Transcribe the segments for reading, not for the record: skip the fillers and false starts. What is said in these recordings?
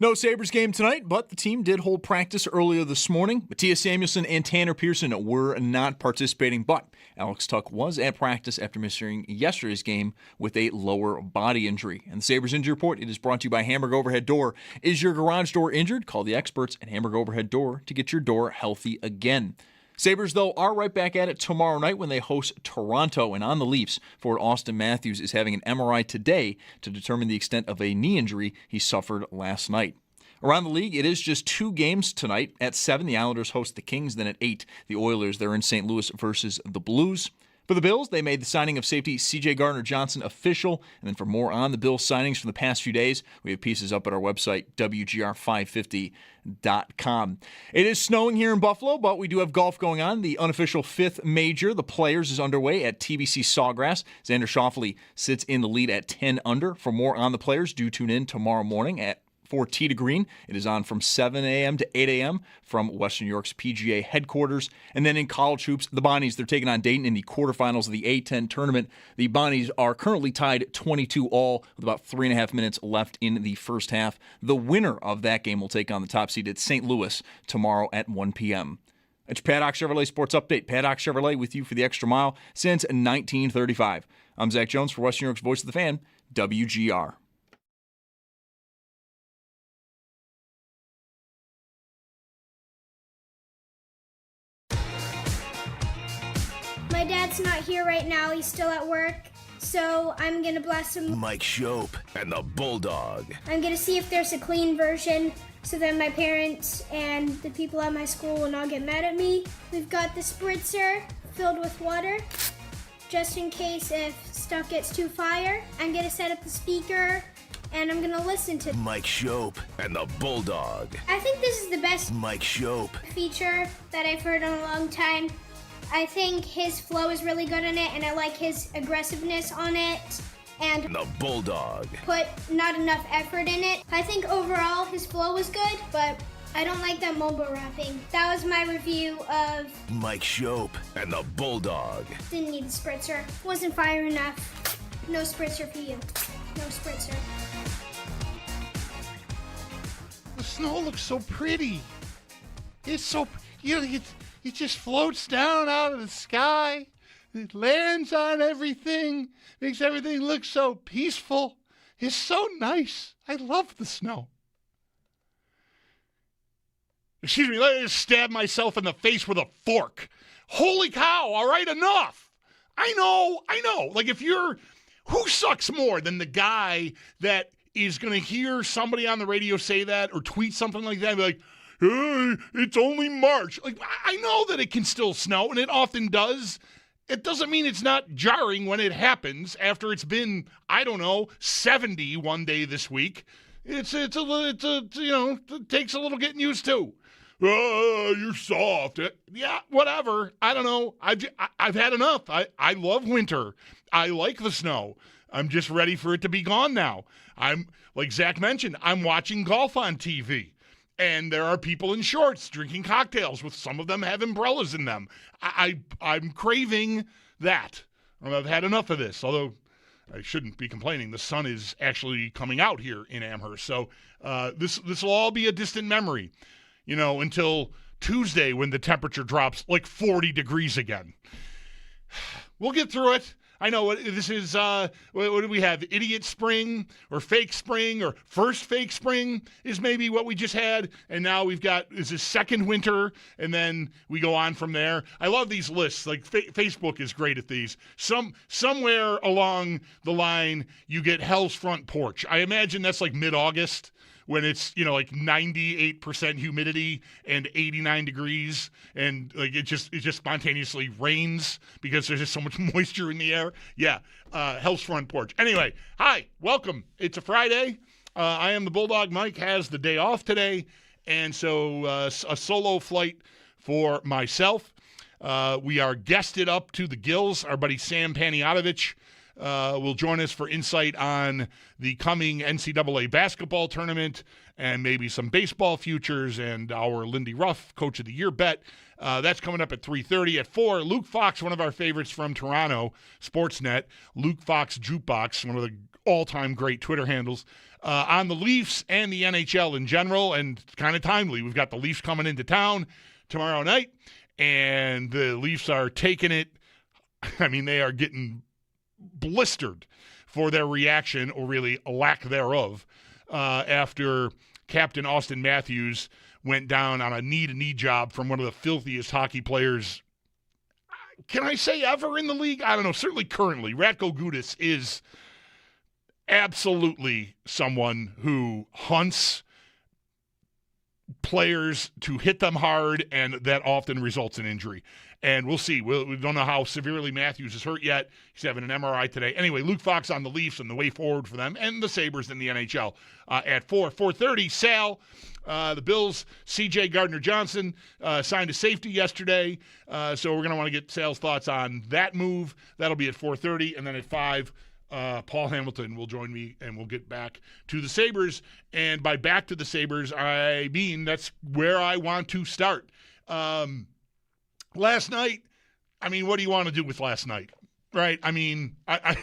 No Sabres game tonight, but the team did hold practice earlier this morning. Mattias Samuelsson and Tanner Pearson were not participating, but Alex Tuch was at practice after missing yesterday's game with a lower body injury. And the Sabres Injury Report, it is brought to you by Hamburg Overhead Door. Is your garage door injured? Call the experts at Hamburg Overhead Door to get your door healthy again. Sabres, though, are right back at it tomorrow night when they host Toronto. And on the Leafs, forward Austin Matthews is having an MRI today to determine the extent of a knee injury he suffered last night. Around the league, it is just 2 games tonight. At 7, the Islanders host the Kings. Then at 8, the Oilers, they're in St. Louis versus the Blues. For the Bills, they made the signing of safety C.J. Gardner-Johnson official. And then for more on the Bills signings from the past few days, we have pieces up at our website, WGR550.com. It is snowing here in Buffalo, but we do have golf going on. The unofficial 5th major, the Players, is underway at TBC Sawgrass. Xander Schauffele sits in the lead at 10 under. For more on the Players, do tune in tomorrow morning at 4 Tee to Green. It is on from 7 a.m. to 8 a.m. from Western New York's PGA headquarters. And then in college hoops, the Bonnies, they're taking on Dayton in the quarterfinals of the A-10 tournament. The Bonnies are currently tied 22-all with about 3.5 minutes left in the first half. The winner of that game will take on the top seeded St. Louis tomorrow at 1 p.m. It's Paddock Chevrolet Sports Update. Paddock Chevrolet with you for the extra mile since 1935. I'm Zach Jones for Western New York's Voice of the Fan, WGR. My dad's not here right now. He's still at work. So I'm going to blast him. Mike Schopp and the Bulldog. I'm going to see if there's a clean version so that my parents and the people at my school will not get mad at me. We've got the spritzer filled with water just in case if stuff gets too fire. I'm going to set up the speaker and I'm going to listen to Mike Schopp and the Bulldog. I think this is the best Mike Schopp feature that I've heard in a long time. I think his flow is really good in it, and I like his aggressiveness on it, and the Bulldog. Put not enough effort in it. I think overall his flow was good, but I don't like that mumble rapping. That was my review of Mike Schopp and the Bulldog. Didn't need the spritzer. Wasn't fire enough. No spritzer for you. No spritzer. The snow looks so pretty. It's so, it just floats down out of the sky. It lands on everything, makes everything look so peaceful. It's so nice. I love the snow. Excuse me, let me just stab myself in the face with a fork. Holy cow, all right, enough. I know. Like who sucks more than the guy that is going to hear somebody on the radio say that or tweet something like that and be like, hey, it's only March. Like, I know that it can still snow, and it often does. It doesn't mean it's not jarring when it happens after it's been, 70 one day this week. It takes a little getting used to. Oh, you're soft. Yeah, whatever. I don't know. I've had enough. I love winter. I like the snow. I'm just ready for it to be gone now. I'm, like Zach mentioned, I'm watching golf on TV. And there are people in shorts drinking cocktails with some of them have umbrellas in them. I'm craving that. I've had enough of this, although I shouldn't be complaining. The sun is actually coming out here in Amherst. So this will all be a distant memory, until Tuesday when the temperature drops like 40 degrees again. We'll get through it. I know this is, what do we have? Idiot spring or fake spring or first fake spring is maybe what we just had. And now we've got, is this second winter? And then we go on from there. I love these lists. Like Facebook is great at these. Somewhere along the line, you get Hell's Front Porch. I imagine that's like mid-August when it's, like 98% humidity and 89 degrees and like it just spontaneously rains because there's just so much moisture in the air. Yeah, Hell's Front Porch. Anyway, hi, welcome. It's a Friday. I am the Bulldog. Mike has the day off today, and so a solo flight for myself. We are guested up to the gills. Our buddy Sam Paniatovich will join us for insight on the coming NCAA basketball tournament and maybe some baseball futures and our Lindy Ruff Coach of the Year bet. That's coming up at 3:30. At 4, Luke Fox, one of our favorites from Toronto, Sportsnet. Luke Fox Jukebox, one of the all-time great Twitter handles, on the Leafs and the NHL in general, and kind of timely. We've got the Leafs coming into town tomorrow night, and the Leafs are taking it. I mean, they are getting blistered for their reaction, or really a lack thereof, after Captain Austin Matthews went down on a knee-to-knee job from one of the filthiest hockey players, can I say ever in the league? I don't know. Certainly currently. Ratko Gudas is absolutely someone who hunts players to hit them hard, and that often results in injury. And we'll see. We don't know how severely Matthews is hurt yet. He's having an MRI today. Anyway, Luke Fox on the Leafs and the way forward for them, and the Sabres in the NHL at 4:30. Sal, the Bills, C.J. Gardner-Johnson signed a safety yesterday, so we're going to want to get Sal's thoughts on that move. That'll be at 4:30, and then at 5, Paul Hamilton will join me, and we'll get back to the Sabres. And by back to the Sabres, I mean that's where I want to start. Last night, I mean, what do you want to do with last night, right? I mean, I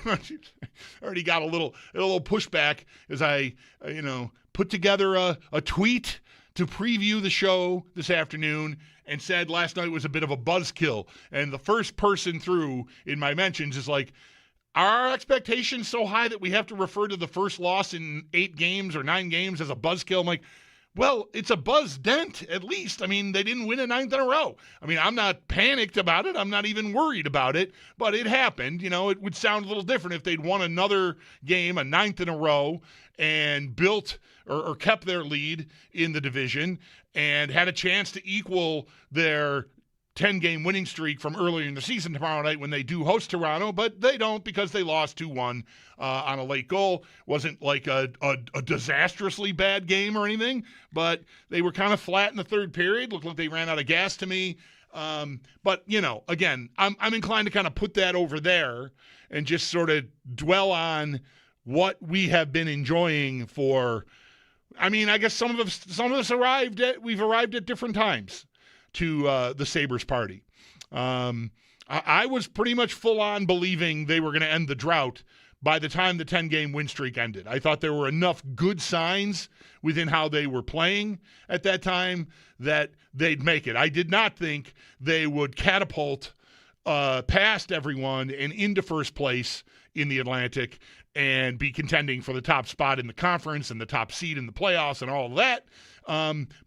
already got a little pushback as I put together a tweet to preview the show this afternoon and said last night was a bit of a buzzkill. And the first person through in my mentions is like, are our expectations so high that we have to refer to the first loss in 8 games or 9 games as a buzzkill? I'm like, well, it's a buzz dent, at least. I mean, they didn't win a 9th in a row. I mean, I'm not panicked about it. I'm not even worried about it, but it happened. It would sound a little different if they'd won another game, a 9th in a row, and built or kept their lead in the division and had a chance to equal their 10-game winning streak from earlier in the season tomorrow night when they do host Toronto, but they don't because they lost 2-1 on a late goal. Wasn't like a disastrously bad game or anything, but they were kind of flat in the third period. Looked like they ran out of gas to me. But, again, I'm inclined to kind of put that over there and just sort of dwell on what we have been enjoying for, I mean, I guess some of us we've arrived at different times to the Sabres party. I was pretty much full on believing they were going to end the drought by the time the 10-game win streak ended. I thought there were enough good signs within how they were playing at that time that they'd make it. I did not think they would catapult past everyone and into first place in the Atlantic and be contending for the top spot in the conference and the top seed in the playoffs and all of that.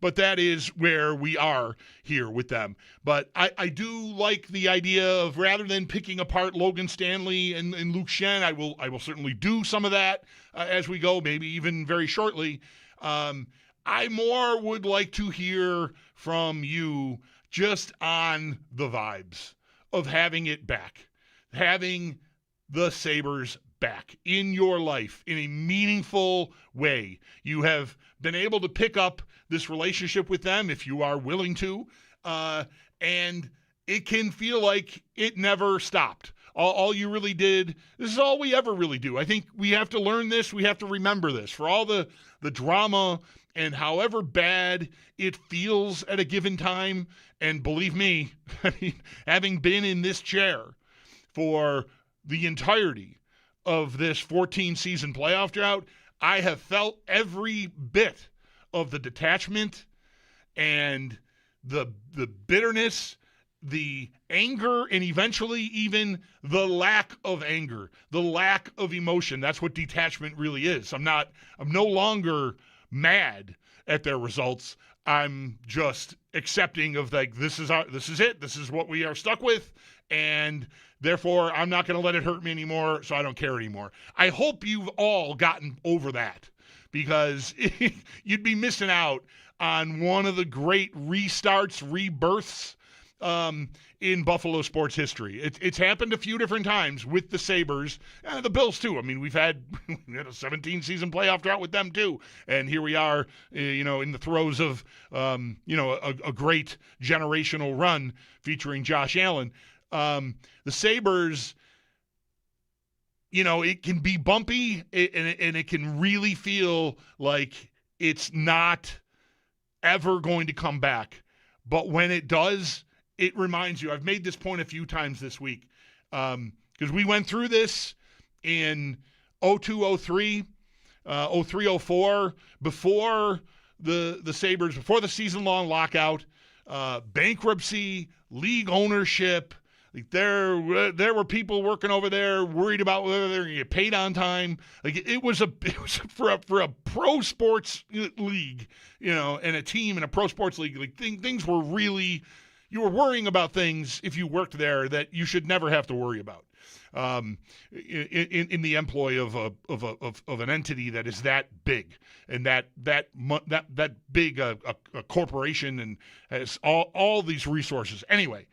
But that is where we are here with them. But I do like the idea of, rather than picking apart Logan Stanley and Luke Schenn, I will certainly do some of that as we go, maybe even very shortly. I more would like to hear from you just on the vibes of having it back, having the Sabres back in your life in a meaningful way. You have been able to pick up this relationship with them if you are willing to, and it can feel like it never stopped. All you really did, this is all we ever really do. I think we have to learn this. We have to remember this. For all the drama and however bad it feels at a given time, and believe me, I mean, having been in this chair for the entirety of this 14-season playoff drought, I have felt every bit of the detachment and the bitterness, the anger, and eventually even the lack of anger, the lack of emotion. That's what detachment really is. I'm no longer mad at their results. I'm just accepting of, like, this is it. This is what we are stuck with, and therefore I'm not going to let it hurt me anymore, so I don't care anymore. I hope you've all gotten over that, because you'd be missing out on one of the great restarts, rebirths in Buffalo sports history. It's happened a few different times with the Sabres, the Bills too. I mean, we had a 17-season playoff drought with them too, and here we are, in the throes of, a great generational run featuring Josh Allen. The Sabres, it can be bumpy, and it can really feel like it's not ever going to come back. But when it does, it reminds you. I've made this point a few times this week, because we went through this in 02-03, 03-04, before the Sabres, before the season-long lockout, bankruptcy, league ownership. Like there were people working over there worried about whether they're going to get paid on time. Like it was for a pro sports league, and a team in a pro sports league. Like things were really, you were worrying about things if you worked there that you should never have to worry about. In the employ of an entity that is that big and that big a corporation and has all these resources. Anyway,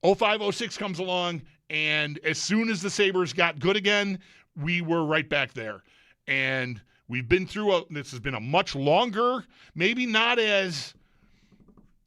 05-06 comes along, and as soon as the Sabres got good again, we were right back there. And we've been through this has been a much longer, maybe not as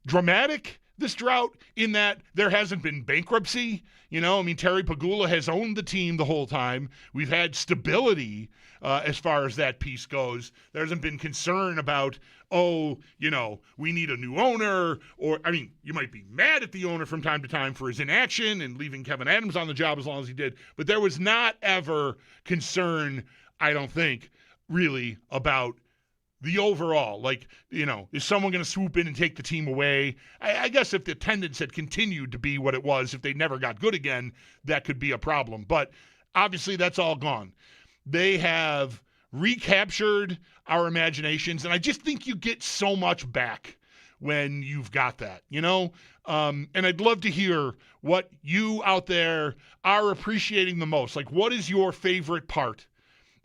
dramatic, this drought, in that there hasn't been bankruptcy. Terry Pagula has owned the team the whole time. We've had stability as far as that piece goes. There hasn't been concern about, we need a new owner. Or, you might be mad at the owner from time to time for his inaction and leaving Kevin Adams on the job as long as he did. But there was not ever concern, I don't think, really about the overall, is someone going to swoop in and take the team away? I guess if the attendance had continued to be what it was, if they never got good again, that could be a problem. But obviously that's all gone. They have recaptured our imaginations, and I just think you get so much back when you've got that, And I'd love to hear what you out there are appreciating the most. Like, what is your favorite part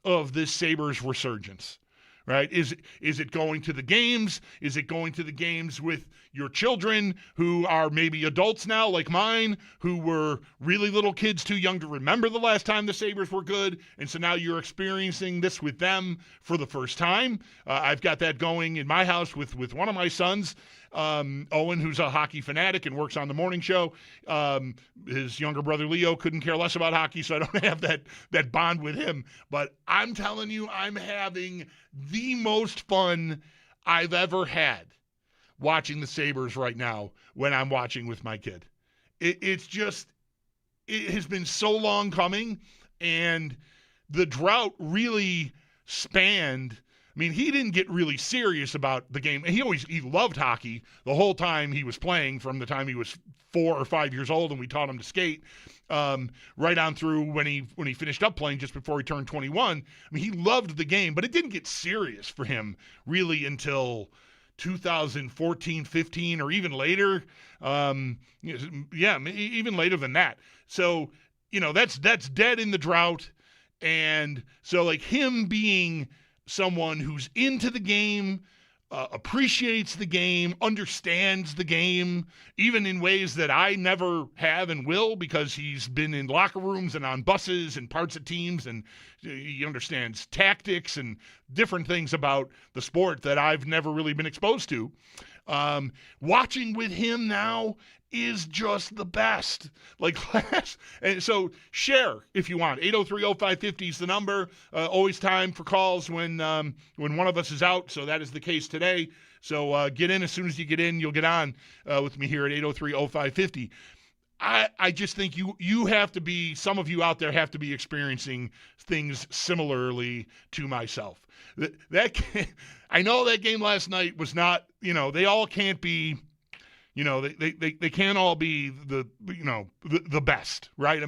of this Sabres resurgence? Right? Is it going to the games? Is it going to the games with your children who are maybe adults now, like mine, who were really little kids too young to remember the last time the Sabres were good, and so now you're experiencing this with them for the first time? I've got that going in my house with one of my sons, Owen, who's a hockey fanatic and works on the morning show. His younger brother Leo couldn't care less about hockey, so I don't have that bond with him. But I'm telling you, I'm having the most fun I've ever had watching the Sabres right now when I'm watching with my kid. It has been so long coming, and the drought really spanned. He didn't get really serious about the game. He loved hockey the whole time he was playing, from the time he was 4 or 5 years old and we taught him to skate, right on through when he finished up playing just before he turned 21. He loved the game, but it didn't get serious for him really until 2014, 15, or even later. Even later than that. So, that's dead in the drought. And so, him being someone who's into the game, appreciates the game, understands the game, even in ways that I never have and will, because he's been in locker rooms and on buses and parts of teams, and he understands tactics and different things about the sport that I've never really been exposed to. Watching with him now is just the best. And so share if you want. 803-0550 is the number. Always time for calls when one of us is out, so that is the case today. So get in. As soon as you get in, you'll get on with me here at 803-0550. I just think you have to be, some of you out there have to be experiencing things similarly to myself. I know that game last night was not, they all can't be, they can't all be the best, right?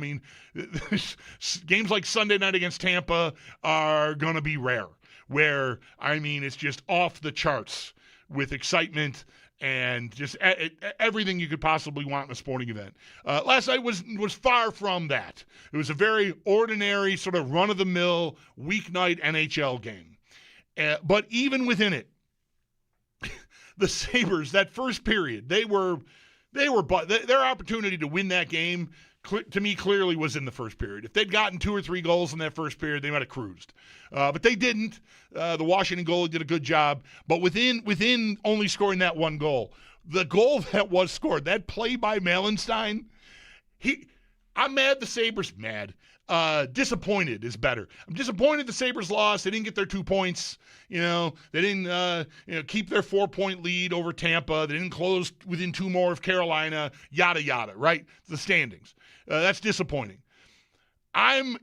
Games like Sunday night against Tampa are going to be rare, where, it's just off the charts with excitement and just everything you could possibly want in a sporting event. Last night was far from that. It was a very ordinary, sort of run-of-the-mill weeknight NHL game. But even within it, the Sabres, that first period, their opportunity to win that game, to me, clearly was in the first period. If they'd gotten 2 or 3 goals in that first period, they might have cruised. But they didn't. The Washington goalie did a good job. But within only scoring that one goal, the goal that was scored, that play by Malenstein, I'm mad the Sabres, disappointed is better. I'm disappointed the Sabres lost. They didn't get their 2 points. They didn't keep their 4-point lead over Tampa. They didn't close within 2 more of Carolina, yada, yada, right? The standings. That's disappointing. I'm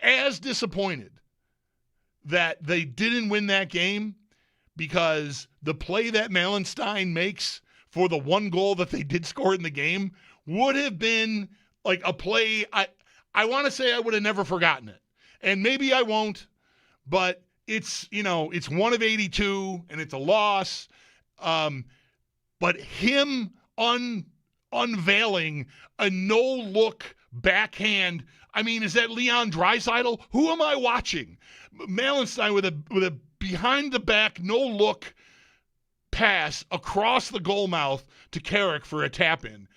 as disappointed that they didn't win that game because the play that Melenstein makes for the one goal that they did score in the game would have been like a play. I want to say I would have never forgotten it. And maybe I won't, but it's 1 of 82 and it's a loss. But him unveiling a no-look backhand, I mean, is that Leon Draisaitl? Who am I watching? Melenstein with a behind-the-back, no-look pass across the goal mouth to Carrick for a tap-in.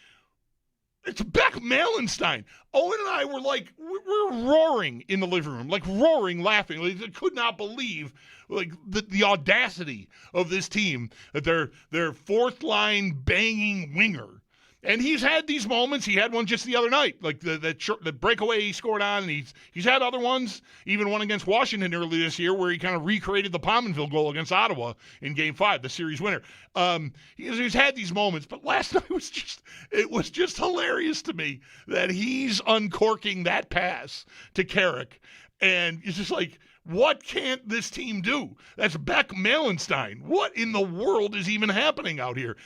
It's Beck Melenstein. Owen and I were like, we're roaring in the living room, like roaring, laughing. Like, I could not believe like the audacity of this team, that their fourth line banging winger. And he's had these moments. He had one just the other night, like the breakaway he scored on, and he's had other ones, even one against Washington earlier this year where he kind of recreated the Pominville goal against Ottawa in Game 5, the series winner. He's had these moments, but last night was just hilarious to me that he's uncorking that pass to Carrick, and it's just like, what can't this team do? That's Beck Melenstein. What in the world is even happening out here?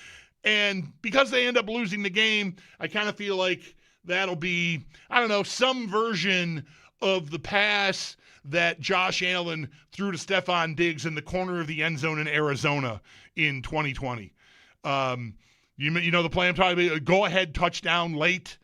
And because they end up losing the game, I kind of feel like that'll be, I don't know, some version of the pass that Josh Allen threw to Stephon Diggs in the corner of the end zone in Arizona in 2020. You know the play I'm talking about? Go-ahead touchdown late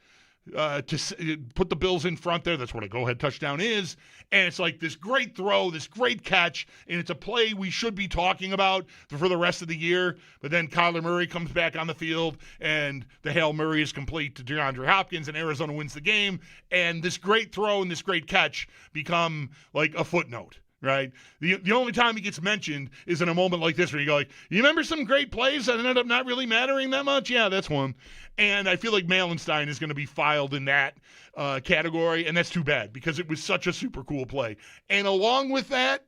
to put the Bills in front there. That's what a go-ahead touchdown is. And it's like this great throw, this great catch, and it's a play we should be talking about for the rest of the year. But then Kyler Murray comes back on the field, and the Hail Murray is complete to DeAndre Hopkins, and Arizona wins the game. And this great throw and this great catch become like a footnote. Right? The only time he gets mentioned is in a moment like this where you go like, you remember some great plays that ended up not really mattering that much? Yeah, that's one. And I feel like Melenstein is going to be filed in that category, and that's too bad because it was such a super cool play. And along with that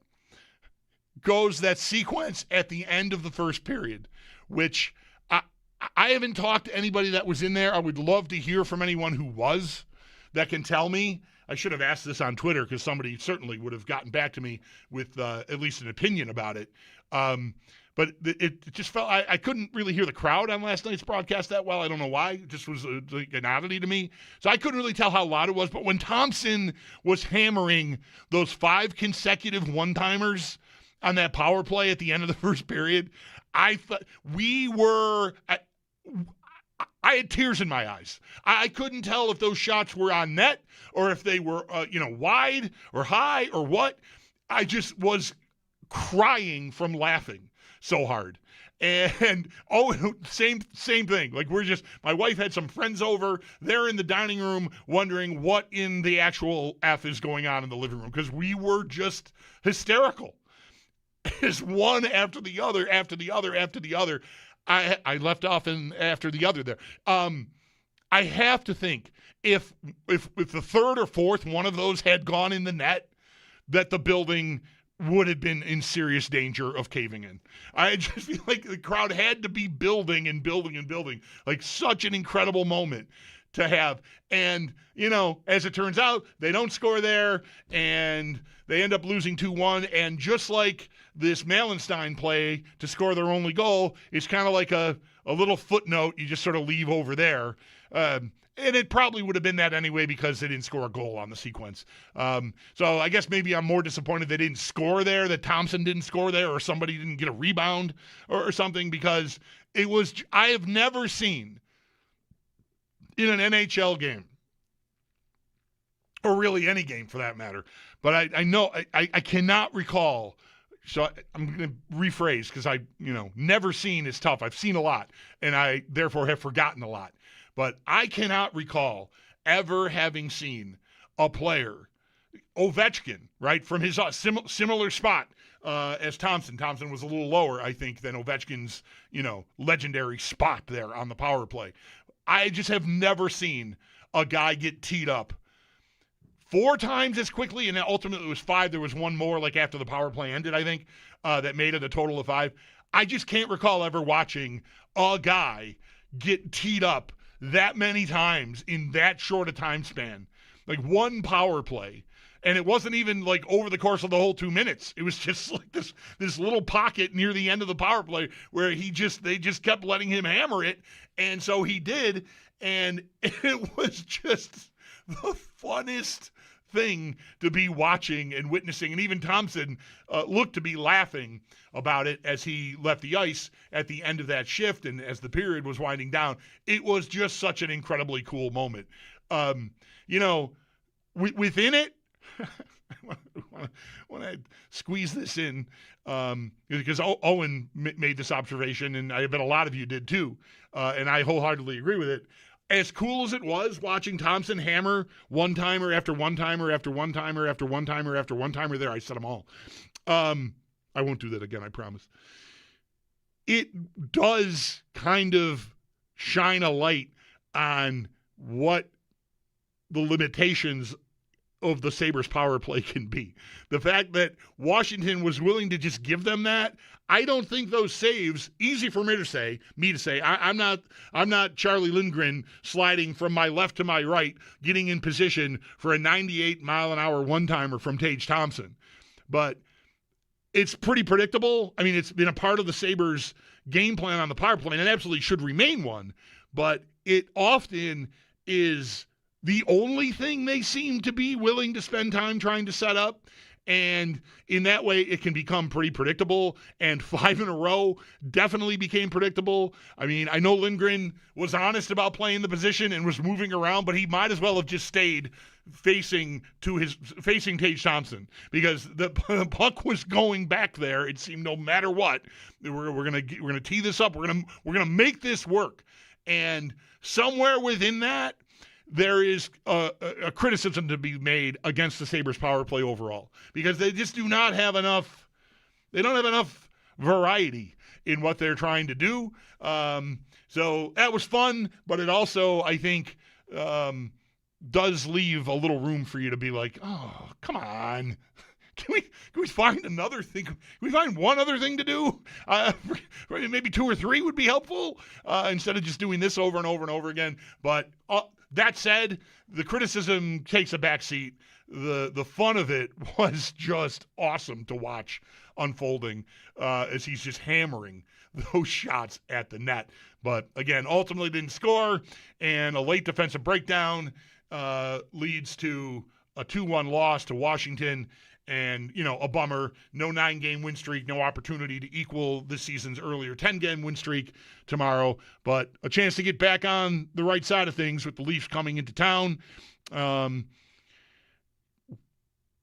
goes that sequence at the end of the first period, which I haven't talked to anybody that was in there. I would love to hear from anyone who was that can tell me. I should have asked this on Twitter because somebody certainly would have gotten back to me with at least an opinion about it. But it just felt I couldn't really hear the crowd on last night's broadcast that well. I don't know why. It just was like an oddity to me. So I couldn't really tell how loud it was. But when Thompson was hammering those 5 consecutive one-timers on that power play at the end of the first period, I thought I had tears in my eyes. I couldn't tell if those shots were on net or if they were, wide or high or what. I just was crying from laughing so hard. And same thing. Like my wife had some friends over. They're in the dining room wondering what in the actual F is going on in the living room because we were just hysterical. It's one after the other, after the other, after the other. I left off after the other there. I have to think if the third or fourth one of those had gone in the net, that the building would have been in serious danger of caving in. I just feel like the crowd had to be building and building and building. Like such an incredible moment to have. And, as it turns out, they don't score there, and they end up losing 2-1. And just like this Melenstein play to score their only goal, it's kind of like a little footnote you just sort of leave over there. And it probably would have been that anyway because they didn't score a goal on the sequence. So I guess maybe I'm more disappointed they didn't score there, that Thompson didn't score there, or somebody didn't get a rebound or something, because I have never seen in an NHL game, or really any game for that matter, but I know I cannot recall. So I'm going to rephrase because never seen is tough. I've seen a lot, and I therefore have forgotten a lot. But I cannot recall ever having seen a player, Ovechkin, right, from his similar spot as Thompson. Thompson was a little lower, I think, than Ovechkin's, legendary spot there on the power play. I just have never seen a guy get teed up 4 times as quickly, and ultimately it was 5. There was one more, like after the power play ended, I think, that made it a total of 5. I just can't recall ever watching a guy get teed up that many times in that short a time span. Like one power play. And it wasn't even like over the course of the whole 2 minutes. It was just like this little pocket near the end of the power play where they just kept letting him hammer it. And so he did. And it was just the funnest thing to be watching and witnessing. And even Thompson looked to be laughing about it as he left the ice at the end of that shift and as the period was winding down. It was just such an incredibly cool moment. Within it, when I squeeze this in, because Owen made this observation, and I bet a lot of you did too, and I wholeheartedly agree with it. As cool as it was watching Thompson hammer one-timer after one-timer after one-timer after one-timer after one-timer there, I said them all. I won't do that again, I promise. It does kind of shine a light on what the limitations of the Sabres power play can be. The fact that Washington was willing to just give them that, I don't think those saves, easy for me to say, I'm not Charlie Lindgren sliding from my left to my right, getting in position for a 98-mile-an-hour one-timer from Tage Thompson. But it's pretty predictable. I mean, it's been a part of the Sabres game plan on the power play, and it absolutely should remain one. But it often is the only thing they seem to be willing to spend time trying to set up. And in that way, it can become pretty predictable. And 5 in a row definitely became predictable. I mean, I know Lindgren was honest about playing the position and was moving around, but he might as well have just stayed facing Tage Thompson, because the puck was going back there. It seemed no matter what, we're gonna tee this up. We're gonna make this work. And somewhere within that, there is a criticism to be made against the Sabres power play overall, because they just do not have enough. They don't have enough variety in what they're trying to do. So that was fun, but it also, I think, does leave a little room for you to be like, oh, come on. Can we find another thing? Can we find one other thing to do? Maybe 2 or 3 would be helpful instead of just doing this over and over and over again. But that said, the criticism takes a backseat. The fun of it was just awesome to watch unfolding as he's just hammering those shots at the net. But again, ultimately didn't score, and a late defensive breakdown leads to a 2-1 loss to Washington. And, a bummer. No 9-game win streak, no opportunity to equal this season's earlier 10-game win streak tomorrow, but a chance to get back on the right side of things with the Leafs coming into town.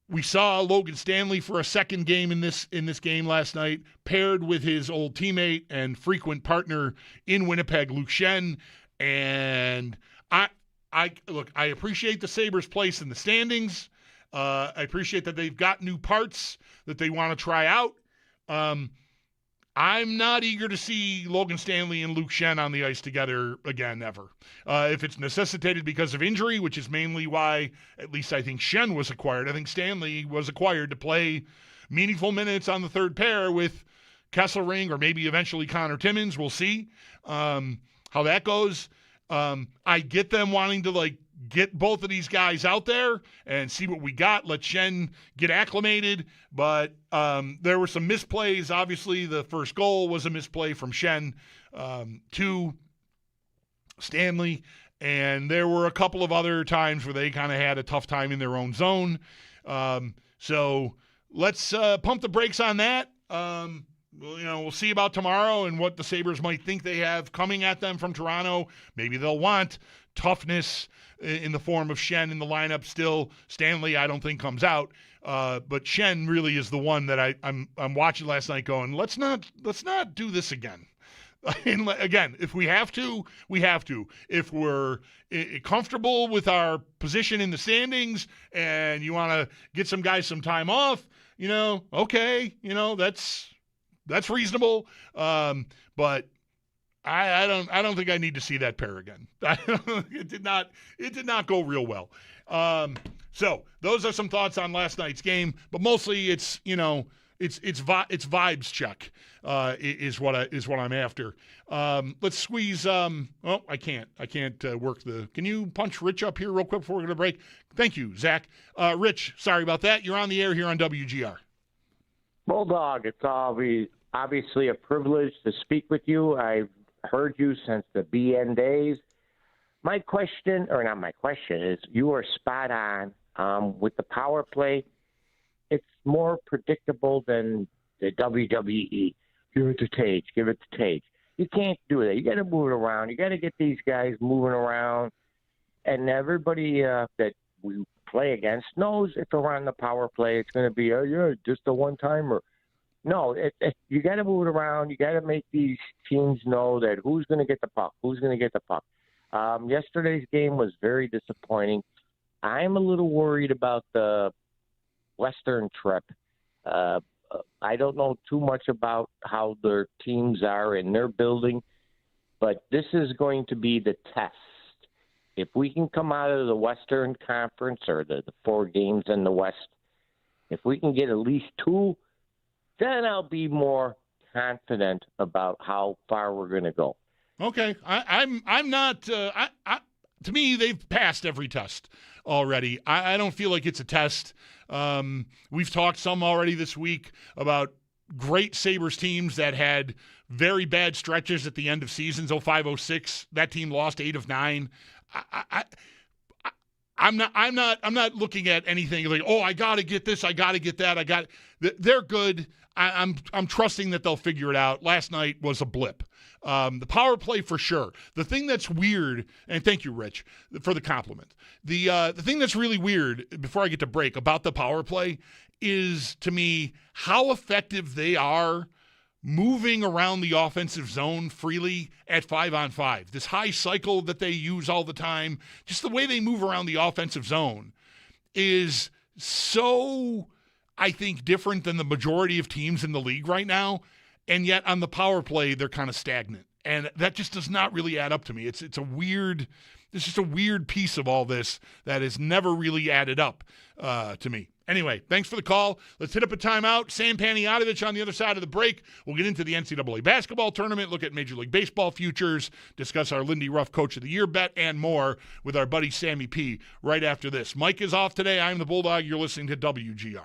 We saw Logan Stanley for a second game in this game last night, paired with his old teammate and frequent partner in Winnipeg, Luke Schenn. And I appreciate the Sabres' place in the standings. I appreciate that they've got new parts that they want to try out. I'm not eager to see Logan Stanley and Luke Schenn on the ice together again, ever. If it's necessitated because of injury, which is mainly why at least I think Schenn was acquired. I think Stanley was acquired to play meaningful minutes on the third pair with Kesselring or maybe eventually Connor Timmins. We'll see how that goes. I get them wanting to get both of these guys out there and see what we got. Let Schenn get acclimated. But there were some misplays. Obviously, the first goal was a misplay from Schenn to Stanley. And there were a couple of other times where they kind of had a tough time in their own zone. So let's pump the brakes on that. We'll see about tomorrow and what the Sabres might think they have coming at them from Toronto. Maybe they'll want toughness in the form of Schenn in the lineup still. Stanley, I don't think, comes out. But Schenn really is the one that I'm watching last night going, let's not do this again. And again, if we have to, we have to. If we're comfortable with our position in the standings and you want to get some guys some time off, okay, that's reasonable. But I don't think I need to see that pair again. It did not go real well. So those are some thoughts on last night's game, but mostly it's it's vibes check is what I'm after. Let's squeeze. I can't work the. Can you punch Rich up here real quick before we're gonna break? Thank you, Zach. Rich, sorry about that. You're on the air here on WGR. Bulldog, it's obviously a privilege to speak with you. I've heard you since the BN days. My question, or not my question, is you are spot on with the power play. It's more predictable than the WWE. Give it to Tage. Give it to Tage. You can't do that. You got to move it around. You got to get these guys moving around. And everybody that we play against knows if they're on the power play, it's going to be, just a one-timer. No, you got to move it around. You got to make these teams know that who's going to get the puck, who's going to get the puck. Yesterday's game was very disappointing. I'm a little worried about the Western trip. I don't know too much about how their teams are in their building, but this is going to be the test. If we can come out of the Western Conference or the 4 games in the West, if we can get at least 2, then I'll be more confident about how far we're going to go. Okay, I'm not. To me, they've passed every test already. I don't feel like it's a test. We've talked some already this week about great Sabres teams that had very bad stretches at the end of seasons. 05-06, that team lost 8 of 9. I'm not looking at anything like, I got to get this, I got to get that. They're good. I'm trusting that they'll figure it out. Last night was a blip. The power play for sure. The thing that's weird, and thank you, Rich, for the compliment. The thing that's really weird, before I get to break, about the power play is, to me, how effective they are moving around the offensive zone freely at 5-on-5. This high cycle that they use all the time, just the way they move around the offensive zone is so, I think, different than the majority of teams in the league right now. And yet on the power play, they're kind of stagnant. And that just does not really add up to me. It's just a weird piece of all this that has never really added up to me. Anyway, thanks for the call. Let's hit up a timeout. Sam Panayotovich on the other side of the break. We'll get into the NCAA basketball tournament, look at Major League Baseball futures, discuss our Lindy Ruff Coach of the Year bet, and more with our buddy Sammy P right after this. Mike is off today. I'm the Bulldog. You're listening to WGR.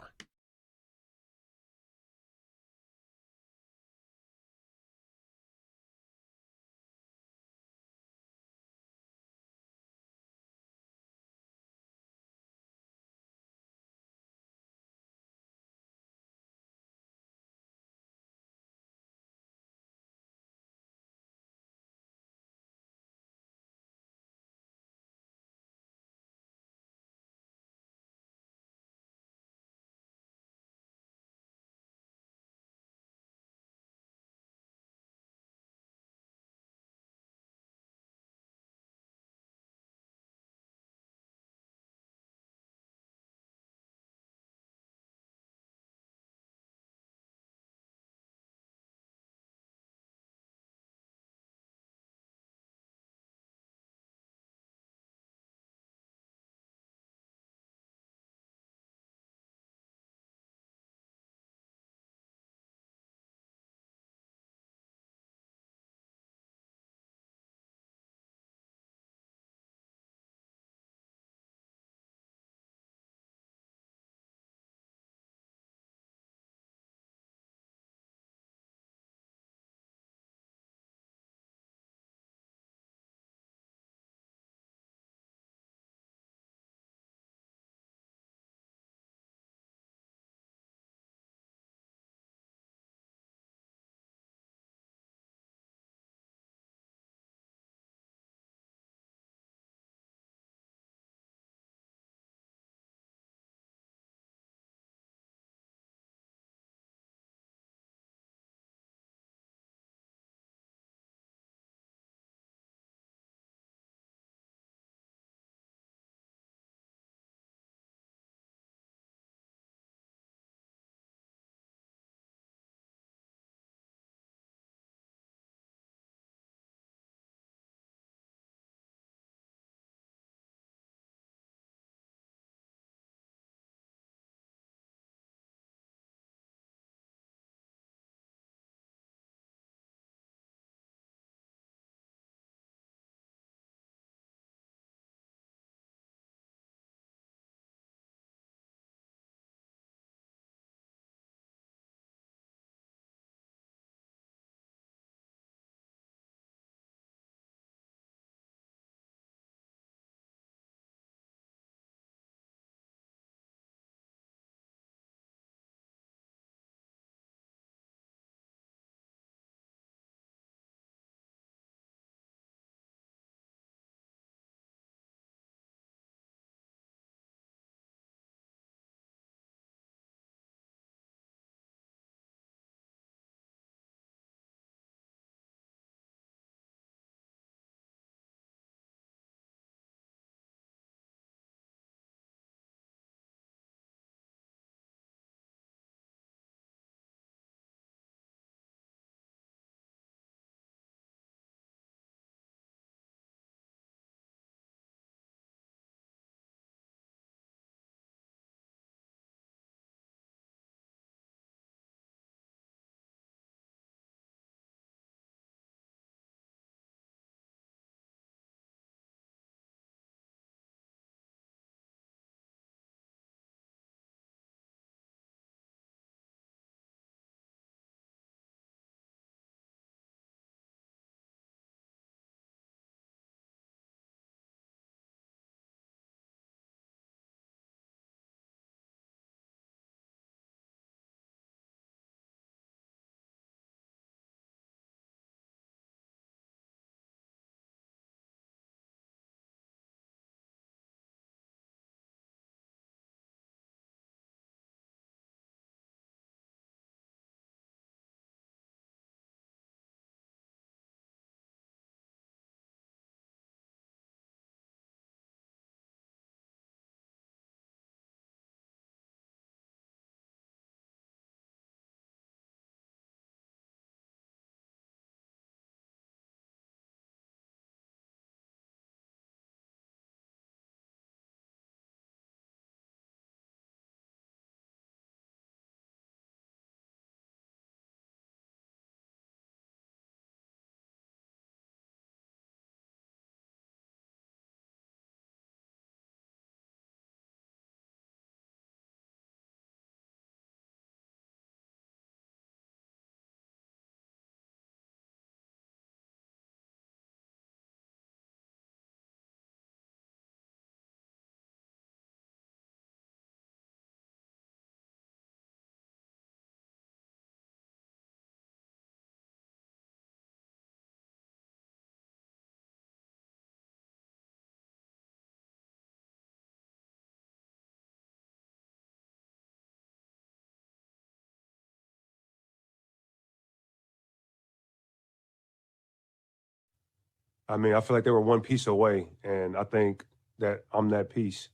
I mean, I feel like they were one piece away, and I think that I'm that piece.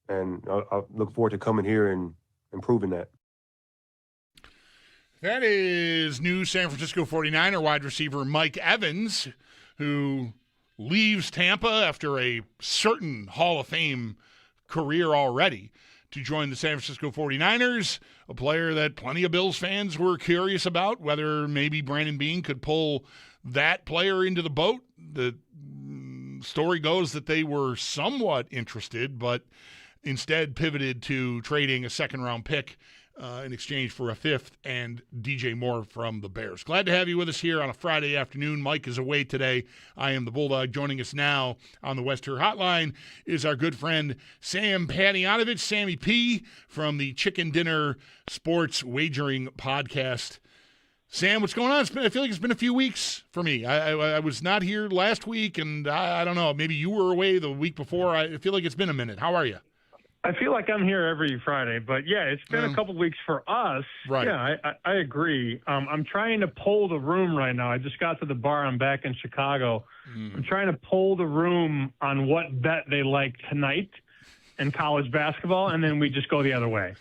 And I look forward to coming here and improving that. That is new San Francisco 49er wide receiver Mike Evans, who leaves Tampa after a certain Hall of Fame career already to join the San Francisco 49ers, a player that plenty of Bills fans were curious about, whether maybe Brandon Beane could pull that player into the boat. The story goes that they were somewhat interested, but instead pivoted to trading a second-round pick in exchange for a fifth and DJ Moore from the Bears. Glad to have you with us here on a Friday afternoon. Mike is away today. I am the Bulldog. Joining us now on the West Her Hotline is our good friend Sam Panayotovich, Sammy P, from the Chicken Dinner Sports Wagering podcast. Sam, what's going on? I feel like it's been a few weeks for me. I was not here last week, and I don't know. Maybe you were away the week before. I feel like it's been a minute. How are you? I feel like I'm here every Friday, but yeah, it's been a couple weeks for us. Right. Yeah, I agree. I'm trying to poll the room right now. I just got to the bar. I'm back in Chicago. I'm trying to poll the room on what bet they like tonight in college basketball, and then we just go the other way.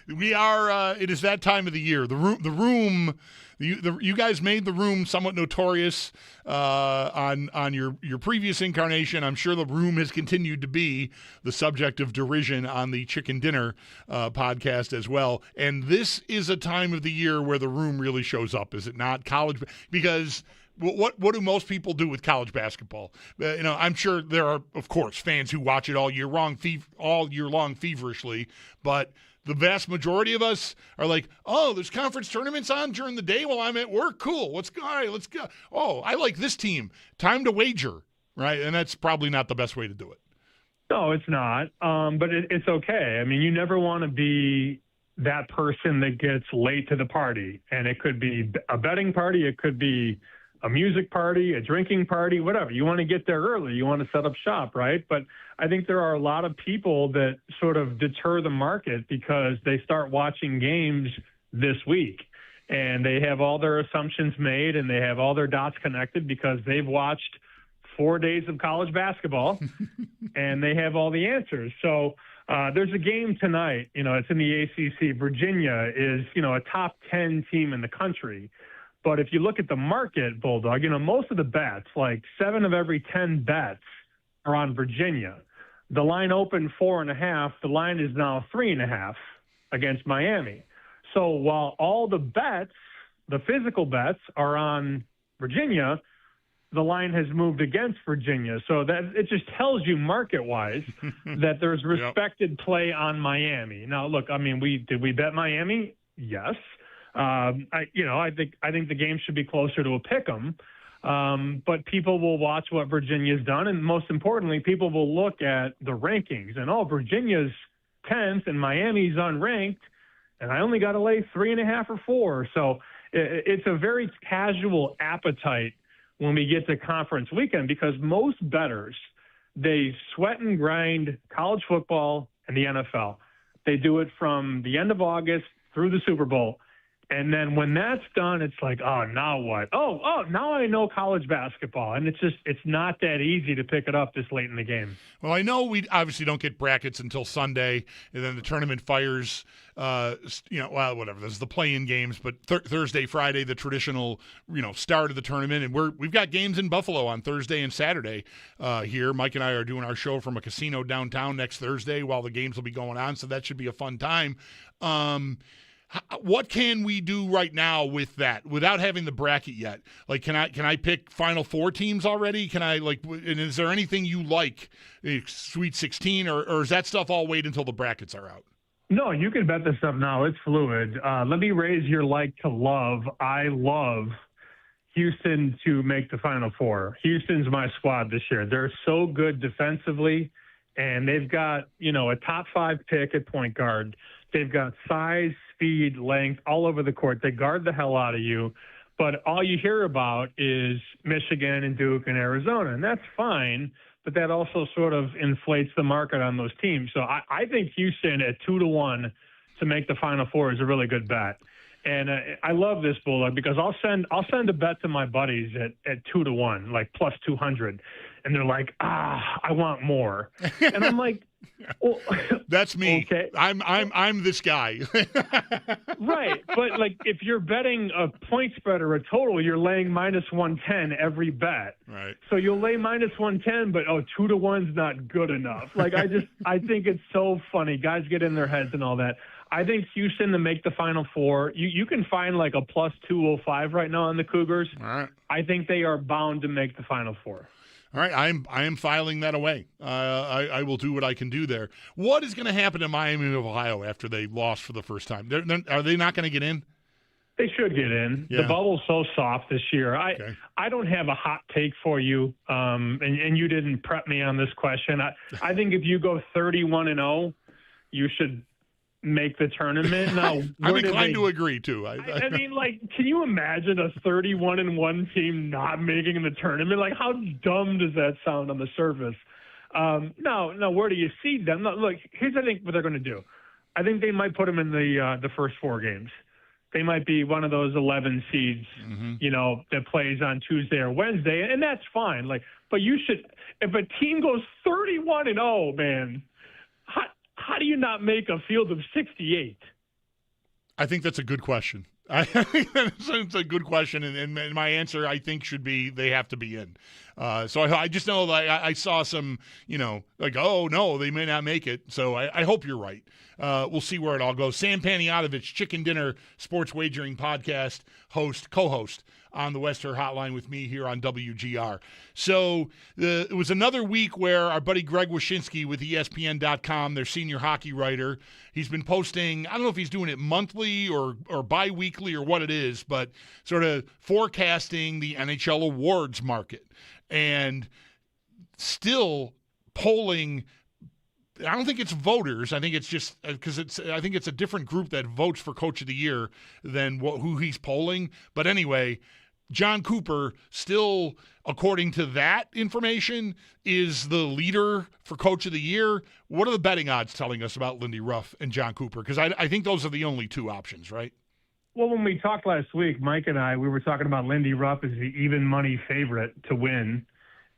We are. It is that time of the year. The room. You guys made the room somewhat notorious on your previous incarnation. I'm sure the room has continued to be the subject of derision on the Chicken Dinner podcast as well. And this is a time of the year where the room really shows up, is it not? College, because what do most people do with college basketball? I'm sure there are, of course, fans who watch it all year long feverishly, but the vast majority of us are like, oh, there's conference tournaments on during the day while I'm at work. Cool. All right, let's go. Oh, I like this team. Time to wager, right? And that's probably not the best way to do it. No, it's not. But it's okay. I mean, you never want to be that person that gets late to the party. And it could be a betting party. It could be a music party, a drinking party, whatever. You want to get there early. You want to set up shop, right? But I think there are a lot of people that sort of deter the market because they start watching games this week and they have all their assumptions made and they have all their dots connected because they've watched 4 days of college basketball and they have all the answers. So there's a game tonight, it's in the ACC. Virginia is, a top 10 team in the country. But if you look at the market, Bulldog, most of the bets, like 7 of every 10 bets are on Virginia. The line opened 4.5. The line is now 3.5 against Miami. So while all the bets, the physical bets, are on Virginia, the line has moved against Virginia. So that it just tells you market-wise that there's respected play on Miami. Now, look, did we bet Miami? Yes. I think the game should be closer to a pick 'em. But people will watch what Virginia's done, and most importantly, people will look at the rankings. And Virginia's 10th and Miami's unranked, and I only got to lay 3.5 or 4. So it's a very casual appetite when we get to conference weekend because most bettors, they sweat and grind college football and the NFL. They do it from the end of August through the Super Bowl. And then when that's done, it's like, oh, now what? Oh, now I know college basketball. And it's not that easy to pick it up this late in the game. Well, I know we obviously don't get brackets until Sunday, and then the tournament fires, whatever. There's the play-in games, but Thursday, Friday, the traditional, start of the tournament. And we've got games in Buffalo on Thursday and Saturday here. Mike and I are doing our show from a casino downtown next Thursday while the games will be going on, so that should be a fun time. What can we do right now with that without having the bracket yet? Like, can I pick Final Four teams already? And is there anything you like, Sweet 16, or is that stuff all wait until the brackets are out? No, you can bet this stuff now. It's fluid. Let me raise your like to love. I love Houston to make the Final Four. Houston's my squad this year. They're so good defensively, and they've got, a top 5 pick at point guard. They've got size, speed, length all over the court. They guard the hell out of you. But all you hear about is Michigan and Duke and Arizona, and that's fine. But that also sort of inflates the market on those teams. So I think Houston at 2-1 to make the Final Four is a really good bet. And I love this Bulldog because I'll send a bet to my buddies at 2-1, like plus 200, and they're like, I want more, and I'm like, well, that's me. Okay. I'm this guy. Right, but like if you're betting a point spread or a total, you're laying minus 110 every bet. Right. So you'll lay minus 110, but 2-1's not good enough. Like I think it's so funny. Guys get in their heads and all that. I think Houston to make the Final Four. You can find like a plus 205 right now on the Cougars. All right. I think they are bound to make the Final Four. All right, I am filing that away. I will do what I can do there. What is going to happen to Miami of Ohio after they lost for the first time? Are they not going to get in? They should get in. Yeah. The bubble's so soft this year. Okay. I don't have a hot take for you, and you didn't prep me on this question. I think if you go 31-0, you should make the tournament. Now, I'm inclined to agree, too. I mean, like, can you imagine a 31-1 team not making the tournament? Like, how dumb does that sound on the surface? No, where do you see them? No, look, here's, I think, what they're going to do. I think they might put them in the first 4 games. They might be one of those 11 seeds, that plays on Tuesday or Wednesday, and that's fine. Like, but you should, if a team goes 31-0, man, how do you not make a field of 68? I think that's a good question. I think that's a good question, and my answer, I think, should be they have to be in. So I just know that I saw some, like, oh, no, they may not make it. So I hope you're right. We'll see where it all goes. Sam Panayotovich, Chicken Dinner Sports Wagering Podcast co-host on the West Her Hotline with me here on WGR. So it was another week where our buddy Greg Wyshynski with ESPN.com, their senior hockey writer, he's been posting, I don't know if he's doing it monthly or bi-weekly or what it is, but sort of forecasting the NHL awards market. And still polling, I don't think it's voters. I think it's just because I think it's a different group that votes for Coach of the Year than who he's polling. But anyway, John Cooper still, according to that information, is the leader for Coach of the Year. What are the betting odds telling us about Lindy Ruff and John Cooper? Because I think those are the only 2 options, right? Well, when we talked last week, Mike and I, we were talking about Lindy Ruff as the even money favorite to win.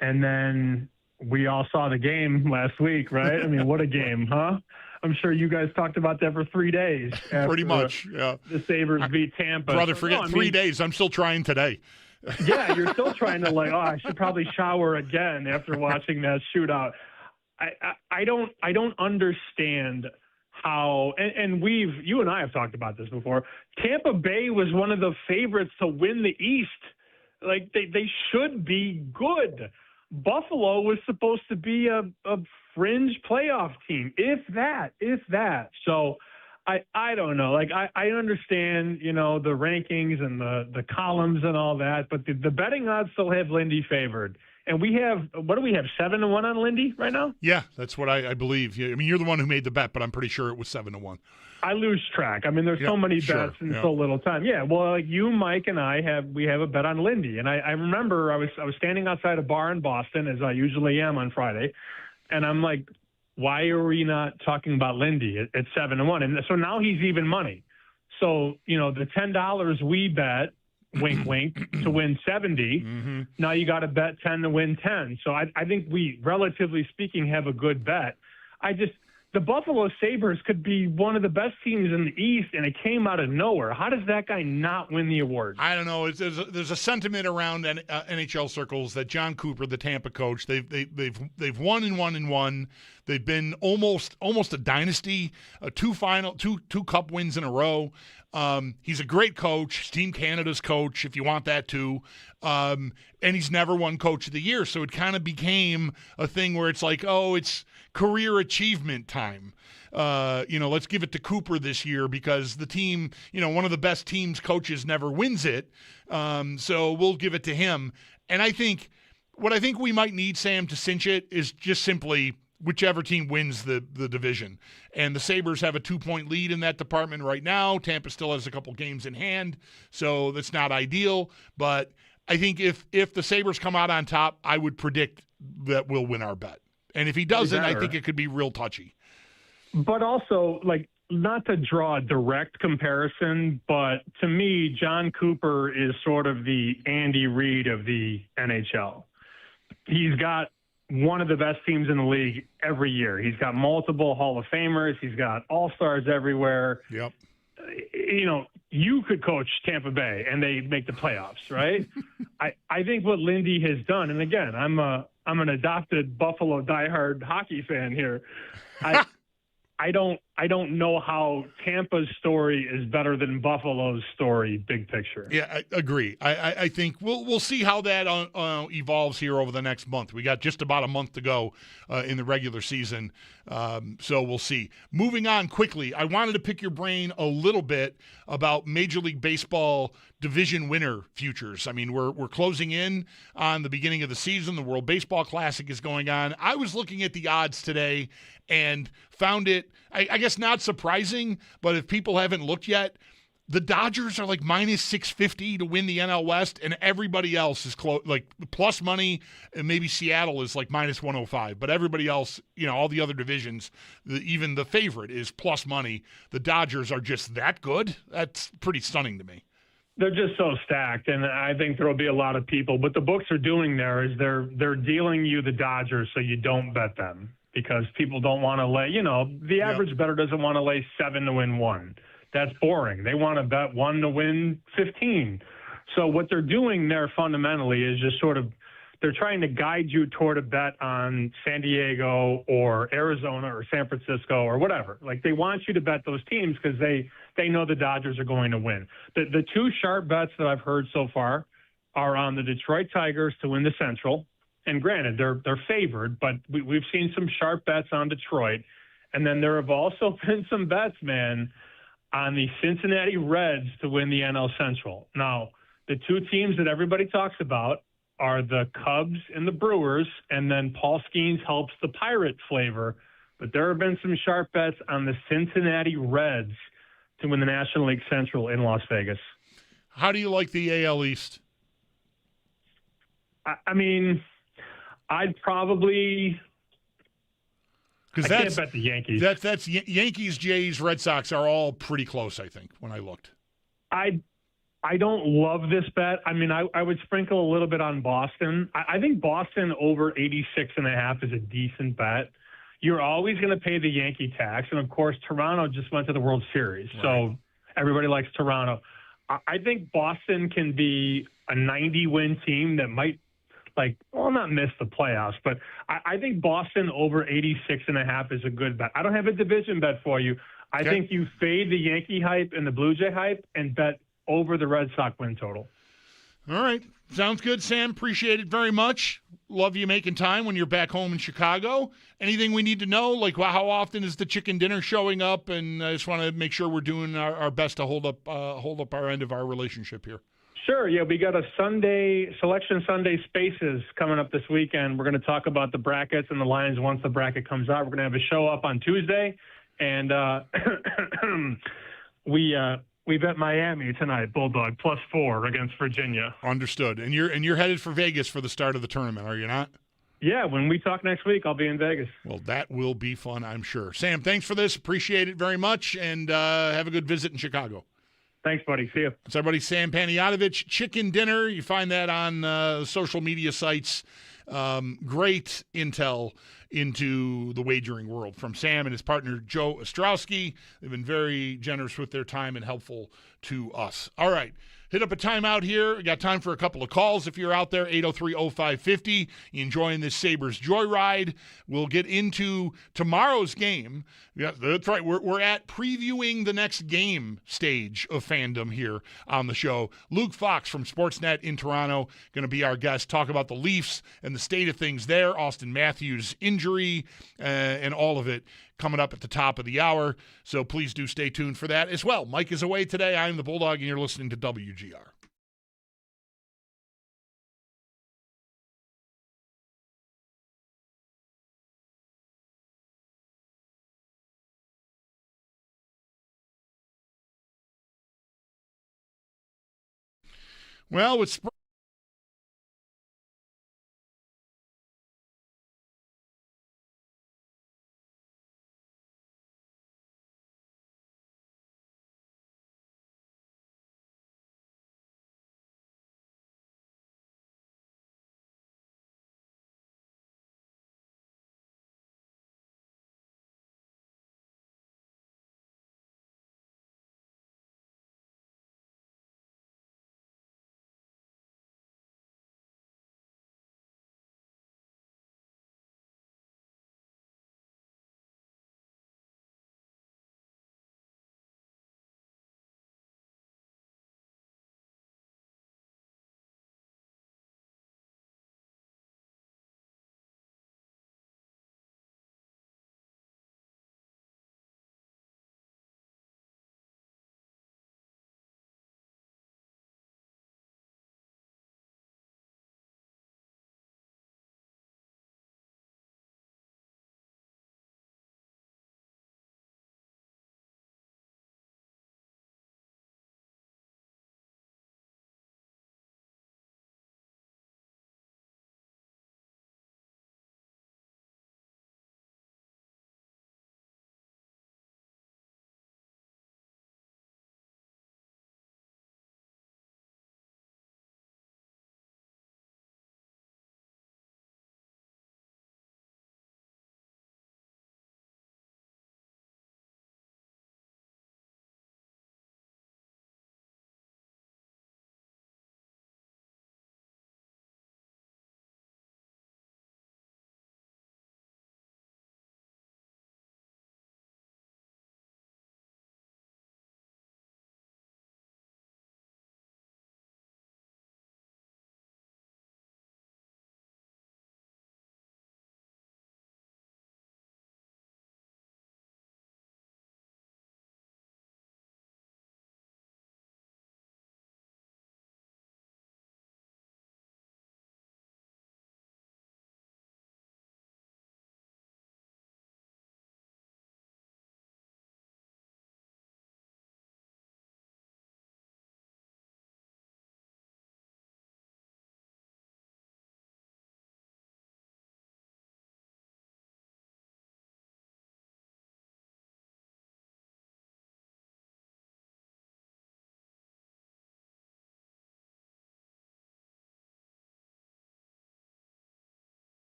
And then we all saw the game last week, right? I mean, what a game, huh? I'm sure you guys talked about that for 3 days. Pretty much, yeah. The Sabres beat Tampa. Brother, forget 3 days. I'm still trying today. Yeah, you're still trying to I should probably shower again after watching that shootout. I don't understand how, and you and I have talked about this before. Tampa Bay was one of the favorites to win the East. Like they should be good. Buffalo was supposed to be a fringe playoff team, if that. So I don't know. Like I understand, the rankings and the columns and all that, but the betting odds still have Lindy favored. And we have, what do we have, 7-1 on Lindy right now? Yeah, that's what I believe. I mean, you're the one who made the bet, but I'm pretty sure it was 7-1. I lose track. I mean, there's so many bets in so little time. Yeah, well, like you, Mike, and I have a bet on Lindy. And I remember I was standing outside a bar in Boston, as I usually am on Friday, and I'm like, why are we not talking about Lindy at 7-1? And so now he's even money. So, the $10 we bet, wink, wink, to win 70. Mm-hmm. Now you got to bet 10 to win 10. So I think we, relatively speaking, have a good bet. The Buffalo Sabres could be one of the best teams in the East, and it came out of nowhere. How does that guy not win the award? I don't know. There's a sentiment around NHL circles that John Cooper, the Tampa coach, they've won and won and won. They've been almost a dynasty, 2 cup wins in a row. He's a great coach, Team Canada's coach, if you want that too. And he's never won Coach of the Year. So it kind of became a thing where it's like, oh, it's career achievement time. Let's give it to Cooper this year because the team, one of the best teams coaches never wins it. So we'll give it to him. And I think we might need, Sam, to cinch it is just simply whichever team wins the division. And the Sabres have a 2-point lead in that department right now. Tampa still has a couple games in hand, so that's not ideal. But I think if the Sabres come out on top, I would predict that we'll win our bet. And if he doesn't, I think it could be real touchy. But also, like not to draw a direct comparison, but to me, John Cooper is sort of the Andy Reid of the NHL. He's got one of the best teams in the league every year. He's got multiple Hall of Famers. He's got all-stars everywhere. Yep. You know, you could coach Tampa Bay and they make the playoffs, right? I think what Lindy has done, and again, I'm an adopted Buffalo diehard hockey fan here. I don't know how Tampa's story is better than Buffalo's story, big picture. Yeah, I agree. I think we'll see how that evolves here over the next month. We got just about a month to go in the regular season, so we'll see. Moving on quickly, I wanted to pick your brain a little bit about Major League Baseball division winner futures. I mean, we're closing in on the beginning of the season. The World Baseball Classic is going on. I was looking at the odds today and found it, I guess, not surprising, but if people haven't looked yet, the Dodgers are like minus 650 to win the NL West, and everybody else is like plus money, and maybe Seattle is like minus 105. But everybody else, you know, all the other divisions, even the favorite is plus money. The Dodgers are just that good. That's pretty stunning to me. They're just so stacked, and I think there will be a lot of people. What the books are doing there is they're dealing you the Dodgers so you don't bet them, because people don't want to lay, you know, the average bettor doesn't want to lay 7 to win 1. That's boring. They want to bet 1 to win 15. So what they're doing there fundamentally is just sort of, they're trying to guide you toward a bet on San Diego or Arizona or San Francisco or whatever. Like, they want you to bet those teams because they know the Dodgers are going to win. The two sharp bets that I've heard so far are on the Detroit Tigers to win the Central. And granted, they're favored, but we've seen some sharp bets on Detroit. And then there have also been some bets, man, on the Cincinnati Reds to win the NL Central. Now, the two teams that everybody talks about are the Cubs and the Brewers, and then Paul Skeens helps the Pirate flavor. But there have been some sharp bets on the Cincinnati Reds to win the National League Central in Las Vegas. How do you like the AL East? I mean, I'd probably – I can't bet the Yankees. That's Yankees, Jays, Red Sox are all pretty close, I think, when I looked. I don't love this bet. I mean, I would sprinkle a little bit on Boston. I think Boston over 86.5 is a decent bet. You're always going to pay the Yankee tax. And, of course, Toronto just went to the World Series. Right. So everybody likes Toronto. I think Boston can be a 90-win team that might, not miss the playoffs. But I think Boston over 86.5 is a good bet. I don't have a division bet for you. I think you fade the Yankee hype and the Blue Jay hype and bet over the Red Sox win total. All right. Sounds good, Sam. Appreciate it very much. Love you making time when you're back home in Chicago. Anything we need to know? Like, how often is the chicken dinner showing up? And I just want to make sure we're doing our best to hold up our end of our relationship here. Sure. Yeah, we got a Selection Sunday Spaces coming up this weekend. We're going to talk about the brackets and the lines once the bracket comes out. We're going to have a show up on Tuesday. And we bet Miami tonight, Bulldog, +4 against Virginia. Understood. And you're headed for Vegas for the start of the tournament, are you not? Yeah, when we talk next week, I'll be in Vegas. Well, that will be fun, I'm sure. Sam, thanks for this. Appreciate it very much, and have a good visit in Chicago. Thanks, buddy. See you. It's everybody, Sam Panayotovich. Chicken dinner. You find that on social media sites. Great intel into the wagering world from Sam and his partner, Joe Ostrowski. They've been very generous with their time and helpful to us. All right. Hit up a timeout here. We got time for a couple of calls if you're out there, 803-0550. You enjoying this Sabres joyride. We'll get into tomorrow's game. Yeah, that's right. We're at previewing the next game stage of fandom here on the show. Luke Fox from Sportsnet in Toronto going to be our guest. Talk about the Leafs and the state of things there. Austin Matthews' injury and all of it coming up at the top of the hour. So please do stay tuned for that as well. Mike is away today. I am the Bulldog, and you're listening to WGR. Well, it's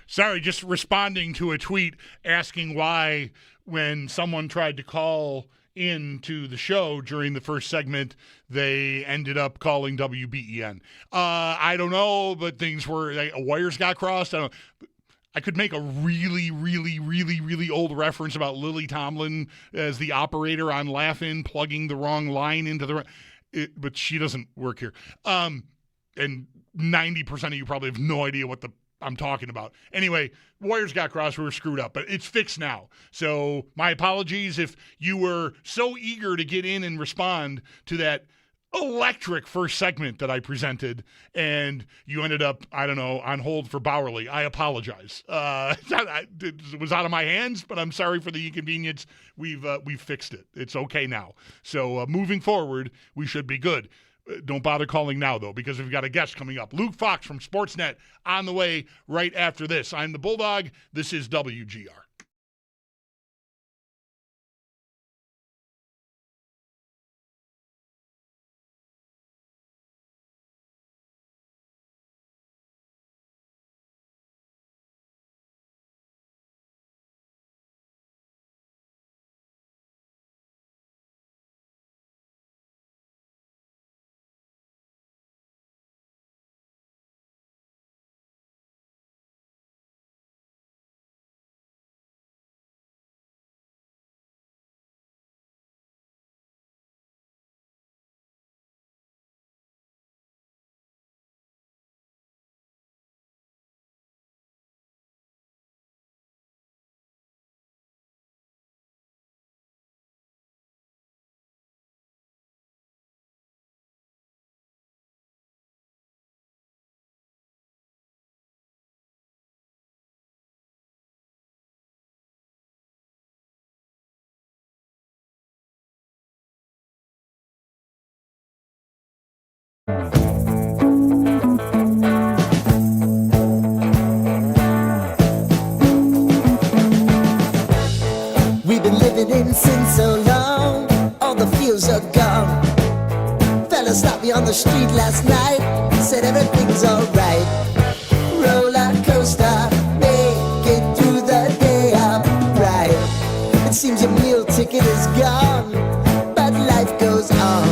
Sorry, just responding to a tweet asking why when someone tried to call into the show during the first segment, they ended up calling WBEN. I don't know, but wires got crossed. I could make a really, really, really, really old reference about Lily Tomlin as the operator on Laugh-In plugging the wrong line into but she doesn't work here. And 90% of you probably have no idea what I'm talking about. Anyway, wires got crossed. We were screwed up, but it's fixed now. So my apologies if you were so eager to get in and respond to that electric first segment that I presented, and you ended up, I don't know, on hold for Bowerly. I apologize. It was out of my hands, but I'm sorry for the inconvenience. We've fixed it. It's okay now. So moving forward, we should be good. Don't bother calling now, though, because we've got a guest coming up. Luke Fox from Sportsnet on the way right after this. I'm the Bulldog. This is WGR. We've been living in sin so long, all the feels are gone. Fella stopped me on the street last night, said everything's alright. Roller coaster, make it through the day upright. It seems your meal ticket is gone, but life goes on.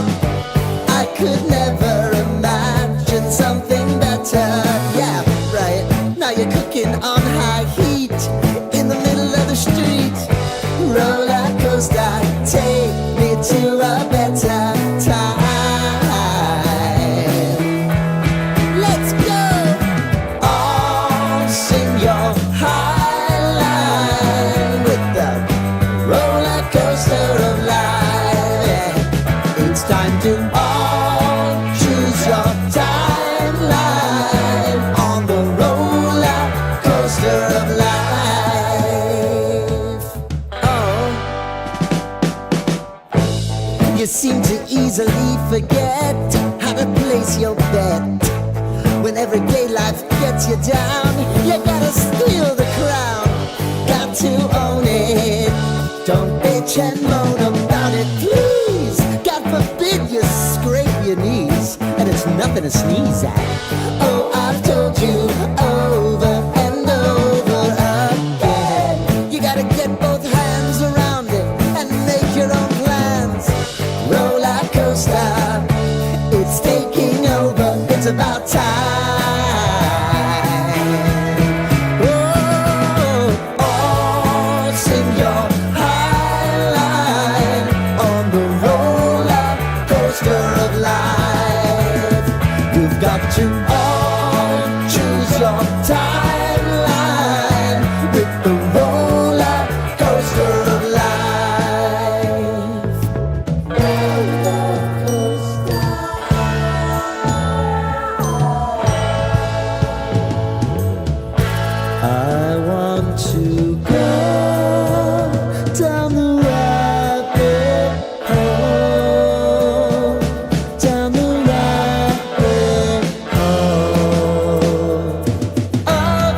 I could never imagine something better. Yeah, right. Now you're cooking on high heat in the middle of the street. Roller coaster, take me to a better time. Let's go. All sing your high line with the roller coaster of life. Yeah. It's time to all choose your timeline on the roller coaster of life. You seem to easily forget how to place your bet. When everyday life gets you down, you gotta steal the crown. Got to own it. Don't bitch and moan about it, please. God forbid you scrape your knees, and it's nothing to sneeze at. Oh, I've told you over and over again. You gotta get both hands around it and make your own plans. Roller coaster, it's taking over, it's about time. Oh, all sing your high line on the roller coaster of life. You've got to all choose your timeline with the roller coaster of life. I want to go down the rabbit hole, down the rabbit hole of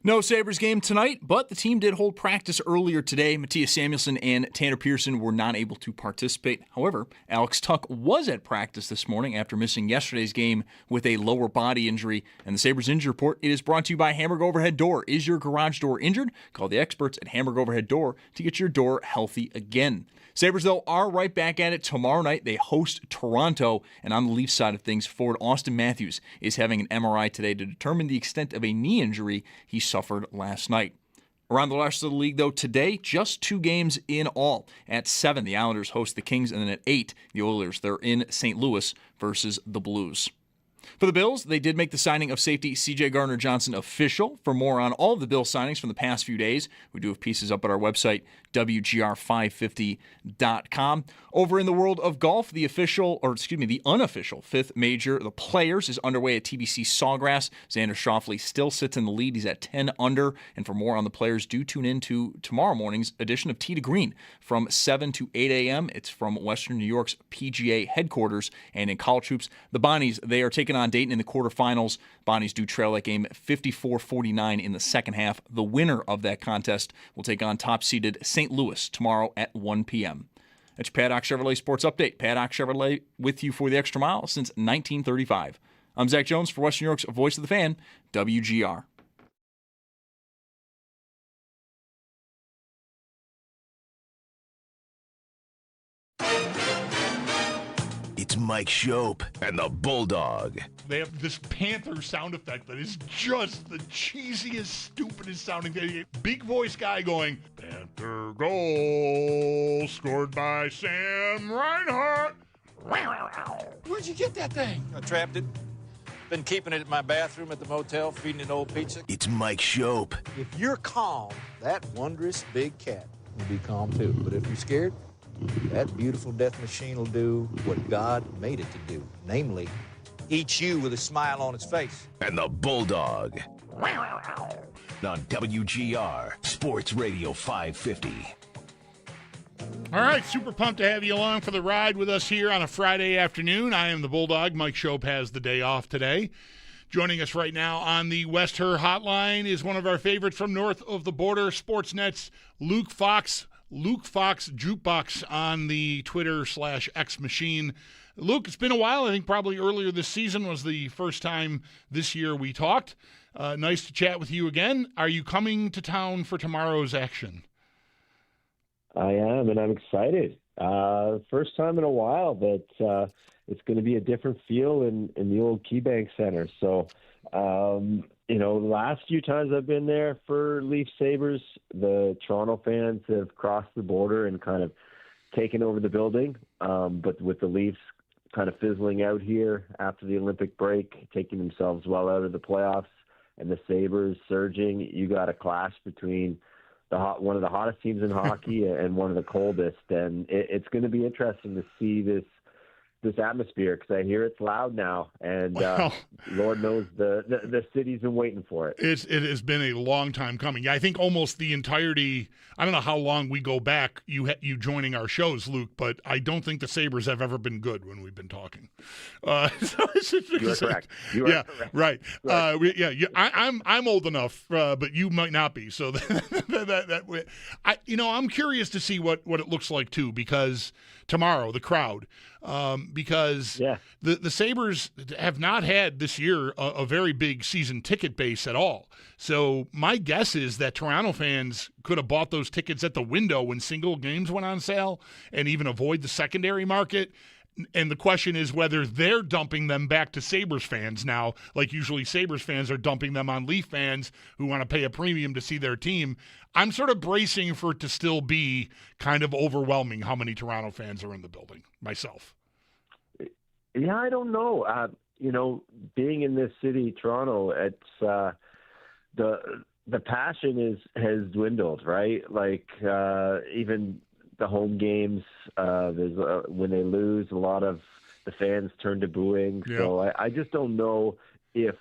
No Sabres game tonight, but the team did hold practice earlier today. Matthias Samuelsson and Tanner Pearson were not able to participate. However, Alex Tuch was at practice this morning after missing yesterday's game with a lower body injury. And the Sabres Injury Report, it is brought to you by Hamburg Overhead Door. Is your garage door injured? Call the experts at Hamburg Overhead Door to get your door healthy again. Sabres, though, are right back at it tomorrow night. They host Toronto, and on the Leafs side of things, forward Austin Matthews is having an MRI today to determine the extent of a knee injury he suffered last night. Around the rest of the league, though, today, just 2 games in all. At 7, the Islanders host the Kings, and then at 8, the Oilers. They're in St. Louis versus the Blues. For the Bills, they did make the signing of safety C.J. Gardner-Johnson official. For more on all of the Bills signings from the past few days, we do have pieces up at our website, WGR550.com. Over in the world of golf, the unofficial 5th major, the Players, is underway at TBC Sawgrass. Xander Schauffele still sits in the lead. He's at 10 under. And for more on the Players, do tune in to tomorrow morning's edition of Tee to Green from 7 to 8 a.m. It's from Western New York's PGA headquarters. And in college hoops, the Bonnies, they are taking on Dayton in the quarterfinals. Bonnies do trail that game 54-49 in the second half. The winner of that contest will take on top-seeded St. Louis tomorrow at 1 p.m. That's your Paddock Chevrolet Sports Update. Paddock Chevrolet with you for the extra mile since 1935. I'm Zach Jones for Western New York's Voice of the Fan, WGR. It's Mike Schopp and the Bulldog. They have this Panther sound effect that is just the cheesiest, stupidest sounding thing. Big voice guy going, Panther goal scored by Sam Reinhart. Where'd you get that thing? I trapped it. Been keeping it in my bathroom at the motel, feeding it old pizza. It's Mike Schopp. If you're calm, that wondrous big cat will be calm too. But if you're scared, that beautiful death machine will do what God made it to do. Namely, eat you with a smile on its face. And the Bulldog. On WGR, Sports Radio 550. All right, super pumped to have you along for the ride with us here on a Friday afternoon. I am the Bulldog. Mike Schopp has the day off today. Joining us right now on the West Her hotline is one of our favorites from north of the border, Sportsnet's Luke Fox. Luke Fox Jukebox on the Twitter/X machine. Luke, it's been a while. I think probably earlier this season was the first time this year we talked. Nice to chat with you again. Are you coming to town for tomorrow's action? I am, and I'm excited. First time in a while, but it's going to be a different feel in the old KeyBank Center. So, the last few times I've been there for Leaf Sabres, the Toronto fans have crossed the border and kind of taken over the building. But with the Leafs kind of fizzling out here after the Olympic break, taking themselves well out of the playoffs, and the Sabres surging, you got a clash between one of the hottest teams in hockey and one of the coldest. And it's going to be interesting to see this atmosphere, because I hear it's loud now, and Lord knows the city's been waiting for it. It has been a long time coming. I think almost the entirety. I don't know how long we go back. You joining our shows, Luke, but I don't think the Sabres have ever been good when we've been talking. You are correct. You are correct. Right. I'm old enough, but you might not be. So I'm curious to see what it looks like too, because tomorrow the crowd. Because the Sabres have not had this year a very big season ticket base at all. So my guess is that Toronto fans could have bought those tickets at the window when single games went on sale and even avoid the secondary market. And the question is whether they're dumping them back to Sabres fans now, like usually Sabres fans are dumping them on Leaf fans who want to pay a premium to see their team. I'm sort of bracing for it to still be kind of overwhelming how many Toronto fans are in the building myself. Yeah, I don't know. Being in this city, Toronto, it's the passion has dwindled, right? Like even the home games, when they lose, a lot of the fans turn to booing. Yeah. So I just don't know if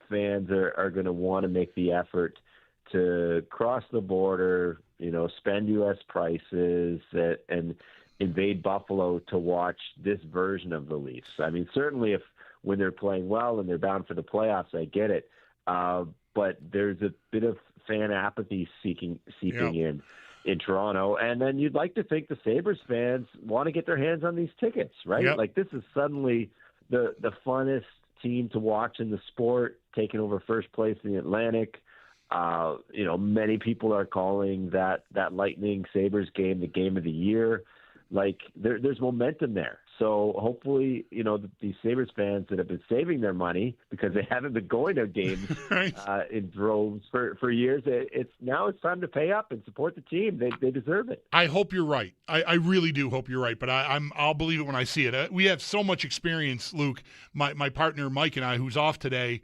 fans are going to want to make the effort to cross the border, spend U.S. prices and invade Buffalo to watch this version of the Leafs. I mean, certainly when they're playing well and they're bound for the playoffs, I get it. but there's a bit of fan apathy seeping in Toronto. And then you'd like to think the Sabres fans want to get their hands on these tickets, right? Yep. Like, this is suddenly the funnest team to watch in the sport, taking over first place in the Atlantic. Many people are calling that Lightning Sabres game the game of the year. Like, there's momentum there. So hopefully, these Sabres fans that have been saving their money because they haven't been going to games right. In droves for years, it's time to pay up and support the team. They deserve it. I hope you're right. I really do hope you're right, but I'll believe it when I see it. We have so much experience, Luke, my partner Mike and I, who's off today,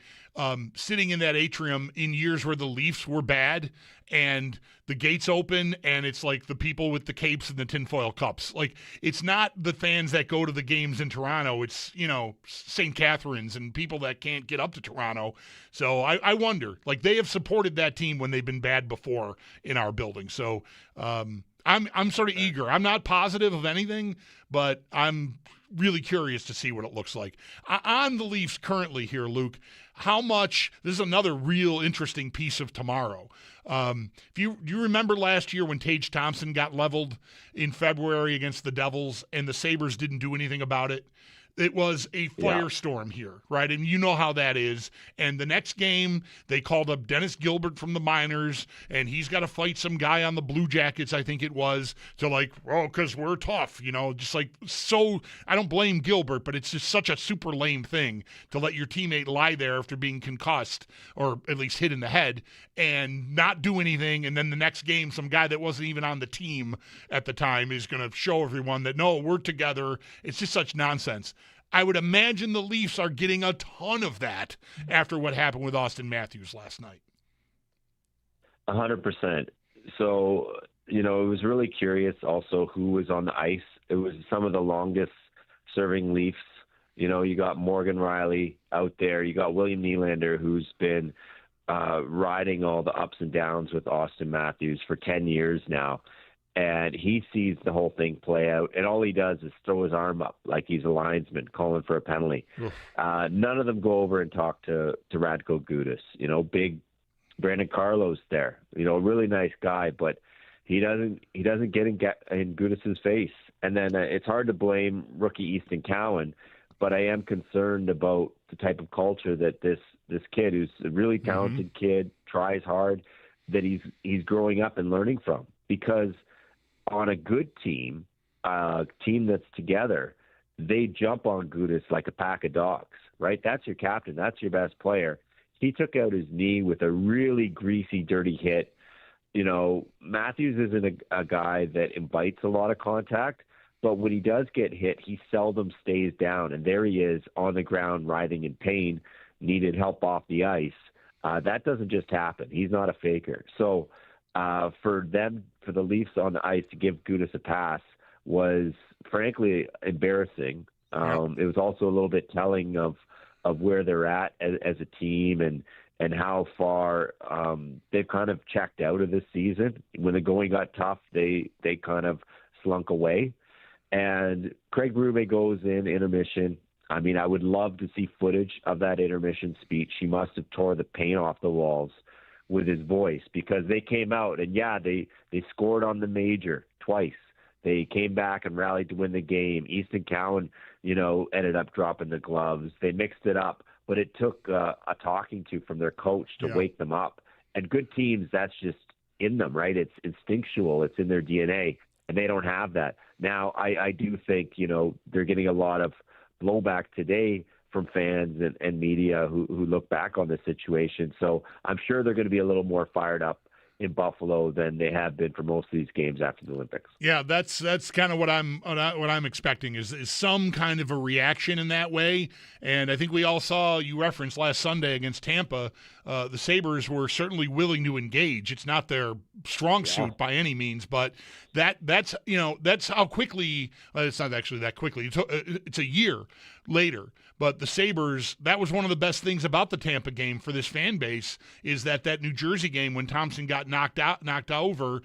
sitting in that atrium in years where the Leafs were bad and the gates open and it's like the people with the capes and the tinfoil cups. Like, it's not the fans that go to the games in Toronto. It's, St. Catharines and people that can't get up to Toronto. So I wonder, like, they have supported that team when they've been bad before in our building. So I'm sort of eager. I'm not positive of anything, but I'm really curious to see what it looks like. On the Leafs currently here, Luke, how much – this is another real interesting piece of tomorrow. Do you remember last year when Tage Thompson got leveled in February against the Devils and the Sabres didn't do anything about it? It was a firestorm here, right? And you know how that is. And the next game, they called up Dennis Gilbert from the minors, and he's got to fight some guy on the Blue Jackets, I think it was, to because we're tough, just like so. I don't blame Gilbert, but it's just such a super lame thing to let your teammate lie there after being concussed or at least hit in the head and not do anything. And then the next game, some guy that wasn't even on the team at the time is going to show everyone that, no, we're together. It's just such nonsense. I would imagine the Leafs are getting a ton of that after what happened with Austin Matthews last night. 100%. So, it was really curious also who was on the ice. It was some of the longest serving Leafs. You got Morgan Riley out there. You got William Nylander, who's been riding all the ups and downs with Austin Matthews for 10 years now. And he sees the whole thing play out, and all he does is throw his arm up like he's a linesman calling for a penalty. None of them go over and talk to Radko Gudas. Big Brandon Carlos there. Really nice guy, but he doesn't get in Gudas's face. And then it's hard to blame rookie Easton Cowan, but I am concerned about the type of culture that this kid, who's a really talented kid, tries hard, that he's growing up and learning from. Because on a good team, a team that's together, they jump on Gudas like a pack of dogs, right? That's your captain. That's your best player. He took out his knee with a really greasy, dirty hit. Matthews isn't a guy that invites a lot of contact, but when he does get hit, he seldom stays down. And there he is on the ground, writhing in pain, needed help off the ice. That doesn't just happen. He's not a faker. So, for the Leafs on the ice to give Gudas a pass was frankly embarrassing. It was also a little bit telling of where they're at as a team and how far they've kind of checked out of this season. When the going got tough, they kind of slunk away. And Craig Berube goes in intermission. I mean, I would love to see footage of that intermission speech. He must have tore the paint off the walls with his voice, because they came out and they scored on the major twice. They came back and rallied to win the game. Easton Cowan, ended up dropping the gloves. They mixed it up, but it took a talking to from their coach to wake them up. And good teams, that's just in them, right? It's instinctual. It's in their DNA, and they don't have that. Now, I do think, they're getting a lot of blowback today from fans and media who look back on the situation. So I'm sure they're going to be a little more fired up in Buffalo than they have been for most of these games after the Olympics. Yeah, that's kind of what I'm expecting is some kind of a reaction in that way. And I think we all saw, you referenced last Sunday against Tampa, the Sabres were certainly willing to engage. It's not their strong suit by any means, but that's how quickly. It's not actually that quickly. It's a year later. But the Sabres, that was one of the best things about the Tampa game for this fan base, is that New Jersey game when Thompson got knocked over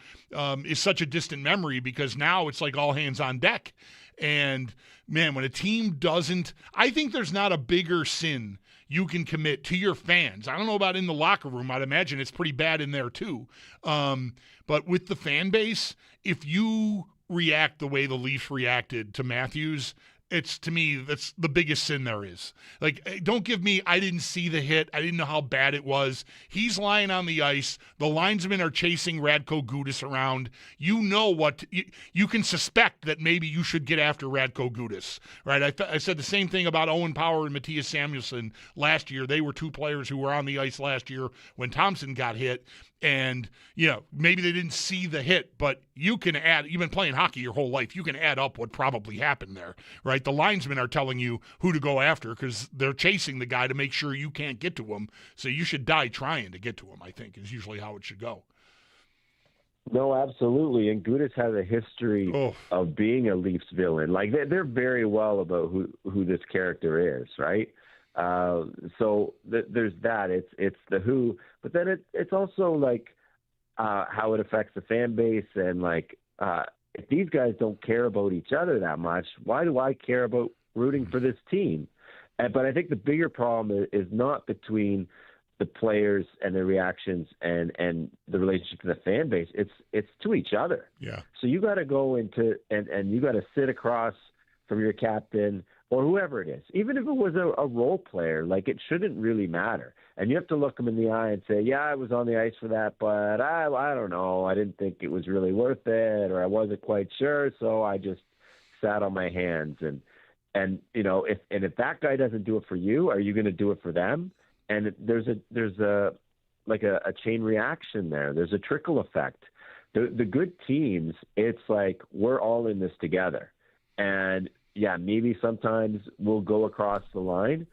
is such a distant memory, because now it's like all hands on deck. And, man, when a team doesn't – I think there's not a bigger sin you can commit to your fans. I don't know about in the locker room. I'd imagine it's pretty bad in there too. But with the fan base, if you react the way the Leafs reacted to Matthews, it's, to me, that's the biggest sin there is. Like, don't give me, I didn't see the hit. I didn't know how bad it was. He's lying on the ice. The linesmen are chasing Radko Gudas around. You know what, you can suspect that maybe you should get after Radko Gudas, right? I said the same thing about Owen Power and Mattias Samuelsson last year. They were two players who were on the ice last year when Thompson got hit. And, maybe they didn't see the hit, but you've been playing hockey your whole life. You can add up what probably happened there, right? The linesmen are telling you who to go after because they're chasing the guy to make sure you can't get to him. So you should die trying to get to him, I think, is usually how it should go. No, absolutely. And Gudas has a history of being a Leafs villain. Like, they're very well about who this character is, right? So there's that. It's the who, but then it's also like how it affects the fan base, and like if these guys don't care about each other that much, why do I care about rooting for this team? But I think the bigger problem is not between the players and their reactions and the relationship to the fan base. It's to each other. Yeah. So you got to go into and you got to sit across from your captain or whoever it is, even if it was a role player. Like, it shouldn't really matter. And you have to look them in the eye and say, yeah, I was on the ice for that, but I don't know. I didn't think it was really worth it, or I wasn't quite sure, so I just sat on my hands. And if that guy doesn't do it for you, are you going to do it for them? And there's a chain reaction there. There's a trickle effect. The good teams, it's like we're all in this together. And yeah, maybe sometimes we'll go across the line,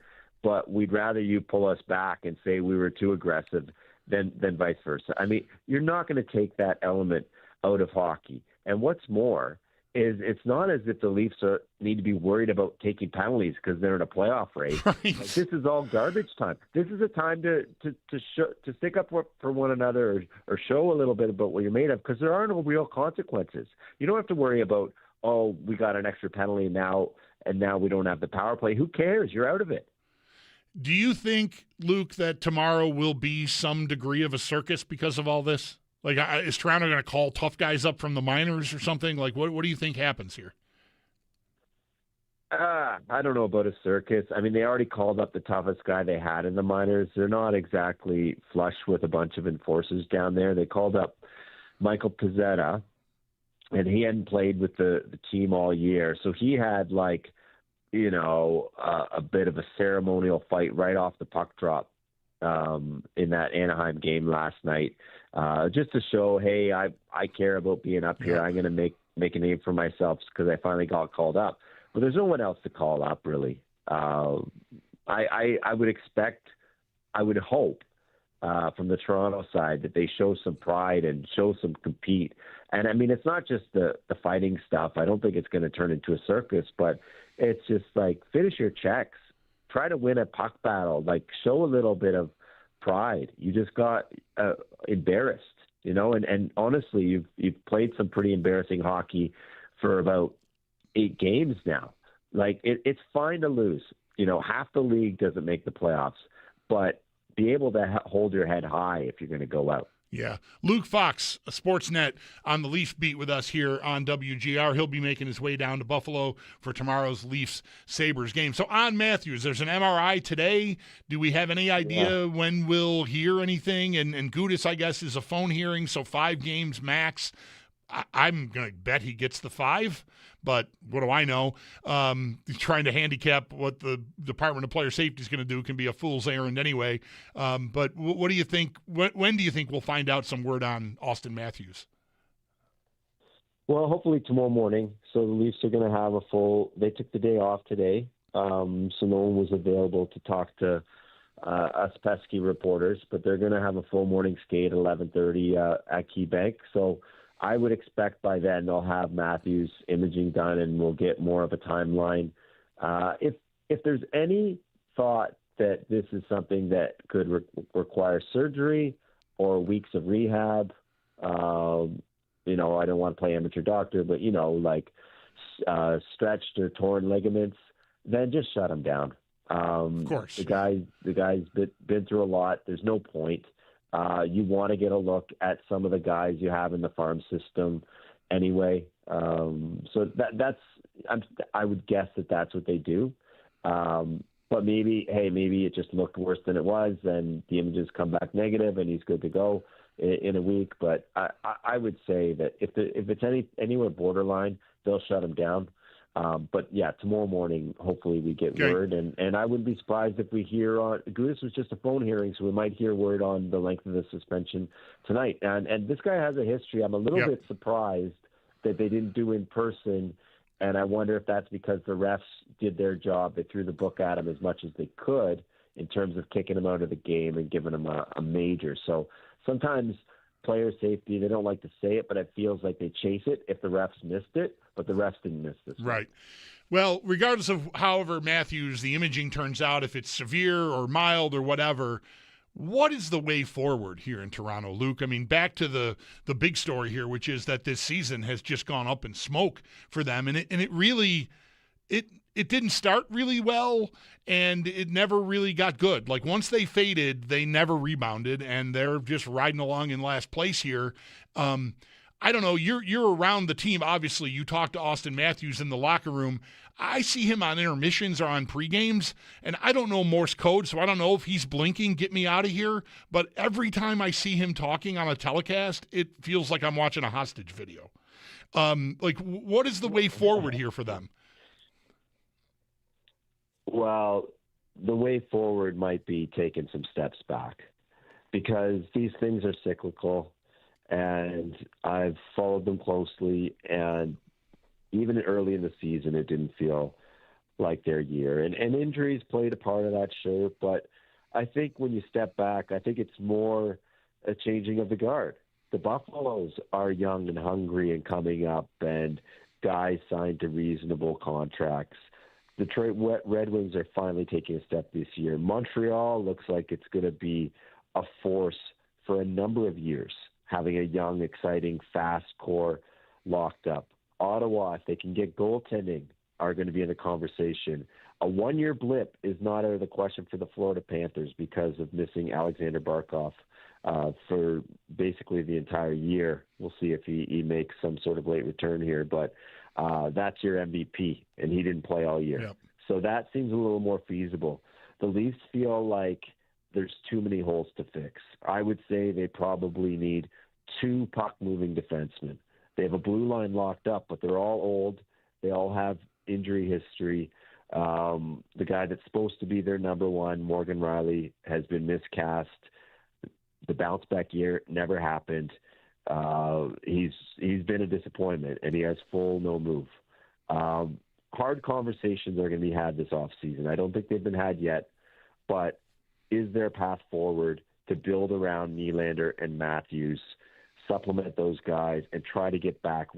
but we'd rather you pull us back and say we were too aggressive than vice versa. I mean, you're not going to take that element out of hockey. And what's more is it's not as if the Leafs need to be worried about taking penalties because they're in a playoff race. Right. Like, this is all garbage time. This is a time to stick up for one another or show a little bit about what you're made of, because there are no real consequences. You don't have to worry about, oh, we got an extra penalty now, and now we don't have the power play. Who cares? You're out of it. Do you think, Luke, that tomorrow will be some degree of a circus because of all this? Like, is Toronto going to call tough guys up from the minors or something? Like, what do you think happens here? I don't know about a circus. I mean, they already called up the toughest guy they had in the minors. They're not exactly flush with a bunch of enforcers down there. They called up Michael Pezzetta, and he hadn't played with the team all year. So he had, like, a bit of a ceremonial fight right off the puck drop in that Anaheim game last night, just to show, hey, I care about being up here. I'm going to make a name for myself because I finally got called up. But there's no one else to call up, really. I would hope from the Toronto side that they show some pride and show some compete. And, I mean, it's not just the fighting stuff. I don't think it's going to turn into a circus, but it's just like, finish your checks. Try to win a puck battle. Like, show a little bit of pride. You just got embarrassed, and honestly, you've played some pretty embarrassing hockey for about 8 games now. Like, it's fine to lose. Half the league doesn't make the playoffs, but be able to hold your head high if you're going to go out. Yeah. Luke Fox, Sportsnet, on the Leafs beat with us here on WGR. He'll be making his way down to Buffalo for tomorrow's Leafs-Sabres game. So on Matthews, there's an MRI today. Do we have any idea when we'll hear anything? And Gudas, I guess, is a phone hearing, so 5 games max. I'm going to bet he gets the 5, but what do I know? Trying to handicap what the Department of Player Safety is going to do can be a fool's errand anyway. But what do you think? When do you think we'll find out some word on Austin Matthews? Well, hopefully tomorrow morning. So the Leafs are going to have they took the day off today, so no one was available to talk to us pesky reporters, but they're going to have a full morning skate at 11:30 at KeyBank. So I would expect by then they'll have Matthews imaging done, and we'll get more of a timeline. If there's any thought that this is something that could require surgery or weeks of rehab, I don't want to play amateur doctor, but, like stretched or torn ligaments, then just shut them down. Of course. The guy's been through a lot. There's no point. You want to get a look at some of the guys you have in the farm system anyway. So I would guess that's what they do. But maybe it just looked worse than it was, and the images come back negative, and he's good to go in a week. But I would say that if it's anywhere borderline, they'll shut him down. But yeah, tomorrow morning, hopefully we get word, and I wouldn't be surprised if we hear this was just a phone hearing, so we might hear word on the length of the suspension tonight. And this guy has a history. I'm a little bit surprised that they didn't do in person, and I wonder if that's because the refs did their job. They threw the book at him as much as they could in terms of kicking him out of the game and giving him a major. So sometimes player safety, they don't like to say it, but it feels like they chase it if the refs missed it, but the refs didn't miss this. Right. Well, regardless of however Matthews, the imaging turns out, if it's severe or mild or whatever, what is the way forward here in Toronto, Luke? I mean, back to the big story here, which is that this season has just gone up in smoke for them, and it really didn't start really well, and it never really got good. Like, once they faded, they never rebounded, and they're just riding along in last place here. I don't know. You're around the team. Obviously, you talked to Austin Matthews in the locker room. I see him on intermissions or on pregames, and I don't know Morse code, so I don't know if he's blinking, get me out of here. But every time I see him talking on a telecast, it feels like I'm watching a hostage video. What is the way forward here for them? Well, the way forward might be taking some steps back, because these things are cyclical, and I've followed them closely, and even early in the season, it didn't feel like their year. And injuries played a part of that, sure, but I think when you step back, I think it's more a changing of the guard. The Buffaloes are young and hungry and coming up, and guys signed to reasonable contracts. Detroit Red Wings are finally taking a step this year. Montreal looks like it's going to be a force for a number of years, having a young, exciting, fast core locked up. Ottawa, if they can get goaltending, are going to be in the conversation. A one-year blip is not out of the question for the Florida Panthers because of missing Alexander Barkov for basically the entire year. We'll see if he makes some sort of late return here, but that's your MVP, and he didn't play all year. Yep. So that seems a little more feasible. The Leafs feel like there's too many holes to fix. I would say they probably need 2 puck-moving defensemen. They have a blue line locked up, but they're all old. They all have injury history. The guy that's supposed to be their number one, Morgan Riley, has been miscast. The bounce-back year never happened. He's been a disappointment, and he has full no move. Hard conversations are going to be had this offseason. I don't think they've been had yet, but is there a path forward to build around Nylander and Matthews, supplement those guys, and try to get back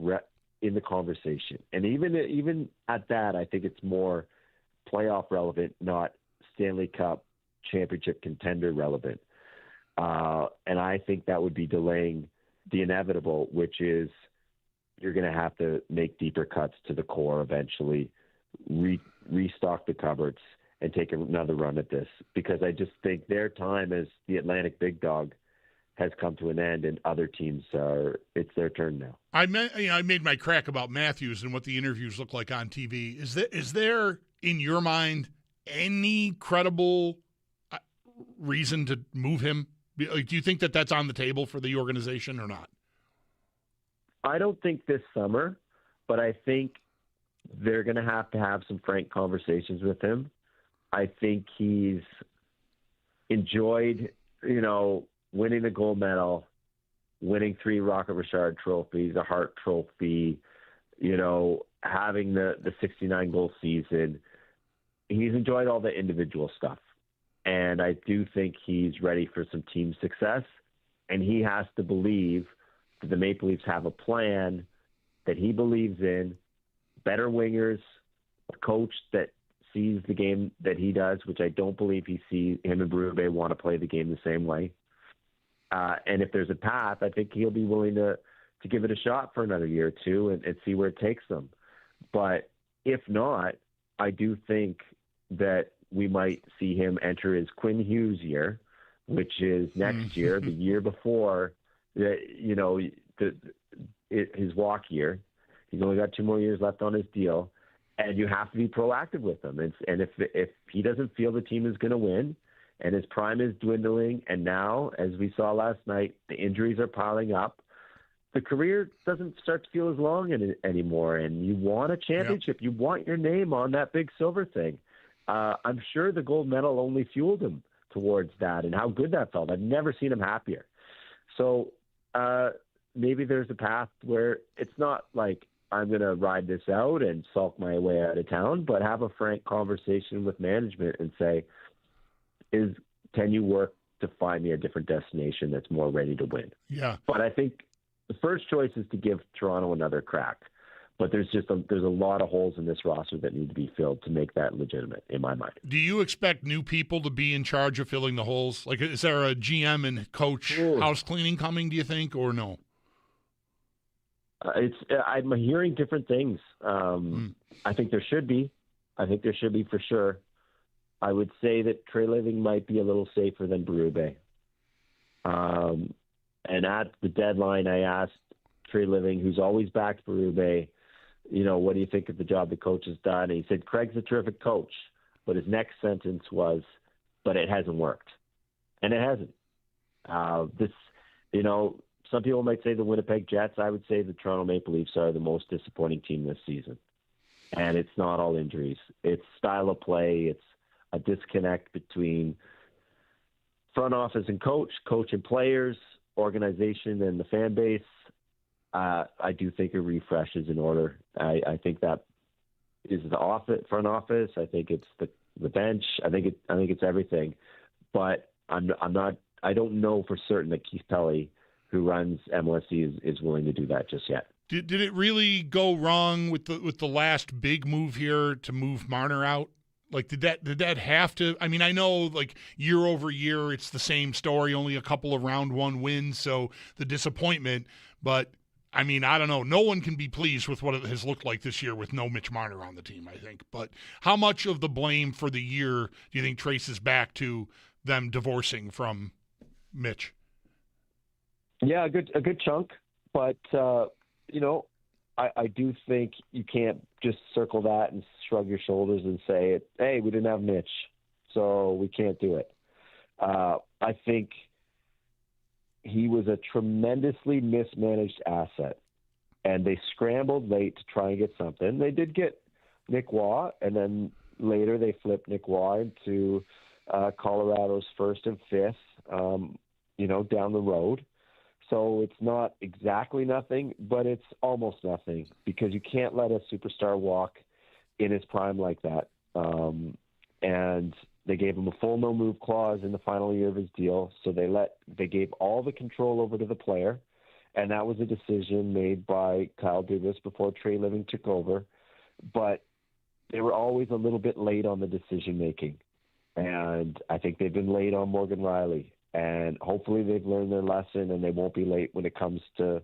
in the conversation? And even at that, I think it's more playoff relevant, not Stanley Cup championship contender relevant. And I think that would be delaying the inevitable, which is you're going to have to make deeper cuts to the core eventually, restock the cupboards, and take another run at this, because I just think their time as the Atlantic big dog has come to an end, and other teams it's their turn now. I made my crack about Matthews and what the interviews look like on TV. Is there in your mind any credible reason to move him? Do you think that that's on the table for the organization or not? I don't think this summer, but I think they're going to have some frank conversations with him. I think he's enjoyed, winning the gold medal, winning 3 Rocket Richard trophies, a Hart trophy, having the 69-goal season. He's enjoyed all the individual stuff. And I do think he's ready for some team success. And he has to believe that the Maple Leafs have a plan that he believes in, better wingers, a coach that sees the game that he does, which I don't believe he sees. Him and Berube want to play the game the same way. And if there's a path, I think he'll be willing to give it a shot for another year or two and see where it takes them. But if not, I do think that we might see him enter his Quinn Hughes year, which is next year, the year before, his walk year. He's only got 2 more years left on his deal, and you have to be proactive with him. And if he doesn't feel the team is going to win, and his prime is dwindling, and now, as we saw last night, the injuries are piling up, the career doesn't start to feel as long anymore, and you want a championship. Yep. You want your name on that big silver thing. I'm sure the gold medal only fueled him towards that, and how good that felt. I've never seen him happier. So maybe there's a path where it's not like I'm going to ride this out and sulk my way out of town, but have a frank conversation with management and say, can you work to find me a different destination that's more ready to win? Yeah. But I think the first choice is to give Toronto another crack. But there's a lot of holes in this roster that need to be filled to make that legitimate, in my mind. Do you expect new people to be in charge of filling the holes? Like, is there a GM and coach house cleaning coming, do you think, or no? I'm hearing different things. I think there should be. I think there should be for sure. I would say that Trey Living might be a little safer than Berube. And at the deadline, I asked Trey Living, who's always backed Berube, what do you think of the job the coach has done? And he said, Craig's a terrific coach. But his next sentence was, but it hasn't worked. And it hasn't. Some people might say the Winnipeg Jets. I would say the Toronto Maple Leafs are the most disappointing team this season. And it's not all injuries. It's style of play. It's a disconnect between front office and coach and players, organization and the fan base. I do think a refresh is in order. I think that is the front office. I think it's the bench. I think it's everything. But I don't know for certain that Keith Pelley, who runs MLSE, is willing to do that just yet. Did it really go wrong with the last big move here to move Marner out? Like, did that have to? I mean, I know, like, year over year, it's the same story, only a couple of round one wins, so the disappointment. But, I mean, I don't know. No one can be pleased with what it has looked like this year with no Mitch Marner on the team, I think. But how much of the blame for the year do you think traces back to them divorcing from Mitch? Yeah, a good chunk. But, I do think you can't just circle that and shrug your shoulders and say, hey, we didn't have Mitch, so we can't do it. I think he was a tremendously mismanaged asset, and they scrambled late to try and get something. They did get Nick Waugh, and then later they flipped Nick Waugh into Colorado's first and fifth, down the road. So it's not exactly nothing, but it's almost nothing because you can't let a superstar walk in his prime like that. And they gave him a full no-move clause in the final year of his deal, so they gave all the control over to the player, and that was a decision made by Kyle Dubas before Trey Living took over. But they were always a little bit late on the decision-making, and I think they've been late on Morgan Riley. And hopefully they've learned their lesson and they won't be late when it comes to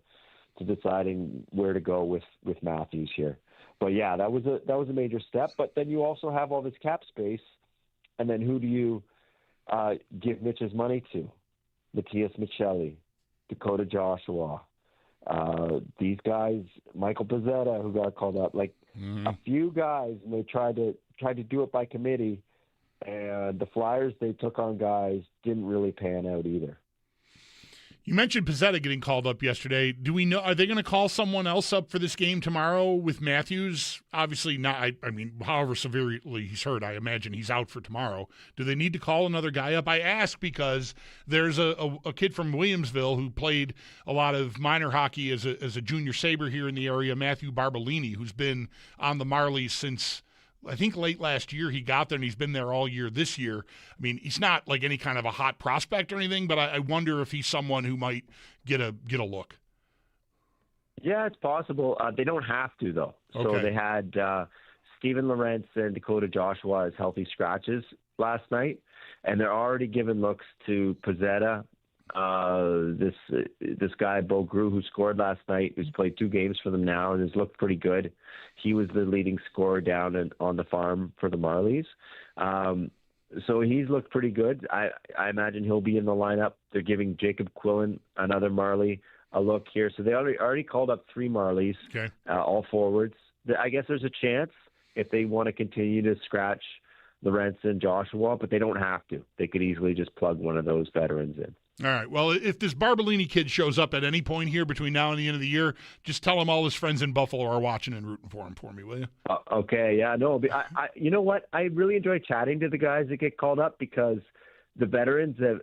deciding where to go with Matthews here. But yeah, that was a major step. But then you also have all this cap space, and then who do you give Mitch's money to? Matthias Michelli, Dakota Joshua, these guys, Michael Pezzetta, who got called up, like a few guys, and they tried to do it by committee. And the Flyers, they took on guys, didn't really pan out either. You mentioned Pezzetta getting called up yesterday. Do we know, are they going to call someone else up for this game tomorrow with Matthews? Obviously not. I mean, however severely he's hurt, I imagine he's out for tomorrow. Do they need to call another guy up? I ask because there's a kid from Williamsville who played a lot of minor hockey as a junior Sabre here in the area, Matthew Barbolini, who's been on the Marlies since I think late last year he got there, and he's been there all year this year. I mean, he's not like any kind of a hot prospect or anything, but I wonder if he's someone who might get a look. Yeah, it's possible. They don't have to, though. Okay. So they had Steven Lorentz and Dakota Joshua as healthy scratches last night, and they're already giving looks to Pezzetta, this guy, Bo Grew, who scored last night, who's played 2 games for them now and has looked pretty good. He was the leading scorer down on the farm for the Marlies. So he's looked pretty good. I imagine he'll be in the lineup. They're giving Jacob Quillen, another Marley, a look here. So they already called up 3 Marleys, all forwards. I guess there's a chance if they want to continue to scratch Lorenzen and Joshua, but they don't have to. They could easily just plug one of those veterans in. All right. Well, if this Barbolini kid shows up at any point here between now and the end of the year, just tell him all his friends in Buffalo are watching and rooting for me, will you? Okay. Yeah. No. You know what? I really enjoy chatting to the guys that get called up because the veterans that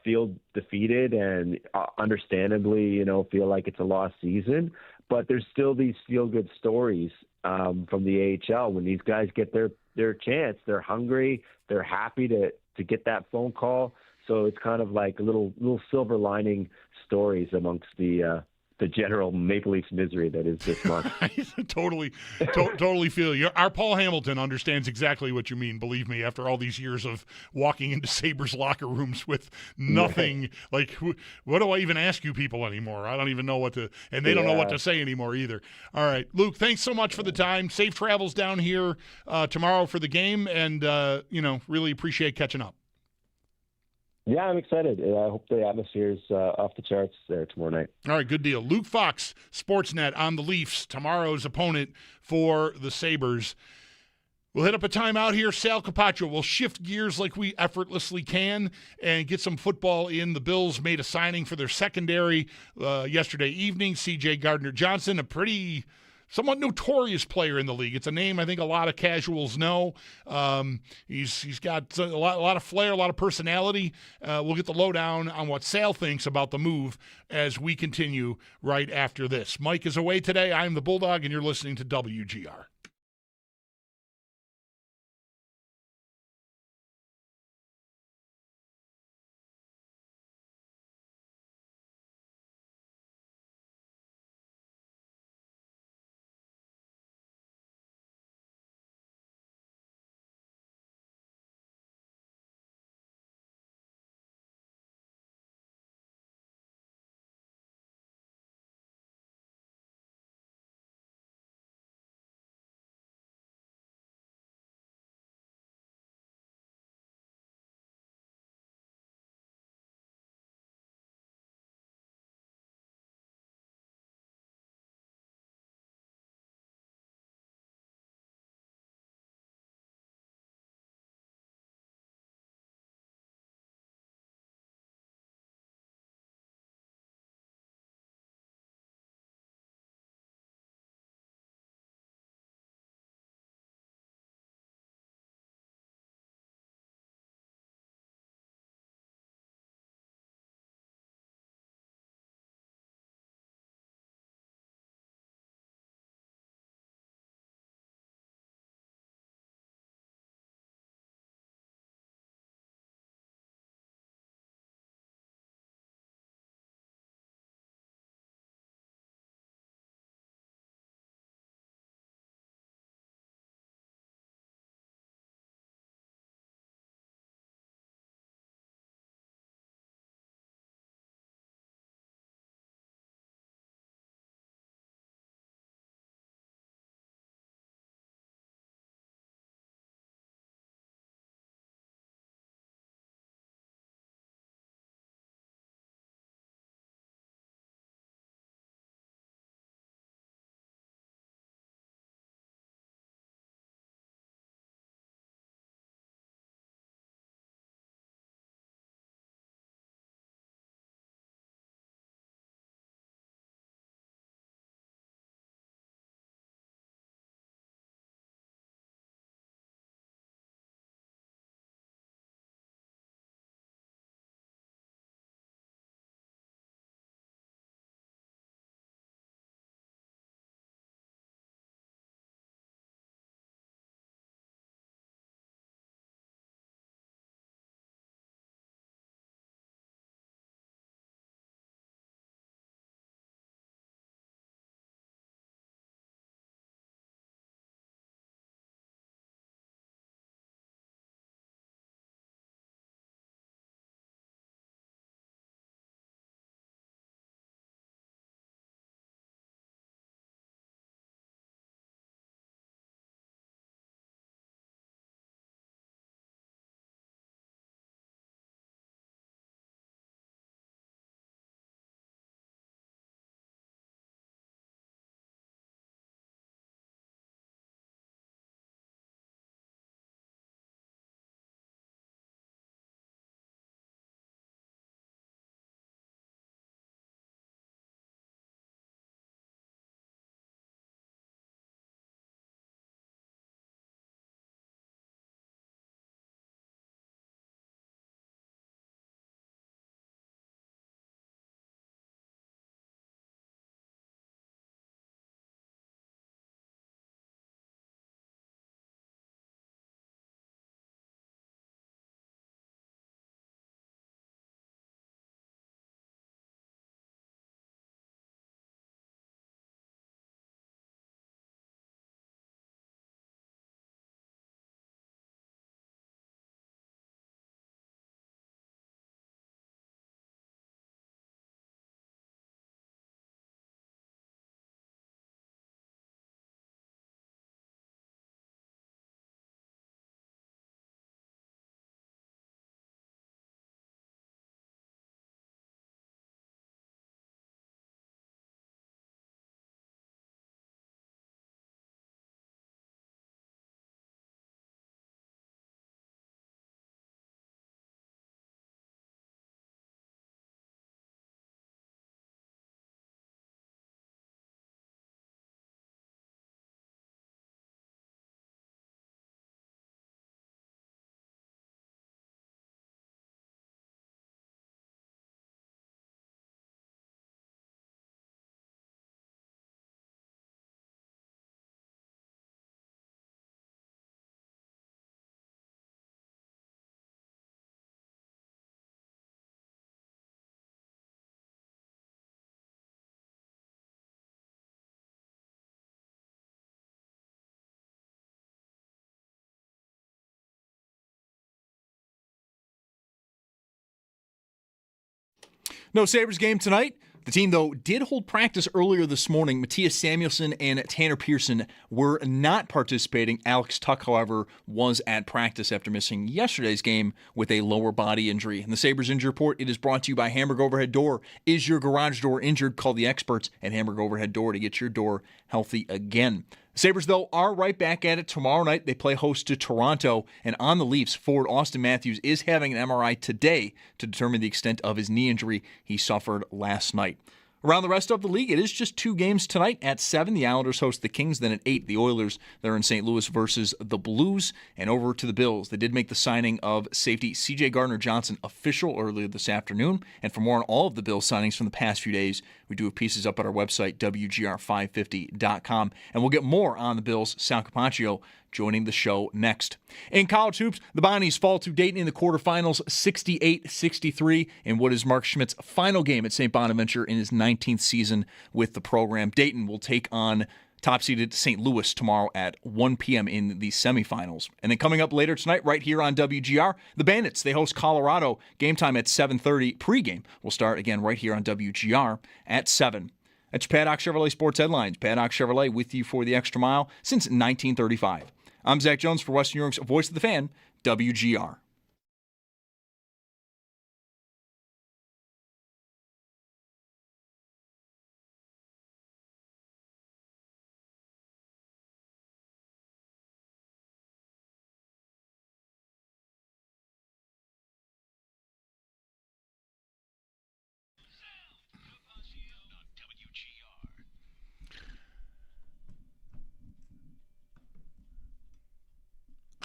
feel defeated and understandably, feel like it's a lost season, but there's still these feel-good stories from the AHL when these guys get their chance. They're hungry. They're happy to get that phone call. So it's kind of like little silver lining stories amongst the general Maple Leafs misery that is this month. Totally feel you. Our Paul Hamilton understands exactly what you mean, believe me, after all these years of walking into Sabres locker rooms with nothing. Like, what do I even ask you people anymore? I don't even know what to – and they don't know what to say anymore either. All right, Luke, thanks so much for the time. Safe travels down here tomorrow for the game, and, really appreciate catching up. Yeah, I'm excited. I hope the atmosphere's off the charts there tomorrow night. All right, good deal. Luke Fox, Sportsnet on the Leafs, tomorrow's opponent for the Sabres. We'll hit up a timeout here. Sal Capaccio will shift gears like we effortlessly can and get some football in. The Bills made a signing for their secondary yesterday evening. C.J. Gardner-Johnson, a pretty somewhat notorious player in the league. It's a name I think a lot of casuals know. He's got a lot of flair, a lot of personality. We'll get the lowdown on what Sal thinks about the move as we continue right after this. Mike is away today. I'm the Bulldog, and you're listening to WGR. No Sabres game tonight. The team, though, did hold practice earlier this morning. Matthias Samuelsson and Tanner Pearson were not participating. Alex Tuck, however, was at practice after missing yesterday's game with a lower body injury. And the Sabres injury report, it is brought to you by Hamburg Overhead Door. Is your garage door injured? Call the experts at Hamburg Overhead Door to get your door healthy again. The Sabres, though, are right back at it tomorrow night. They play host to Toronto. And on the Leafs, forward Austin Matthews is having an MRI today to determine the extent of his knee injury he suffered last night. Around the rest of the league, it is just 2 games tonight. At 7, the Islanders host the Kings. Then at 8, the Oilers, they're in St. Louis versus the Blues. And over to the Bills. They did make the signing of safety C.J. Gardner-Johnson official earlier this afternoon. And for more on all of the Bills signings from the past few days, we do have pieces up at our website, WGR550.com. And we'll get more on the Bills. Sal Capaccio joining the show next. In college hoops, the Bonnies fall to Dayton in the quarterfinals 68-63 in what is Mark Schmidt's final game at St. Bonaventure in his 19th season with the program. Dayton will take on top-seeded St. Louis tomorrow at 1 p.m. in the semifinals. And then coming up later tonight, right here on WGR, the Bandits, they host Colorado. Game time at 7:30. Pre-game will start again right here on WGR at 7. That's your Paddock Chevrolet Sports Headlines. Paddock Chevrolet with you for the extra mile since 1935. I'm Zach Jones for Western New York's Voice of the Fan, WGR.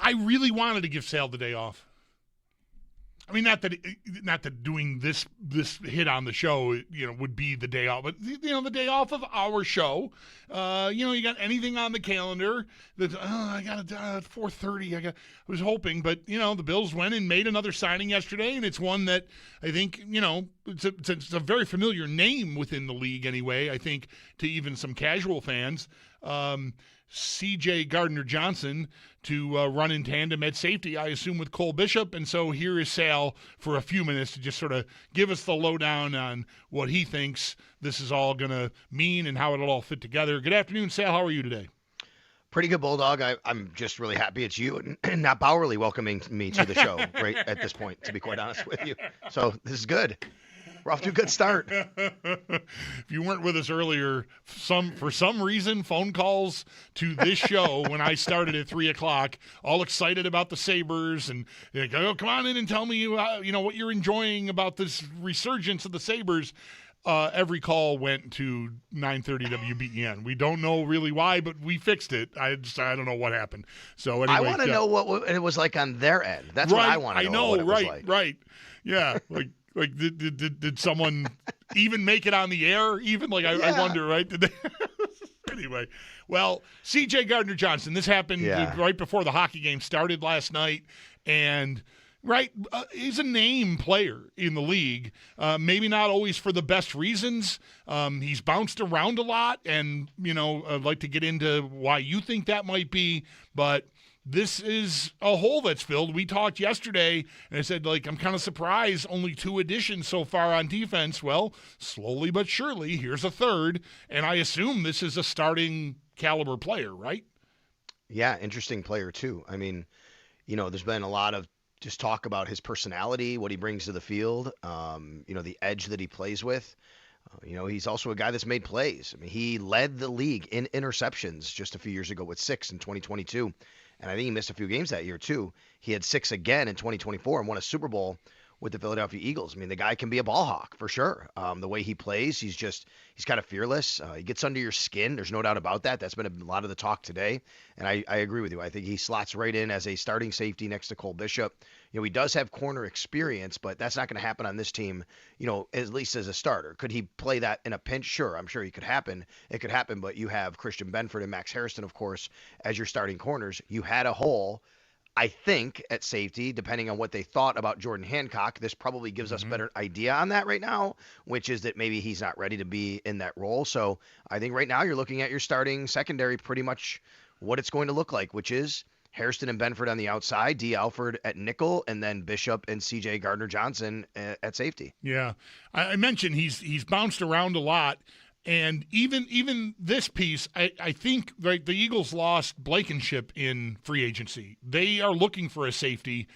I really wanted to give Sal the day off. I mean, not that doing this hit on the show, would be the day off, but the day off of our show. You got anything on the calendar that I got it at 4:30. I was hoping, but the Bills went and made another signing yesterday, and it's one that I think it's a very familiar name within the league anyway. I think to even some casual fans. C.J. Gardner-Johnson to run in tandem at safety, I assume, with Cole Bishop. And so here is Sal for a few minutes to just sort of give us the lowdown on what he thinks this is all going to mean and how it'll all fit together. Good afternoon, Sal. How are you today? Pretty good, Bulldog. I'm just really happy it's you and not Bowerly welcoming me to the show right at this point, to be quite honest with you. So this is good. We're off to a good start. If you weren't with us earlier, for some reason, phone calls to this show when I started at 3 o'clock, all excited about the Sabres, and like, oh, come on in and tell me what you're enjoying about this resurgence of the Sabres. Every call went to 930 WBEN. We don't know really why, but we fixed it. I don't know what happened. So anyway, I want to know what it was like on their end. That's what I want to know. What it was like. Right. Yeah, Like, did someone even make it on the air? Even I wonder, right? Did they? Anyway, well, C.J. Gardner-Johnson. This happened right before the hockey game started last night, and he's a name player in the league. Maybe not always for the best reasons. He's bounced around a lot, and I'd like to get into why you think that might be, but. This is a hole that's filled. We talked yesterday, and I said, I'm kind of surprised only 2 additions so far on defense. Well, slowly but surely, here's a third, and I assume this is a starting caliber player, right? Yeah, interesting player, too. I mean, there's been a lot of just talk about his personality, what he brings to the field, the edge that he plays with. He's also a guy that's made plays. I mean, he led the league in interceptions just a few years ago with 6 in 2022. And I think he missed a few games that year, too. He had 6 again in 2024 and won a Super Bowl with the Philadelphia Eagles. I mean, the guy can be a ball hawk for sure. The way he plays, he's kind of fearless. He gets under your skin. There's no doubt about that. That's been a lot of the talk today. And I agree with you. I think he slots right in as a starting safety next to Cole Bishop. He does have corner experience, but that's not going to happen on this team, at least as a starter. Could he play that in a pinch? Sure. I'm sure it could happen, but you have Christian Benford and Max Harrison, of course, as your starting corners. You had a hole, I think, at safety, depending on what they thought about Jordan Hancock. This probably gives us a better idea on that right now, which is that maybe he's not ready to be in that role. So I think right now you're looking at your starting secondary pretty much what it's going to look like, which is Hairston and Benford on the outside, D. Alford at nickel, and then Bishop and C.J. Gardner-Johnson at safety. Yeah, I mentioned he's bounced around a lot, and even this piece, I think right, the Eagles lost Blankenship in free agency. They are looking for a safety.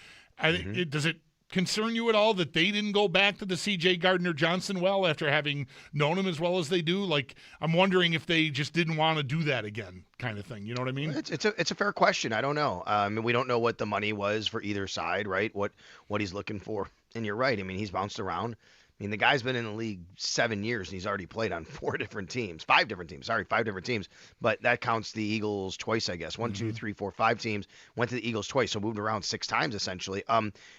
Does it concern you at all that they didn't go back to the C.J. Gardner-Johnson well after having known him as well as they do? Like, I'm wondering if they just didn't want to do that again, kind of thing. You know what I mean? It's a fair question. I don't know. We don't know what the money was for either side, right? What he's looking for. And you're right. I mean, he's bounced around. I mean, the guy's been in the league 7 years, and he's already played on 5 different teams. But that counts the Eagles twice, I guess. 1, 2, 3, 4, 5 teams. Went to the Eagles twice, so moved around 6 times, essentially.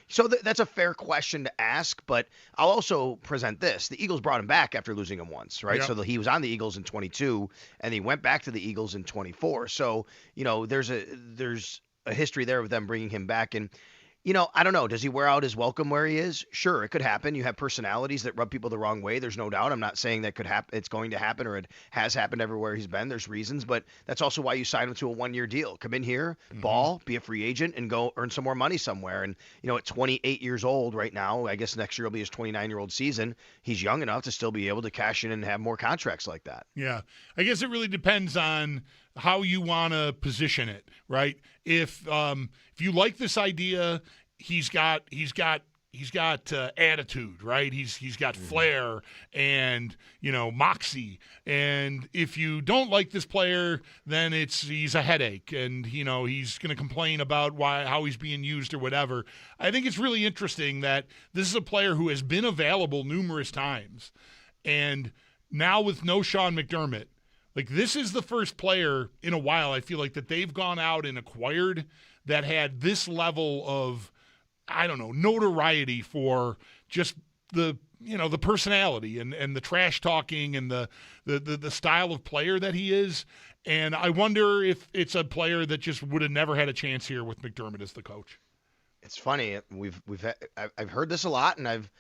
So that's a fair question to ask, but I'll also present this. The Eagles brought him back after losing him once, right? Yep. So he was on the Eagles in 22, and he went back to the Eagles in 24. So, there's a history there of them bringing him back. And I don't know. Does he wear out his welcome where he is? Sure, it could happen. You have personalities that rub people the wrong way. There's no doubt. I'm not saying that could happen. It's going to happen, or it has happened everywhere he's been. There's reasons, but that's also why you sign him to a 1-year deal. Come in here, ball, be a free agent, and go earn some more money somewhere. And at 28 years old right now, I guess next year will be his 29-year-old season. He's young enough to still be able to cash in and have more contracts like that. Yeah, I guess it really depends on how you want to position it, right? If you like this idea. He's got attitude, right? He's got flair and moxie. And if you don't like this player, then he's a headache, and he's going to complain about how he's being used or whatever. I think it's really interesting that this is a player who has been available numerous times, and now with no Sean McDermott, like this is the first player in a while I feel like that they've gone out and acquired that had this level of notoriety for just the personality and the trash talking and the style of player that he is. And I wonder if it's a player that just would have never had a chance here with McDermott as the coach. It's funny. I've heard this a lot, and I've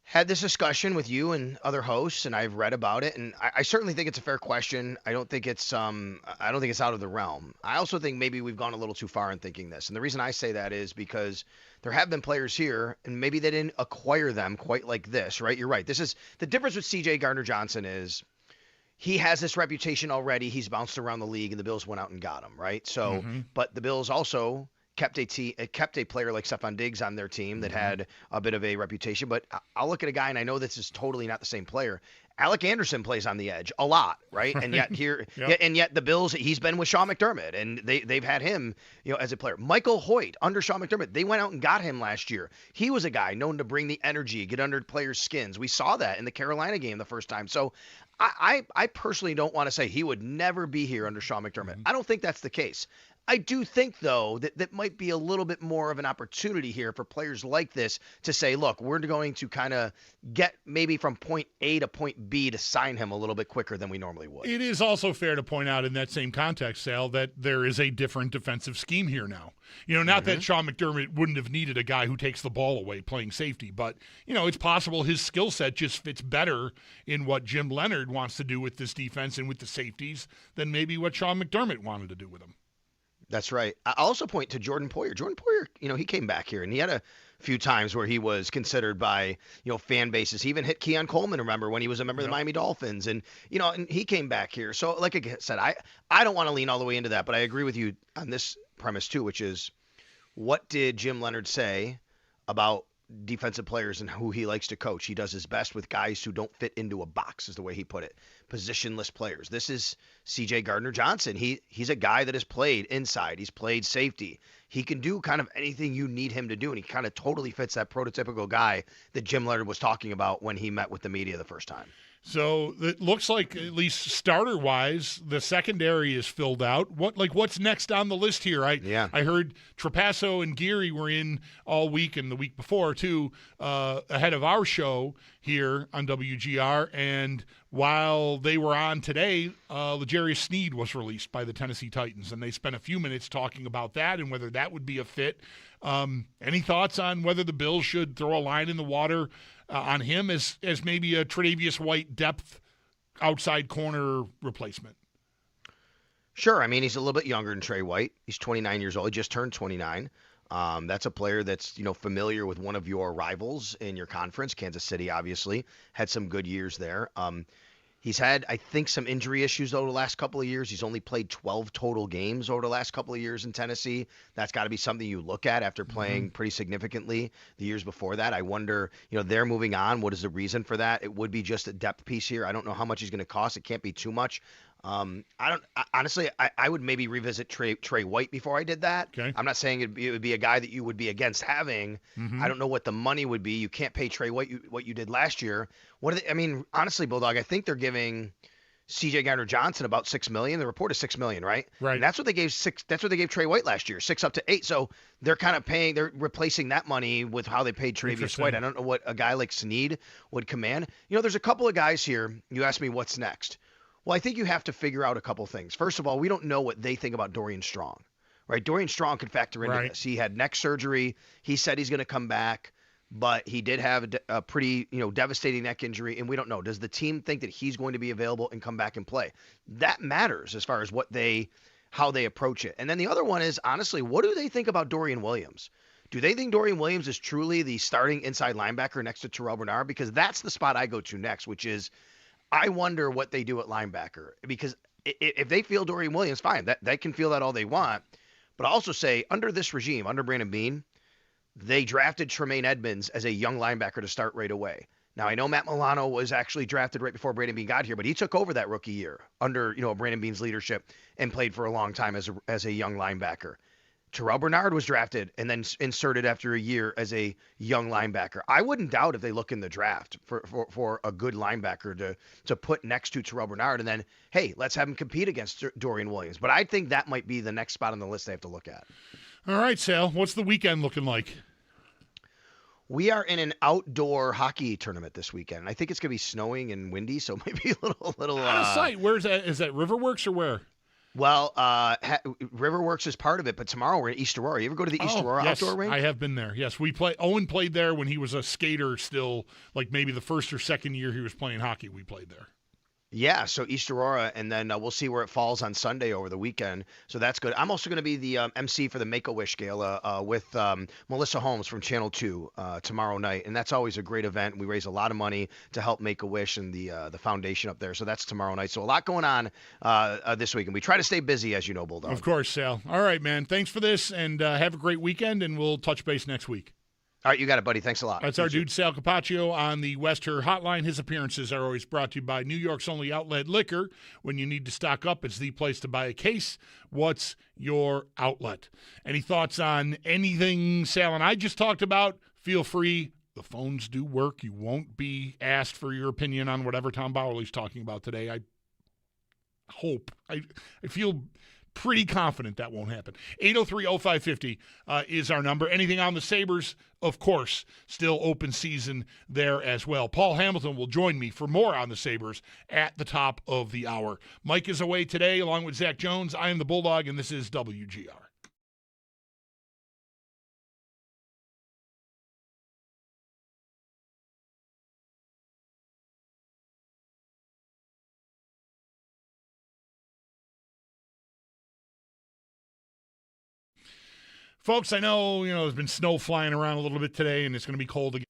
had this discussion with you and other hosts, and I've read about it, and I certainly think it's a fair question. I don't think it's out of the realm. I also think maybe we've gone a little too far in thinking this, and the reason I say that is because there have been players here, and maybe they didn't acquire them quite like this, right? You're right. This is the difference with C.J. Gardner-Johnson is he has this reputation already. He's bounced around the league, and the Bills went out and got him, right? So, but the Bills also kept a player like Stephon Diggs on their team that had a bit of a reputation. But I'll look at a guy, and I know this is totally not the same player. Alec Anderson plays on the edge a lot, right? And yet the Bills, he's been with Sean McDermott, and they've had him, as a player. Michael Hoyt under Sean McDermott, they went out and got him last year. He was a guy known to bring the energy, get under players' skins. We saw that in the Carolina game the first time. So I personally don't want to say he would never be here under Sean McDermott. I don't think that's the case. I do think, though, that might be a little bit more of an opportunity here for players like this to say, look, we're going to kind of get maybe from point A to point B to sign him a little bit quicker than we normally would. It is also fair to point out in that same context, Sal, that there is a different defensive scheme here now. Not that Sean McDermott wouldn't have needed a guy who takes the ball away playing safety, but, it's possible his skill set just fits better in what Jim Leonhard wants to do with this defense and with the safeties than maybe what Sean McDermott wanted to do with them. That's right. I also point to Jordan Poyer. Jordan Poyer, he came back here, and he had a few times where he was considered by, fan bases. He even hit Keon Coleman, remember, when he was a member of the Miami Dolphins. And, and he came back here. So, like I said, I don't want to lean all the way into that, but I agree with you on this premise, too, which is what did Jim Leonhard say about defensive players and who he likes to coach? He does his best with guys who don't fit into a box, is the way he put it. Positionless players. This is C.J. Gardner-Johnson. He's a guy that has played inside. He's played safety. He can do kind of anything you need him to do, and he kind of totally fits that prototypical guy that Jim Leonhard was talking about when he met with the media the first time. So it looks like, at least starter-wise, the secondary is filled out. What's next on the list here? I heard Trapasso and Geary were in all week and the week before, too, ahead of our show here on WGR. And while they were on today, L'Jarius Sneed was released by the Tennessee Titans, and they spent a few minutes talking about that and whether that would be a fit. Any thoughts on whether the Bills should throw a line in the water on him as maybe a Tre'Davious White depth outside corner replacement? Sure. I mean, he's a little bit younger than Trey White. He's 29 years old. He just turned 29. That's a player that's familiar with one of your rivals in your conference, Kansas City. Obviously, had some good years there. He's had, I think, some injury issues over the last couple of years. He's only played 12 total games over the last couple of years in Tennessee. That's got to be something you look at after playing pretty significantly the years before that. I wonder, they're moving on. What is the reason for that? It would be just a depth piece here. I don't know how much he's going to cost. It can't be too much. Honestly, I would maybe revisit Trey White before I did that. Okay. I'm not saying it would be a guy that you would be against having. I don't know what the money would be. You can't pay Trey White what you did last year. Honestly, Bulldog, I think they're giving C.J. Gardner-Johnson about $6 million. The report is $6 million, right? Right. And that's what they gave Trey White last year, 6 up to 8. So they're kind of they're replacing that money with how they paid Travius White. I don't know what a guy like Snead would command. There's a couple of guys here. You asked me what's next. Well, I think you have to figure out a couple things. First of all, we don't know what they think about Dorian Strong, right? Dorian Strong could factor into this. He had neck surgery. He said he's going to come back, but he did have a pretty, devastating neck injury, and we don't know. Does the team think that he's going to be available and come back and play? That matters as far as how they approach it. And then the other one is, honestly, what do they think about Dorian Williams? Do they think Dorian Williams is truly the starting inside linebacker next to Terrell Bernard? Because that's the spot I go to next, which is, I wonder what they do at linebacker, because if they feel Dorian Williams, fine, they can feel that all they want. But I also say, under this regime, under Brandon Beane, they drafted Tremaine Edmonds as a young linebacker to start right away. Now, I know Matt Milano was actually drafted right before Brandon Beane got here, but he took over that rookie year under Brandon Beane's leadership and played for a long time as a young linebacker. Terrell Bernard was drafted and then inserted after a year as a young linebacker. I wouldn't doubt if they look in the draft for a good linebacker to put next to Terrell Bernard, and then, hey, let's have him compete against Dorian Williams. But I think that might be the next spot on the list they have to look at. All right, Sal, what's the weekend looking like? We are in an outdoor hockey tournament this weekend. I think it's going to be snowing and windy, so maybe a little out of sight. Where's that? Is that Riverworks or where? Well, Riverworks is part of it, but tomorrow we're in East Aurora. You ever go to the East Aurora yes, outdoor rink? I have been there. Yes, Owen played there when he was a skater still, like maybe the first or second year he was playing hockey. We played there. Yeah, so East Aurora, and then we'll see where it falls on Sunday over the weekend. So that's good. I'm also going to be the MC for the Make-A-Wish Gala with Melissa Holmes from Channel 2 tomorrow night, and that's always a great event. We raise a lot of money to help Make-A-Wish and the foundation up there, so that's tomorrow night. So a lot going on this week, and we try to stay busy, as you know, Bulldog. Of course, Sal. All right, man. Thanks for this, and have a great weekend, and we'll touch base next week. All right, you got it, buddy. Thanks a lot. That's our dude, Sal Capaccio, on the West Her Hotline. His appearances are always brought to you by New York's only outlet liquor. When you need to stock up, it's the place to buy a case. What's your outlet? Any thoughts on anything Sal and I just talked about? Feel free. The phones do work. You won't be asked for your opinion on whatever Tom Bowerly's talking about today. I hope. I feel pretty confident that won't happen. 803-0550 is our number. Anything on the Sabres, of course, still open season there as well. Paul Hamilton will join me for more on the Sabres at the top of the hour. Mike is away today along with Zach Jones. I am the Bulldog, and this is WGR. Folks, I know, there's been snow flying around a little bit today, and it's going to be cold again.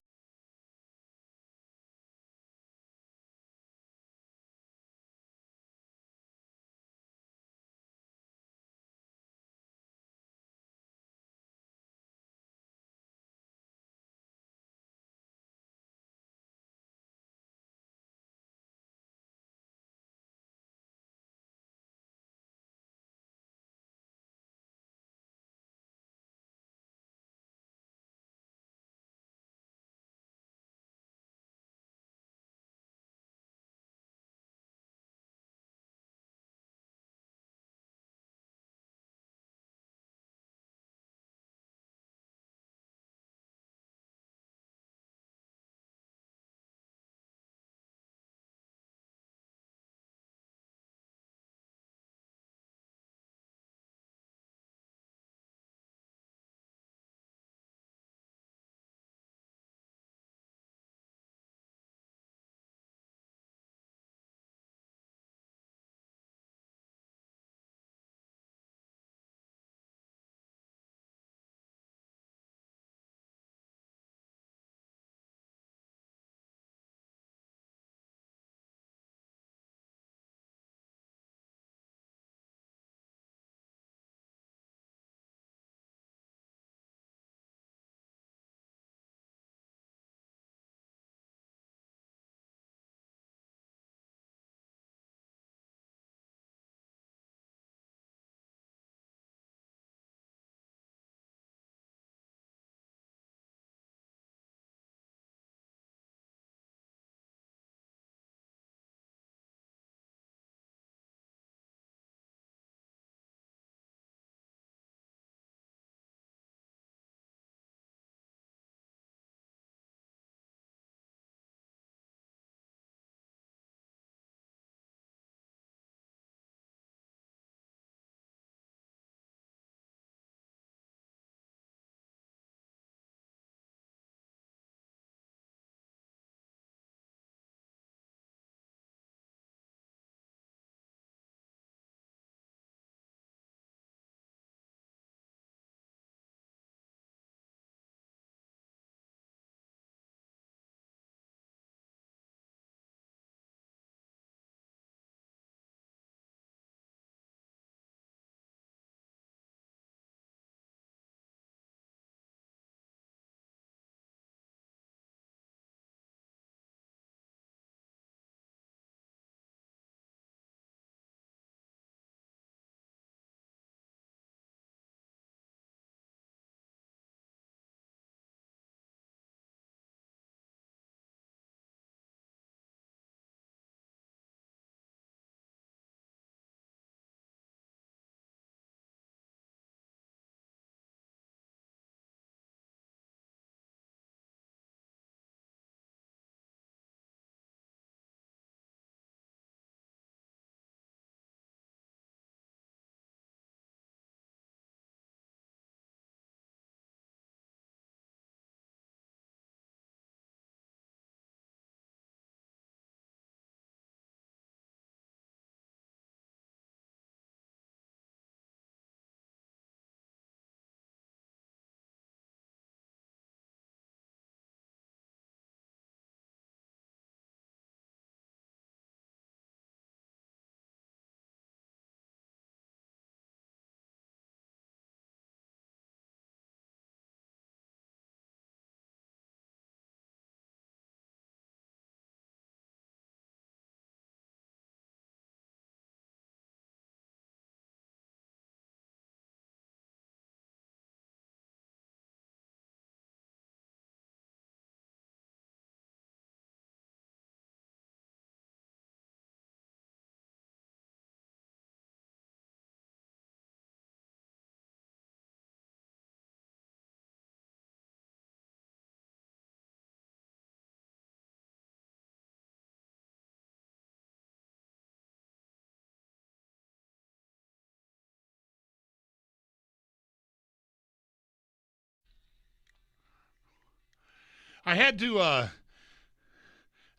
I had to.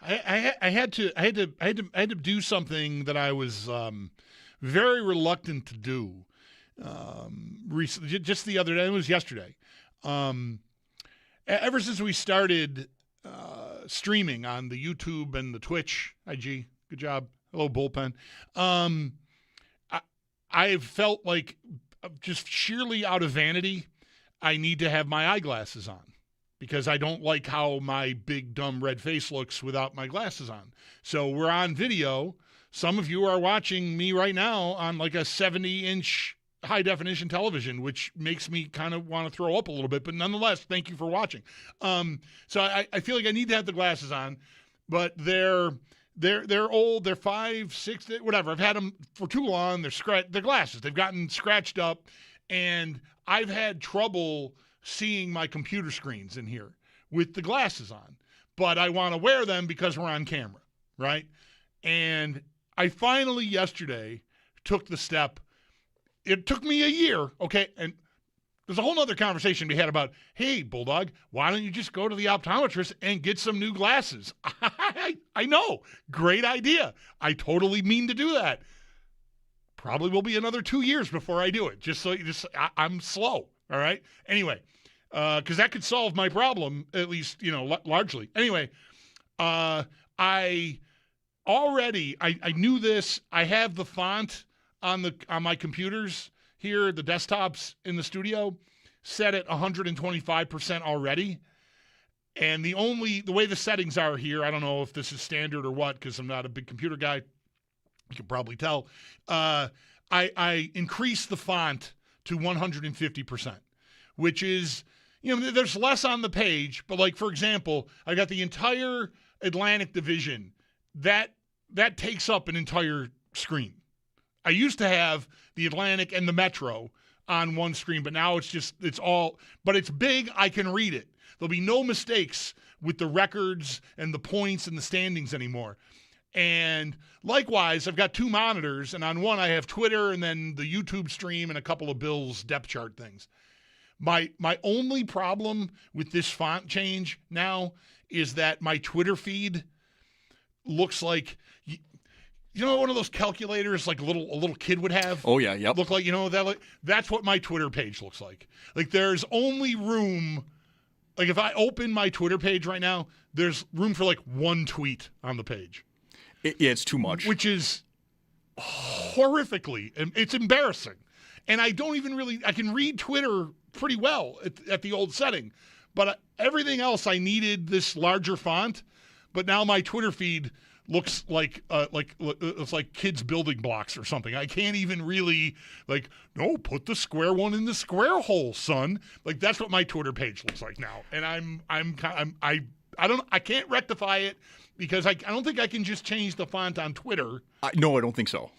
I had to do something that I was very reluctant to do recently. Just the other day, it was yesterday. Ever since we started streaming on the YouTube and the Twitch, IG, good job. Hello, bullpen. I've felt like, just sheerly out of vanity, I need to have my eyeglasses on, because I don't like how my big, dumb red face looks without my glasses on. So we're on video. Some of you are watching me right now on like a 70-inch high-definition television, which makes me kind of want to throw up a little bit. But nonetheless, thank you for watching. So I feel like I need to have the glasses on, but they're old. They're 5, 6, whatever. I've had them for too long. They're glasses. They've gotten scratched up, and I've had trouble seeing my computer screens in here with the glasses on, but I want to wear them because we're on camera, right? And I finally yesterday took the step. It took me a year, okay? And there's a whole other conversation we had about, hey, Bulldog, why don't you just go to the optometrist and get some new glasses? I know, great idea. I totally mean to do that. Probably will be another 2 years before I do it. I'm slow, all right? Anyway, because that could solve my problem, at least, largely. Anyway, I knew this. I have the font on my computers here, the desktops in the studio, set at 125% already. And the way the settings are here, I don't know if this is standard or what, because I'm not a big computer guy. You can probably tell. I increased the font to 150%, which is, there's less on the page, but like, for example, I got the entire Atlantic division. That takes up an entire screen. I used to have the Atlantic and the Metro on one screen, but now but it's big. I can read it. There'll be no mistakes with the records and the points and the standings anymore. And likewise, I've got 2 monitors, and on one I have Twitter and then the YouTube stream and a couple of Bills depth chart things. My only problem with this font change now is that my Twitter feed looks like, one of those calculators like a little kid would have? Oh, yeah, yep. Look like, that's what my Twitter page looks like. Like, there's only room, like if I open my Twitter page right now, there's room for like 1 tweet on the page. It's too much. Which is horrifically, it's embarrassing. And I don't even I can read Twitter pretty well at the old setting. But everything else, I needed this larger font. But now my Twitter feed looks like it's like kids building blocks or something. I can't even really no, put the square one in the square hole, son. Like, that's what my Twitter page looks like now. And I can't rectify it because I don't think I can just change the font on Twitter. No, I don't think so.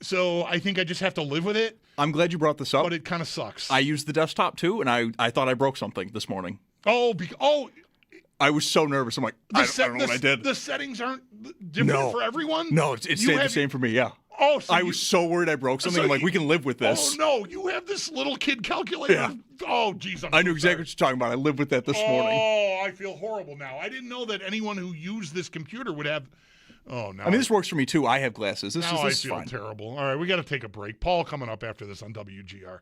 So I think I just have to live with it. I'm glad you brought this up. But it kind of sucks. I used the desktop too, and I thought I broke something this morning. I was so nervous. I'm like, I don't know what I did. The settings aren't different for everyone? No, it stayed the same for me, yeah. So I was so worried I broke something. I'm like, we can live with this. Oh, no, you have this little kid calculator. Yeah. Oh, geez, I knew exactly what you're talking about. I lived with that this morning. Oh, I feel horrible now. I didn't know that anyone who used this computer would have... Oh, no. I mean, this works for me, too. I have glasses. This I is feel fine. terrible. All right, we got to take a break. Paul coming up after this on WGR.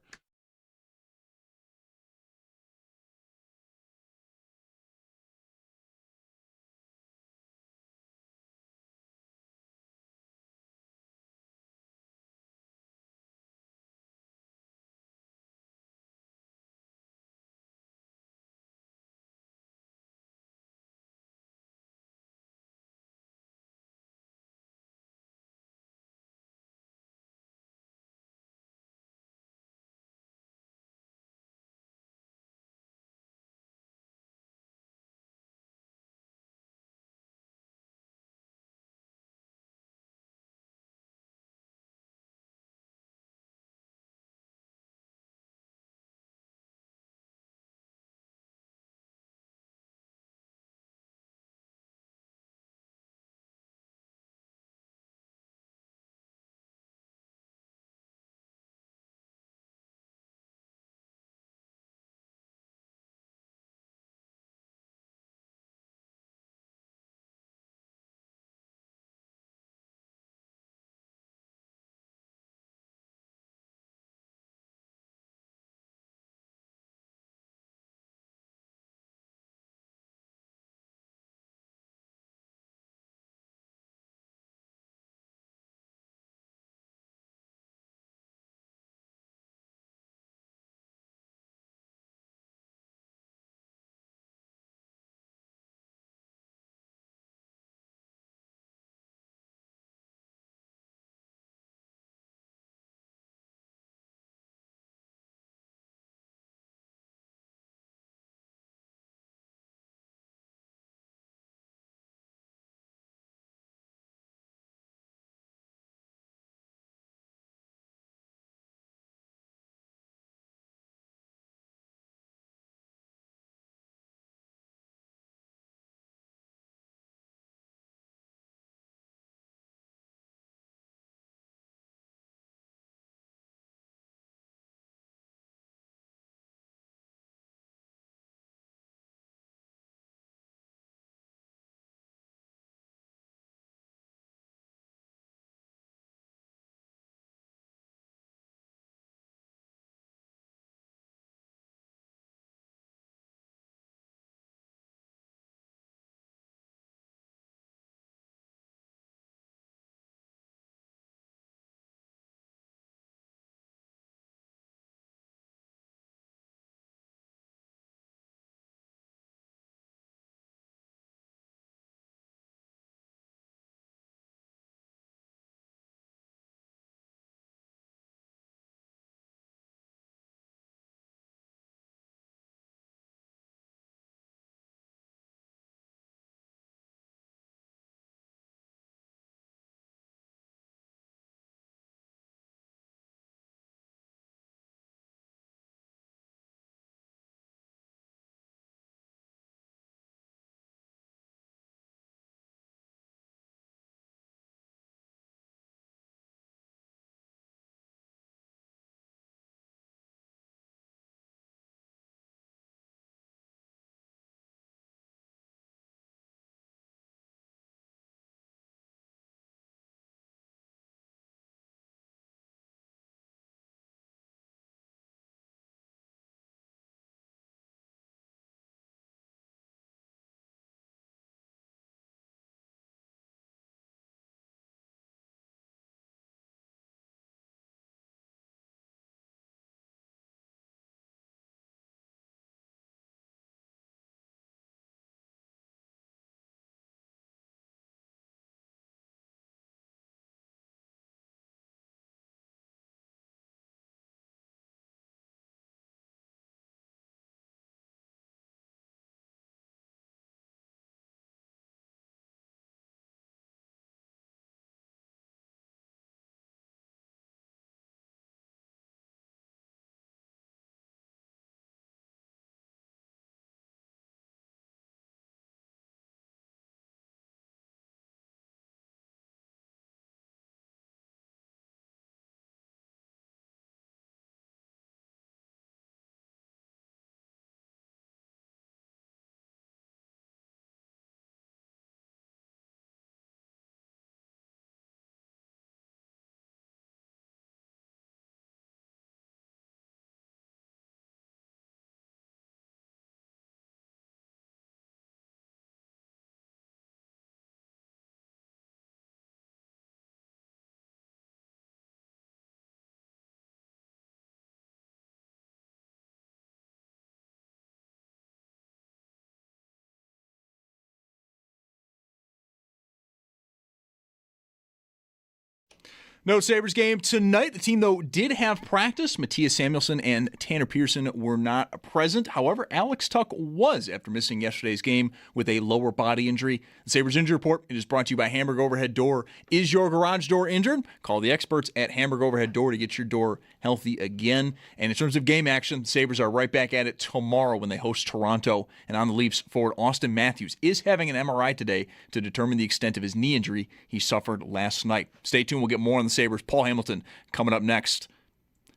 No Sabres game tonight. The team, though, did have practice. Matthias Samuelsson and Tanner Pearson were not present. However, Alex Tuch was after missing yesterday's game with a lower body injury. The Sabres Injury Report, it is brought to you by Hamburg Overhead Door. Is your garage door injured? Call the experts at Hamburg Overhead Door to get your door healthy again. And in terms of game action, the Sabres are right back at it tomorrow when they host Toronto. And on the Leafs forward, Austin Matthews is having an MRI today to determine the extent of his knee injury he suffered last night. Stay tuned. We'll get more on the Sabres. Paul Hamilton coming up next.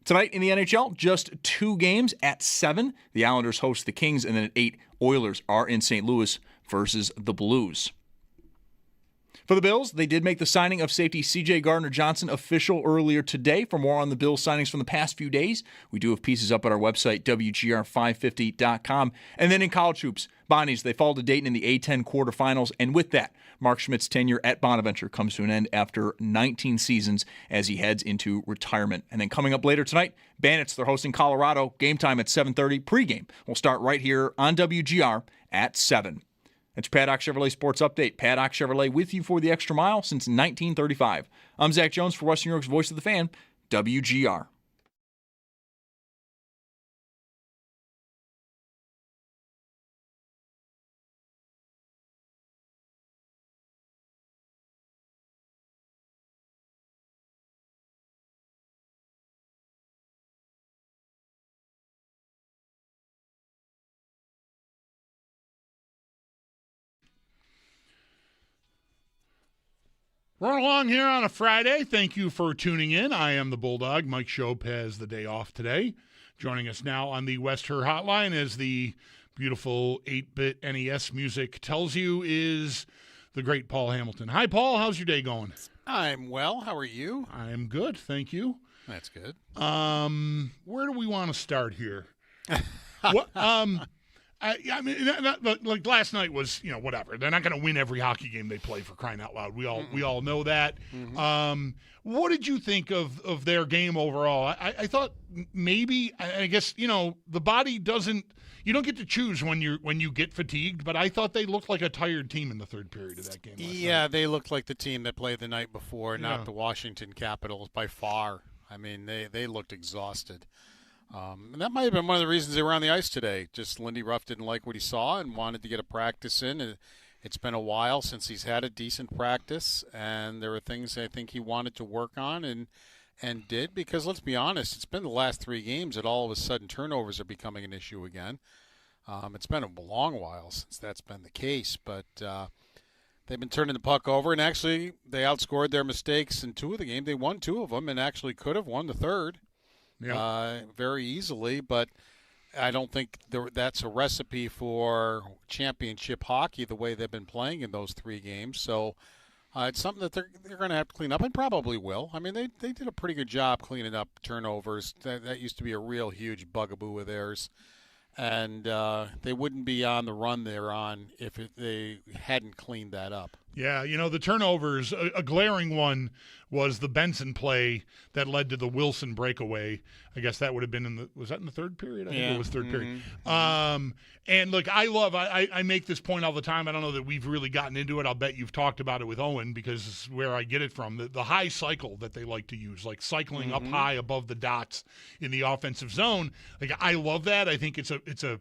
Tonight in the NHL, just 2 games at 7. The Islanders host the Kings, and then at 8, Oilers are in St. Louis versus the Blues. For the Bills, they did make the signing of safety C.J. Gardner-Johnson official earlier today. For more on the Bills signings from the past few days, we do have pieces up at our website, WGR550.com. And then in college hoops, Bonnies, they fall to Dayton in the A-10 quarterfinals. And with that, Mark Schmidt's tenure at Bonaventure comes to an end after 19 seasons as he heads into retirement. And then coming up later tonight, Bandits, they're hosting Colorado. Game time at 7:30. Pregame will start right here on WGR at 7. That's your Paddock Chevrolet Sports Update. Paddock Chevrolet with you for the extra mile since 1935. I'm Zach Jones for Western New York's Voice of the Fan, WGR. Run along here on a Friday. Thank you for tuning in. I am the Bulldog. Mike Schopp has the day off today. Joining us now on the West Her Hotline, as the beautiful 8-bit NES music tells you, is the great Paul Hamilton. Hi, Paul. How's your day going? I'm well. How are you? I am good. Thank you. That's good. Where do we want to start here? What, I mean, like last night was, whatever. They're not going to win every hockey game they play, for crying out loud. We all know that. Mm-hmm. What did you think of their game overall? I thought maybe, I guess, the body doesn't. You don't get to choose when you get fatigued, but I thought they looked like a tired team in the third period of that game. Yeah, they looked like the team that played the night before, not the Washington Capitals by far. I mean, they looked exhausted. And that might have been one of the reasons they were on the ice today. Just Lindy Ruff didn't like what he saw and wanted to get a practice in. It's been a while since he's had a decent practice, and there were things I think he wanted to work on and did, because let's be honest, it's been the last 3 games that all of a sudden turnovers are becoming an issue again. It's been a long while since that's been the case, but they've been turning the puck over, and actually they outscored their mistakes in 2 of the games. They won 2 of them and actually could have won the third. Yeah. Very easily, but I don't think that's a recipe for championship hockey the way they've been playing in those 3 games. So it's something that they're going to have to clean up, and probably will. I mean, they did a pretty good job cleaning up turnovers. That used to be a real huge bugaboo of theirs, and they wouldn't be on the run they're on if they hadn't cleaned that up. Yeah, the turnovers, a glaring one was the Benson play that led to the Wilson breakaway. I guess that would have been was that in the third period? I think it was third period. And look, I make this point all the time. I don't know that we've really gotten into it. I'll bet you've talked about it with Owen, because it's where I get it from. The high cycle that they like to use, like cycling up high above the dots in the offensive zone. Like, I love that. I think it's a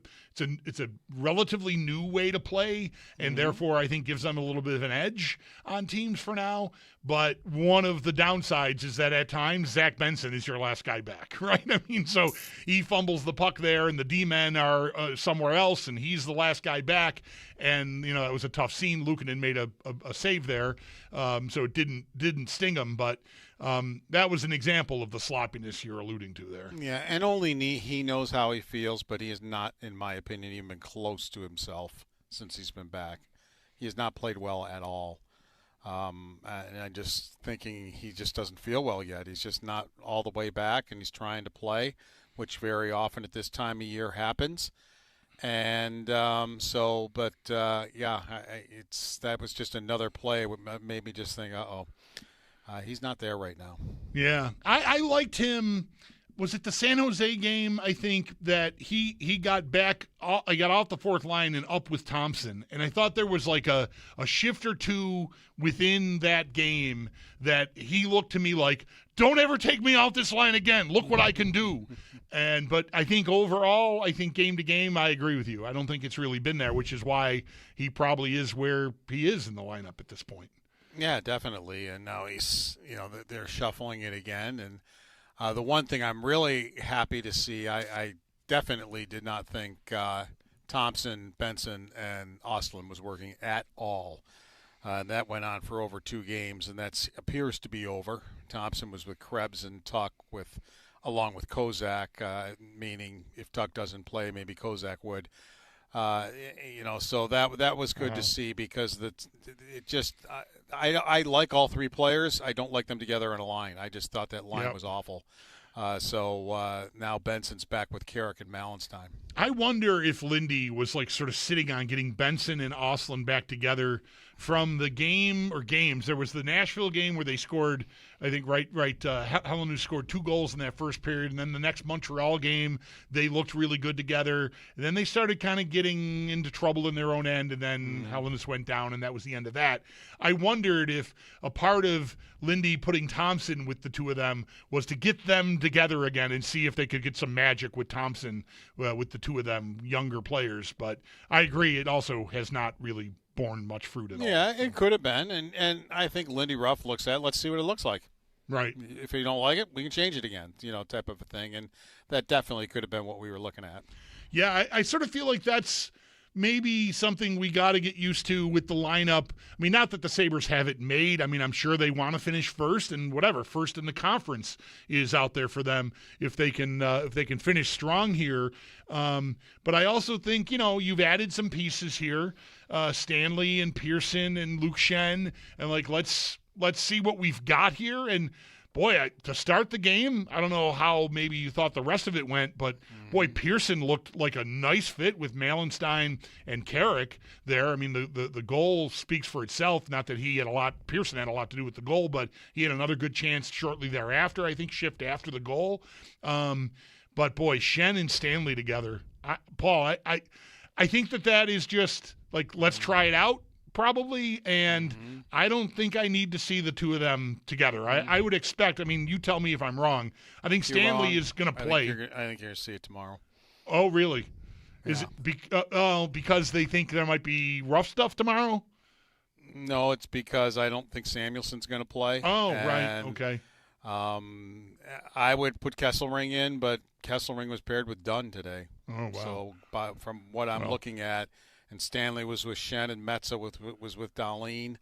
relatively new way to play, and therefore I think gives them a little bit of an edge on teams for now. But one of the downsides is that at times Zach Benson is your last guy back, right? I mean, so he fumbles the puck there, and the D-men are somewhere else, and he's the last guy back. And that was a tough scene. Luukkonen made a save there, so it didn't sting him, but that was an example of the sloppiness you're alluding to there. Yeah, and only he knows how he feels, but he is not, in my opinion, even close to himself since he's been back. He has not played well at all. And I'm just thinking he just doesn't feel well yet. He's just not all the way back, and he's trying to play, which very often at this time of year happens. And that was just another play that made me just think, he's not there right now. Yeah, I liked him was it the San Jose game? I think that he got back. I got off the fourth line and up with Thompson, and I thought there was like a shift or two within that game that he looked to me like, "Don't ever take me off this line again. Look what I can do." But I think overall, I think game to game, I agree with you. I don't think it's really been there, which is why he probably is where he is in the lineup at this point. Yeah, definitely. And now they're shuffling it again. And the one thing I'm really happy to see, I definitely did not think Thompson, Benson, and Ostlund was working at all. That went on for over 2 games, and that appears to be over. Thompson was with Krebs and Tuck along with Kozak, meaning if Tuck doesn't play, maybe Kozak would. So that was good to see because I like all 3 players. I don't like them together in a line. I just thought that line was awful. So now Benson's back with Carrick and Malenstein. I wonder if Lindy was like sort of sitting on getting Benson and Ostlund back together from the game or games. There was the Nashville game where they scored, I think, Helenu scored 2 goals in that first period, and then the next Montreal game, they looked really good together. And then they started kind of getting into trouble in their own end, and then Hellenus went down, and that was the end of that. I wondered if a part of Lindy putting Thompson with the 2 of them was to get them together again and see if they could get some magic with Thompson with the 2 of them, younger players. But I agree, it also has not really borne much fruit at all. Yeah, it could have been, and I think Lindy Ruff looks at it. Let's see what it looks like. Right. If you don't like it, we can change it again, type of a thing. And that definitely could have been what we were looking at. Yeah, I sort of feel like that's maybe something we got to get used to with the lineup. I mean, not that the Sabres have it made. I mean, I'm sure they want to finish first, and first in the conference is out there for them if they can finish strong here. But I also think, you've added some pieces here, Stanley and Pearson and Luke Shen, and let's see what we've got here. And boy, to start the game, I don't know how maybe you thought the rest of it went, but boy, Pearson looked like a nice fit with Malenstein and Carrick there. I mean, the goal speaks for itself. Not that Pearson had a lot to do with the goal, but he had another good chance shortly thereafter, I think, shift after the goal. But boy, Shen and Stanley together. Paul, I think that is just let's try it out. Probably, and I don't think I need to see the 2 of them together. I would expect, you tell me if I'm wrong. I think Stanley is going to play. I think you're going to see it tomorrow. Oh, really? Yeah. Is it because they think there might be rough stuff tomorrow? No, it's because I don't think Samuelson's going to play. Oh, right. Okay. I would put Kesselring in, but Kesselring was paired with Dunn today. Oh, wow. So from what I'm looking at, and Stanley was with Shen, and Metza was with Dahlin.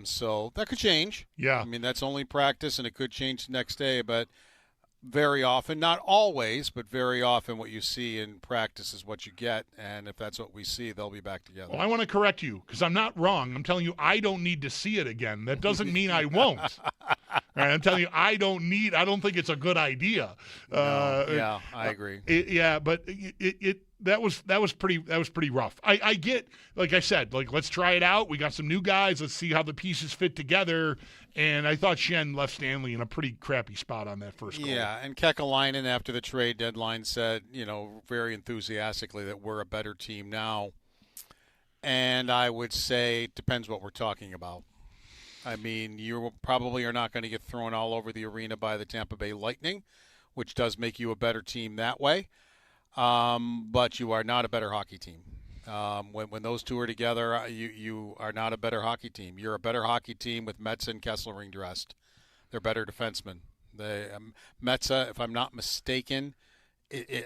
So that could change. Yeah. That's only practice, and it could change the next day. But very often, not always, but very often what you see in practice is what you get. And if that's what we see, they'll be back together. Well, I want to correct you because I'm not wrong. I'm telling you I don't need to see it again. That doesn't mean I won't. Right, I'm telling you I don't think it's a good idea. Yeah, I agree. But that was pretty rough. I get, like I said, let's try it out. We got some new guys. Let's see how the pieces fit together. And I thought Shen left Stanley in a pretty crappy spot on that first goal. Yeah, and Kekalainen after the trade deadline said, very enthusiastically that we're a better team now. And I would say it depends what we're talking about. You probably are not going to get thrown all over the arena by the Tampa Bay Lightning, which does make you a better team that way. But you are not a better hockey team. When those 2 are together, you are not a better hockey team. You're a better hockey team with Metza and Kesselring dressed. They're better defensemen. Metza, if I'm not mistaken,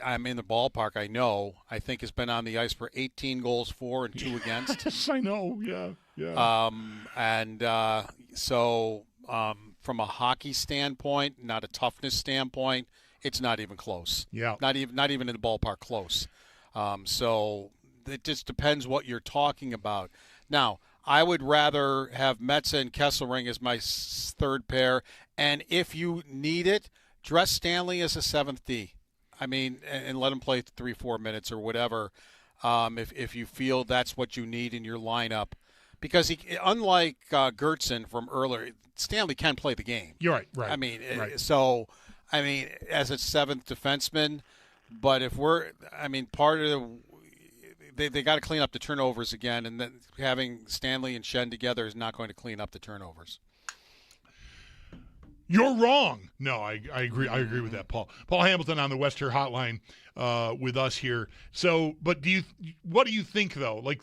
I'm in the ballpark. I think has been on the ice for 18 goals for and 2 against. Yes, I know. Yeah. So from a hockey standpoint, not a toughness standpoint, it's not even close. Yeah. Not even in the ballpark close. So it just depends what you're talking about. Now, I would rather have Metza and Kesselring as my 3rd pair, and if you need it, dress Stanley as a 7th D. And let him play 3-4 minutes or whatever, if you feel that's what you need in your lineup. Because unlike Gertzen from earlier, Stanley can play the game. You're right. Right. So I mean, as a seventh defenseman. But if part of they got to clean up the turnovers again, and then having Stanley and Shen together is not going to clean up the turnovers. You're wrong. No, I agree. I agree with that, Paul. Paul Hamilton on the Western Hotline with us here. So, but what do you think though? Like,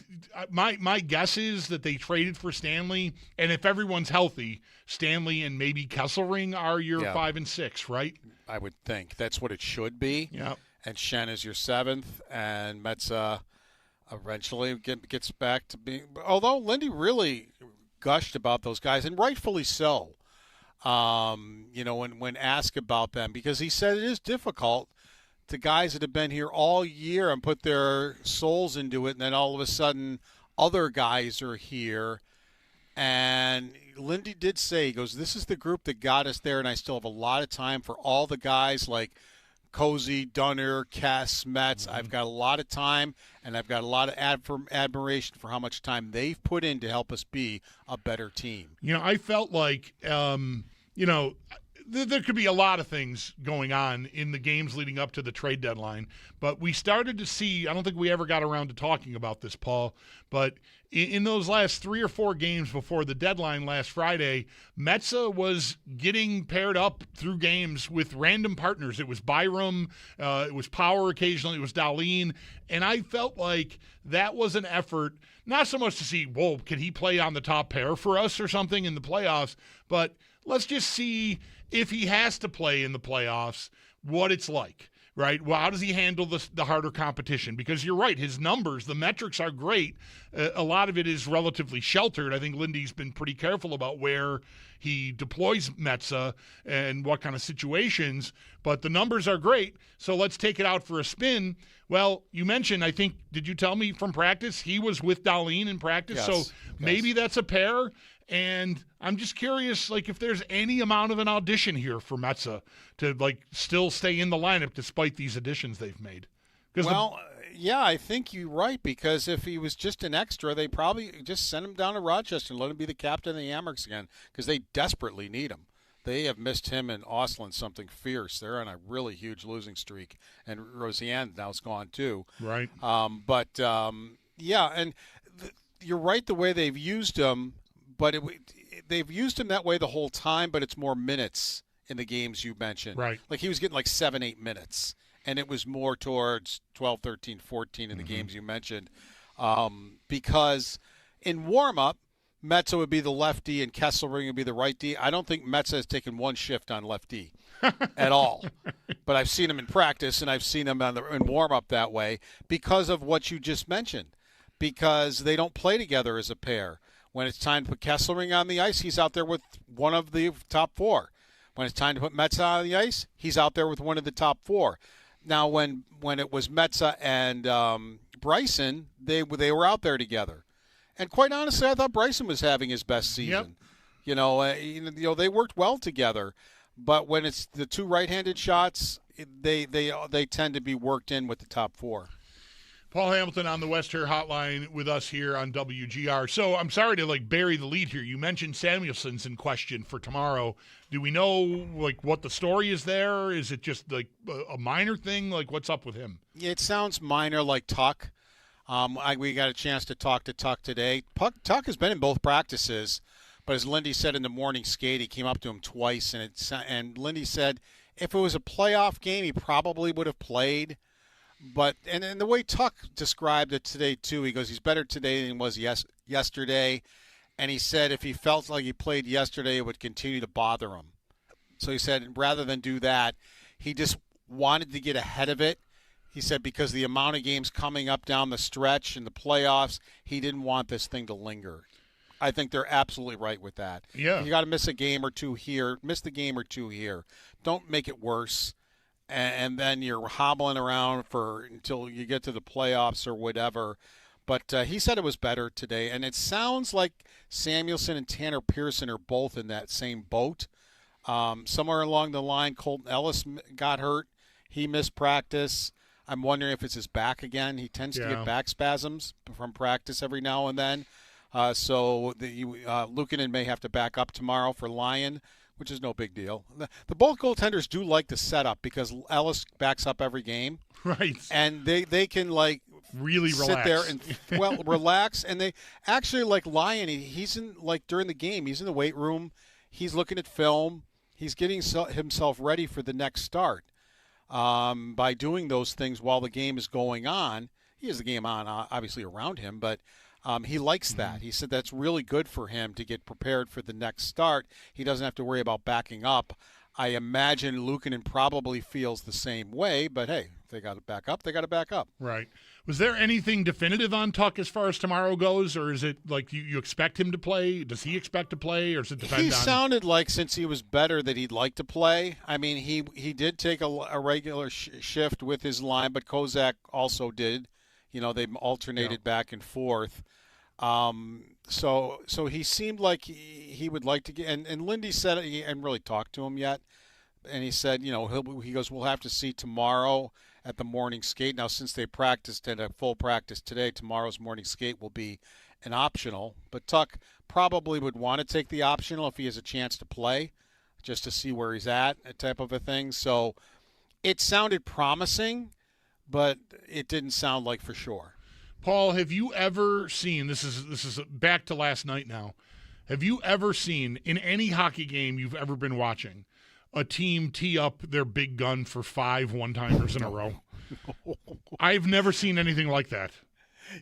my guess is that they traded for Stanley, and if everyone's healthy, Stanley and maybe Kesselring are your 5 and 6, right? I would think that's what it should be. Yeah. And Shen is your 7th, and Metza eventually gets back to being. Although Lindy really gushed about those guys, and rightfully so. When asked about them, because he said it is difficult to guys that have been here all year and put their souls into it, and then all of a sudden other guys are here. And Lindy did say, he goes, this is the group that got us there, and I still have a lot of time for all the guys like Cozy, Dunner, Kess, Metz. I've got a lot of time, and I've got a lot of admiration for how much time they've put in to help us be a better team. I felt like, there could be a lot of things going on in the games leading up to the trade deadline, but we started to see, I don't think we ever got around to talking about this, Paul, but in those last 3 or 4 games before the deadline last Friday, Metza was getting paired up through games with random partners. It was Byram, it was Power occasionally, it was Dahlin, and I felt like that was an effort, not so much to see, can he play on the top pair for us or something in the playoffs, but let's just see if he has to play in the playoffs, what it's like, right? Well, how does he handle the harder competition? Because you're right, his numbers, the metrics are great. A lot of it is relatively sheltered. I think Lindy's been pretty careful about where he deploys Metza and what kind of situations, but the numbers are great. So let's take it out for a spin. Well, you mentioned, I think, did you tell me from practice, he was with Dahlin in practice? Yes. So maybe that's a pair. And I'm just curious, if there's any amount of an audition here for Metza to, still stay in the lineup despite these additions they've made. Yeah, I think you're right, because if he was just an extra, they probably just sent him down to Rochester and let him be the captain of the Amerks again, because they desperately need him. They have missed him and Ostlund something fierce. They're on a really huge losing streak, and Rosian now's gone too. Right. You're right the way they've used him. But they've used him that way the whole time, but it's more minutes in the games you mentioned. Right. Like he was getting 7-8 minutes, and it was more towards 12, 13, 14 in the games you mentioned. Because in warm-up, Metza would be the left D and Kesselring would be the right D. I don't think Metza has taken one shift on left D at all. But I've seen him in practice, and I've seen him in warm-up that way because of what you just mentioned, because they don't play together as a pair. When it's time to put Kesselring on the ice, he's out there with one of the top 4. When it's time to put Metza on the ice, he's out there with one of the top 4. Now, when it was Metza and Bryson, they were out there together. And quite honestly, I thought Bryson was having his best season. Yep. They worked well together. But when it's the two right-handed shots, they tend to be worked in with the top 4. Paul Hamilton on the Western Hotline with us here on WGR. So I'm sorry to bury the lead here. You mentioned Samuelson's in question for tomorrow. Do we know what the story is there? Is it just a minor thing? What's up with him? It sounds minor, like Tuck. We got a chance to talk to Tuck today. Tuck has been in both practices, but as Lindy said in the morning skate, he came up to him twice, and Lindy said if it was a playoff game, he probably would have played. But and the way Tuck described it today too, he goes, he's better today than he was yesterday, and he said if he felt like he played yesterday, it would continue to bother him. So he said rather than do that, he just wanted to get ahead of it. He said because the amount of games coming up down the stretch in the playoffs, he didn't want this thing to linger. I think they're absolutely right with that. Yeah, you got to miss a game or two here, miss the game or two here. Don't make it worse. And then you're hobbling around until you get to the playoffs or whatever. But he said it was better today. And it sounds like Samuelson and Tanner Pearson are both in that same boat. Somewhere along the line, Colton Ellis got hurt. He missed practice. I'm wondering if it's his back again. He tends to get back spasms from practice every now and then. So Luukkonen may have to back up tomorrow for Lyon, which is no big deal. The both goaltenders do like the setup because Ellis backs up every game. Right. And they can, like, really sit relax. there and, relax. And they actually, like Lyon, he's in, like, during the game, he's in the weight room. He's looking at film. He's getting himself ready for the next start by doing those things while the game is going on. He has the game on, obviously, around him, but he likes that. He said that's really good for him to get prepared for the next start. He doesn't have to worry about backing up. I imagine Luukkonen probably feels the same way, but hey, if they got to back up, they got to back up. Right. Was there anything definitive on Tuck as far as tomorrow goes, or is it like you expect him to play? Does he expect to play, or does it depend on? He sounded like since he was better that he'd like to play. I mean, he did take a regular shift with his line, but Kozak also did. You know, they alternated back and forth. So he seemed like he would like to get, and Lindy said he hadn't really talked to him yet, and he said, you know, he goes, we'll have to see tomorrow at the morning skate. Now, since they practiced at a full practice today, tomorrow's morning skate will be an optional, but Tuck probably would want to take the optional if he has a chance to play, just to see where he's at, that type of a thing. So it sounded promising, but it didn't sound like for sure. Paul, have you ever seen, this is back to last night now, have you ever seen in any hockey game you've ever been watching a team tee up their big gun for 5 one-timers in a row? I've never seen anything like that.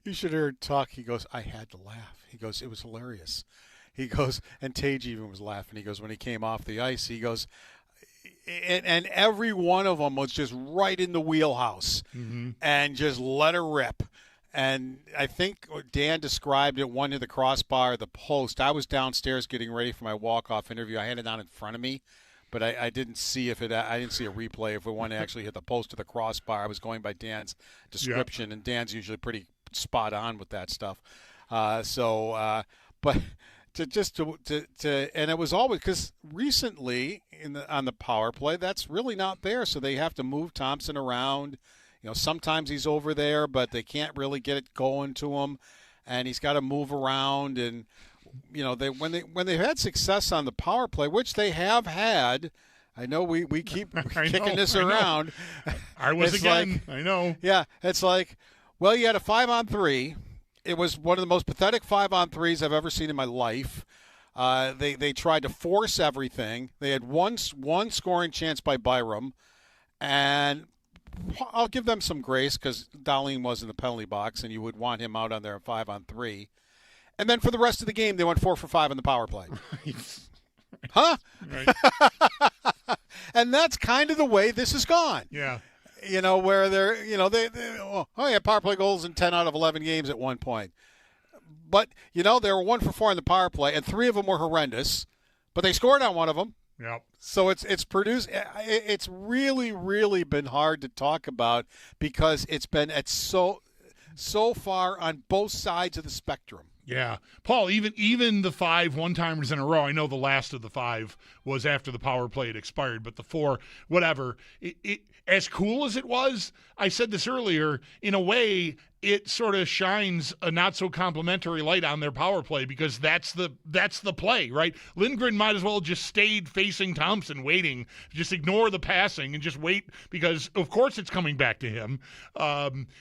You should have heard Tuck. He goes, I had to laugh. He goes, it was hilarious. He goes, and Tage even was laughing. He goes, when he came off the ice, he goes, and every one of them was just right in the wheelhouse and just let her rip. And I think Dan described it, one to the crossbar, the post. I was downstairs getting ready for my walk-off interview. I had it on in front of me, but I didn't see if I didn't see a replay if it one actually hit the post or the crossbar. I was going by Dan's description, and Dan's usually pretty spot on with that stuff. But and it was always because recently on the power play that's really not there, so they have to move Thompson around. You know, sometimes he's over there, but they can't really get it going to him, and he's got to move around. And you know, when they've had success on the power play, which they have had, I know we keep kicking this around. I was again. I know. Yeah, it's like, well, you had a 5-on-3. It was one of the most pathetic 5-on-3s I've ever seen in my life. They tried to force everything. They had one scoring chance by Byram, and I'll give them some grace because Dahlin was in the penalty box, and you would want him out on there 5-on-3. And then for the rest of the game, they went 4 for 5 in the power play. Huh? Right. And that's kind of the way this has gone. Yeah. You know, where they're, you know, they power play goals in 10 out of 11 games at one point. But, you know, they were 1 for 4 in the power play, and 3 of them were horrendous, but they scored on one of them. Yep. So it's produced. It's really, really been hard to talk about because it's been at so far on both sides of the spectrum. Yeah. Paul, even the 5 one-timers in a row, I know the last of the 5 was after the power play had expired, but the 4, whatever, it as cool as it was, I said this earlier, in a way, it sort of shines a not-so-complimentary light on their power play because that's the play, right? Lindgren might as well just stayed facing Thompson, waiting, just ignore the passing and just wait because, of course, it's coming back to him.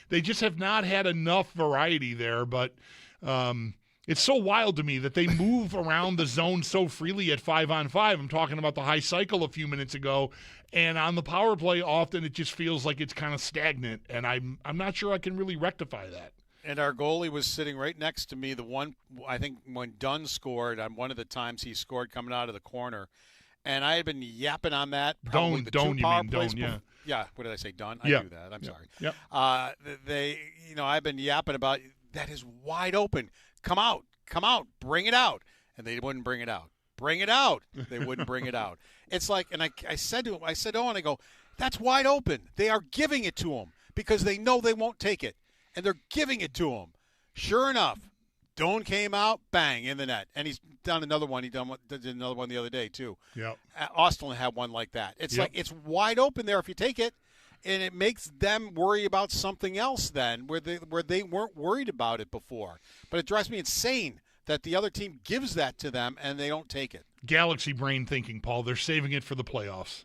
They just have not had enough variety there, but it's so wild to me that they move around the zone so freely at 5-on-5. I'm talking about the high cycle a few minutes ago, and on the power play, often it just feels like it's kind of stagnant, and I'm not sure I can really rectify that. And our goalie was sitting right next to me. The one, I think, when Dunn scored on one of the times he scored coming out of the corner, and I had been yapping on that. Doan, yeah. Yeah, what did I say, Dunn? Yeah. I do that. I'm sorry. Yep. I've been yapping about that is wide open. Come out, bring it out. And they wouldn't bring it out. Bring it out. They wouldn't bring it out. It's like, and I said to him, I go, that's wide open. They are giving it to him because they know they won't take it. And they're giving it to him. Sure enough, Doan came out, bang, in the net. And he's done another one. He did another one the other day, too. Yep. Austin had one like that. It's like it's wide open there if you take it. And it makes them worry about something else then where they weren't worried about it before. But it drives me insane that the other team gives that to them and they don't take it. Galaxy brain thinking, Paul. They're saving it for the playoffs.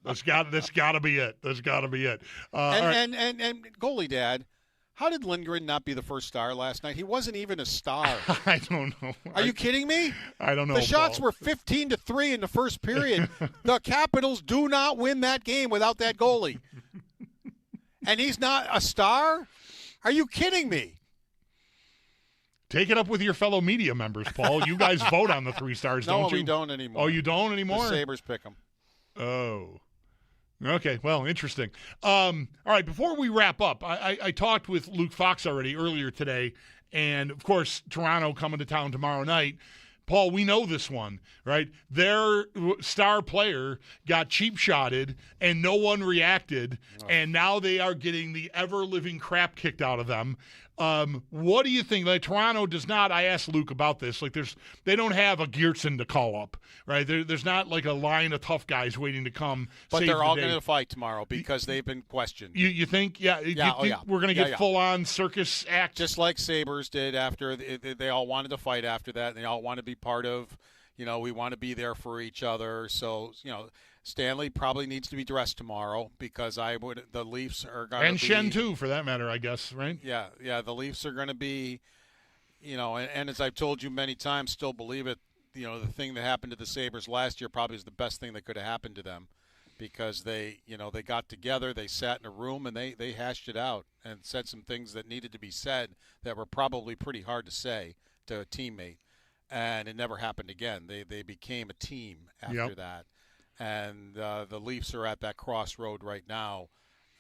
That's got to be it. That's got to be it. And goalie dad, how did Lindgren not be the first star last night? He wasn't even a star. I don't know. Are you kidding me? I don't know. The shots Paul. were 15-3 in the first period. The Capitals do not win that game without that goalie. And he's not a star? Are you kidding me? Take it up with your fellow media members, Paul. You guys vote on the 3 stars, don't you? No, we don't anymore. Oh, you don't anymore? The Sabres pick them. Oh. Okay, well, interesting. All right, before we wrap up, I talked with Luke Fox earlier today, and, of course, Toronto coming to town tomorrow night. Paul, we know this one, right? Their star player got cheap-shotted, and no one reacted, and now they are getting the ever-living crap kicked out of them. What do you think? Like, Toronto does not. I asked Luke about this. Like, they don't have a Geertsen to call up, right? There's not like a line of tough guys waiting to come. But save they're the all day. going to fight tomorrow because they've been questioned. You think? Yeah. Yeah. We're going to get full-on circus act, just like Sabres did after they all wanted to fight after that. And they all want to be part of. We want to be there for each other. So Stanley probably needs to be dressed tomorrow because the Leafs are going to be. And Shen too, for that matter, I guess, right? Yeah. The Leafs are going to be, and as I've told you many times, still believe it. The thing that happened to the Sabres last year probably is the best thing that could have happened to them because they got together, they sat in a room, and they hashed it out and said some things that needed to be said that were probably pretty hard to say to a teammate. And it never happened again. They became a team after that. And the Leafs are at that crossroad right now.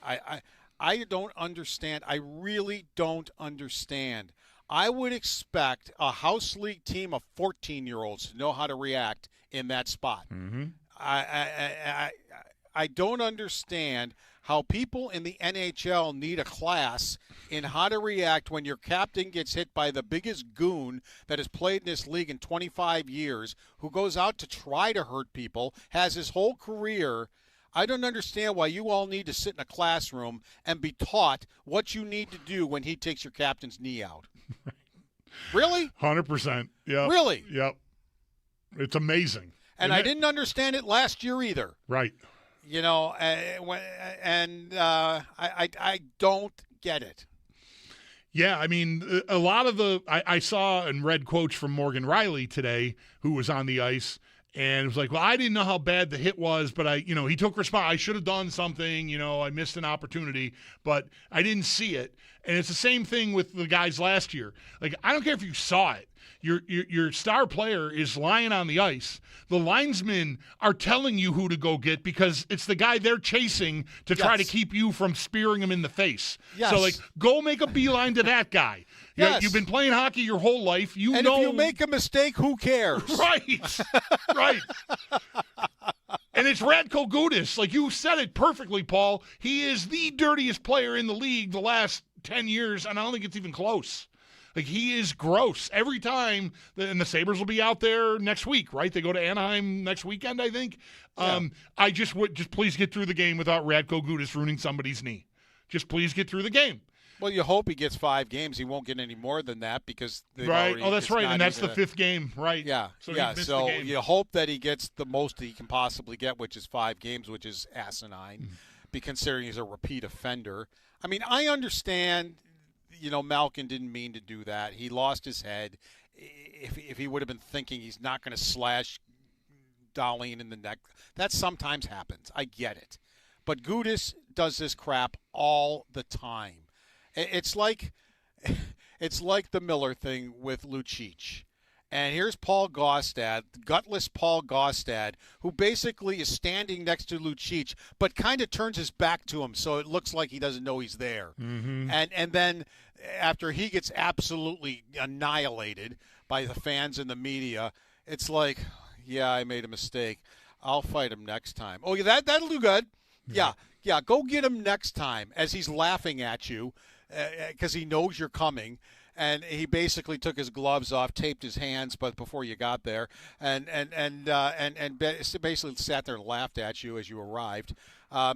I don't understand. I really don't understand. I would expect a house league team of 14-year-olds to know how to react in that spot. Mm-hmm. I don't understand how people in the NHL need a class in how to react when your captain gets hit by the biggest goon that has played in this league in 25 years, who goes out to try to hurt people, has his whole career. I don't understand why you all need to sit in a classroom and be taught what you need to do when he takes your captain's knee out. Really? 100%. Yeah. Really? Yep. It's amazing. And I didn't understand it last year either. Right. I don't get it. Yeah, I mean, a lot of I saw and read quotes from Morgan Riley today, who was on the ice, and it was like, well, I didn't know how bad the hit was, but he took response. I should have done something, I missed an opportunity, but I didn't see it. And it's the same thing with the guys last year. Like, I don't care if you saw it. Your star player is lying on the ice. The linesmen are telling you who to go get because it's the guy they're chasing to try to keep you from spearing him in the face. Yes. So, go make a beeline to that guy. Yes. You've been playing hockey your whole life. And if you make a mistake, who cares? Right. Right. And it's Radko Gudas. Like, you said it perfectly, Paul. He is the dirtiest player in the league the last 10 years, and I don't think it's even close. Like, he is gross every time, and the Sabres will be out there next week, right? They go to Anaheim next weekend, I think. Yeah. I just please get through the game without Radko Gudas ruining somebody's knee. Just please get through the game. Well, you hope he gets 5 games. He won't get any more than that because right. Oh, that's right, and that's the 5th game, right? Yeah, So you hope that he gets the most he can possibly get, which is 5 games, which is asinine, considering he's a repeat offender. I mean, I understand. Malkin didn't mean to do that. He lost his head. If he would have been thinking he's not going to slash Darlene in the neck, that sometimes happens. I get it. But Gudas does this crap all the time. It's like the Miller thing with Lucic. And here's Paul Gaustad, gutless Paul Gaustad, who basically is standing next to Lucic, but kind of turns his back to him so it looks like he doesn't know he's there. Mm-hmm. And then after he gets absolutely annihilated by the fans and the media, it's like, yeah, I made a mistake. I'll fight him next time. Oh, that'll do good. Yeah, go get him next time as he's laughing at you because he knows you're coming. And he basically took his gloves off, taped his hands, but before you got there, and basically sat there and laughed at you as you arrived.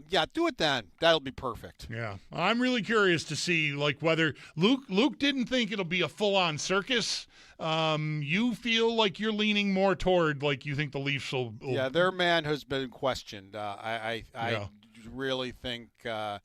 Yeah, do it then. That'll be perfect. Yeah, I'm really curious to see whether Luke didn't think it'll be a full-on circus. You feel like you're leaning more toward you think the Leafs will. Yeah, their man has been questioned. I really think the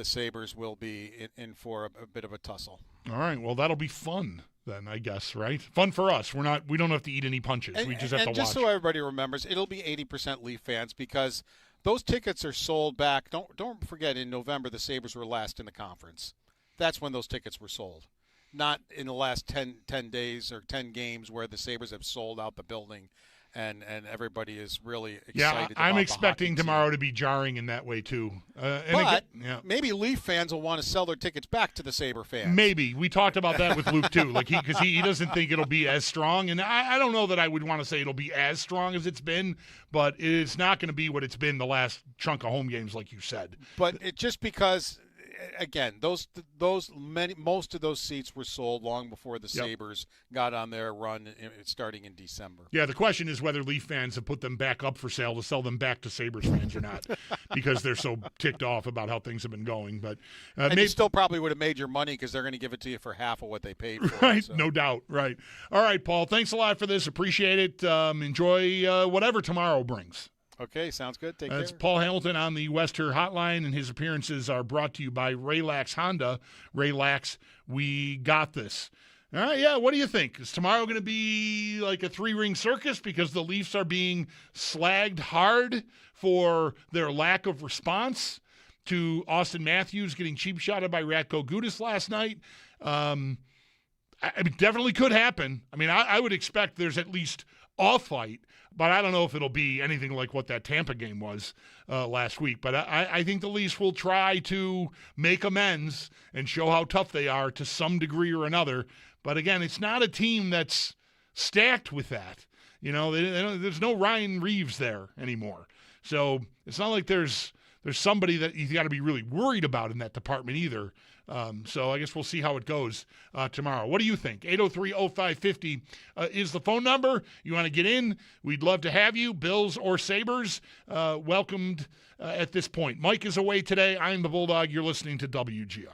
Sabres will be in for a bit of a tussle. All right, well that'll be fun then, I guess, right? Fun for us. We don't have to eat any punches. We just have to watch. And just so everybody remembers, it'll be 80% Leaf fans because those tickets are sold back. Don't forget, in November the Sabres were last in the conference. That's when those tickets were sold. Not in the last 10 days or 10 games where the Sabres have sold out the building and everybody is really excited. Yeah, about I'm the expecting hockey tomorrow team. to be jarring in that way too. But maybe Leaf fans will want to sell their tickets back to the Sabre fans. Maybe. We talked about that with Luke too. Because he doesn't think it'll be as strong, and I don't know that I would want to say it'll be as strong as it's been, but it's not going to be what it's been the last chunk of home games, like you said. But just because, again, most of those seats were sold long before the Sabres got on their run starting in December. Yeah, the question is whether Leaf fans have put them back up for sale to sell them back to Sabres fans or not, because they're so ticked off about how things have been going. But you still probably would have made your money because they're going to give it to you for half of what they paid for. Right, so. No doubt. Right. All right, Paul, thanks a lot for this. Appreciate it. Enjoy whatever tomorrow brings. Okay, sounds good. Take care. That's Paul Hamilton on the Wester Hotline, and his appearances are brought to you by Raylax Honda. Raylax, we got this. All right, yeah, what do you think? Is tomorrow going to be like a three-ring circus because the Leafs are being slagged hard for their lack of response to Austin Matthews getting cheap-shotted by Ratko Gudas last night? I mean, definitely could happen. I mean, I would expect there's at least a fight, but I don't know if it'll be anything like what that Tampa game was last week. But I think the Leafs will try to make amends and show how tough they are to some degree or another. But again, it's not a team that's stacked with that. You know, there's no Ryan Reeves there anymore. So it's not like there's somebody that you got to be really worried about in that department either. So I guess we'll see how it goes tomorrow. What do you think? 803-0550 is the phone number. You want to get in? We'd love to have you. Bills or Sabres, welcomed at this point. Mike is away today. I'm the Bulldog. You're listening to WGR.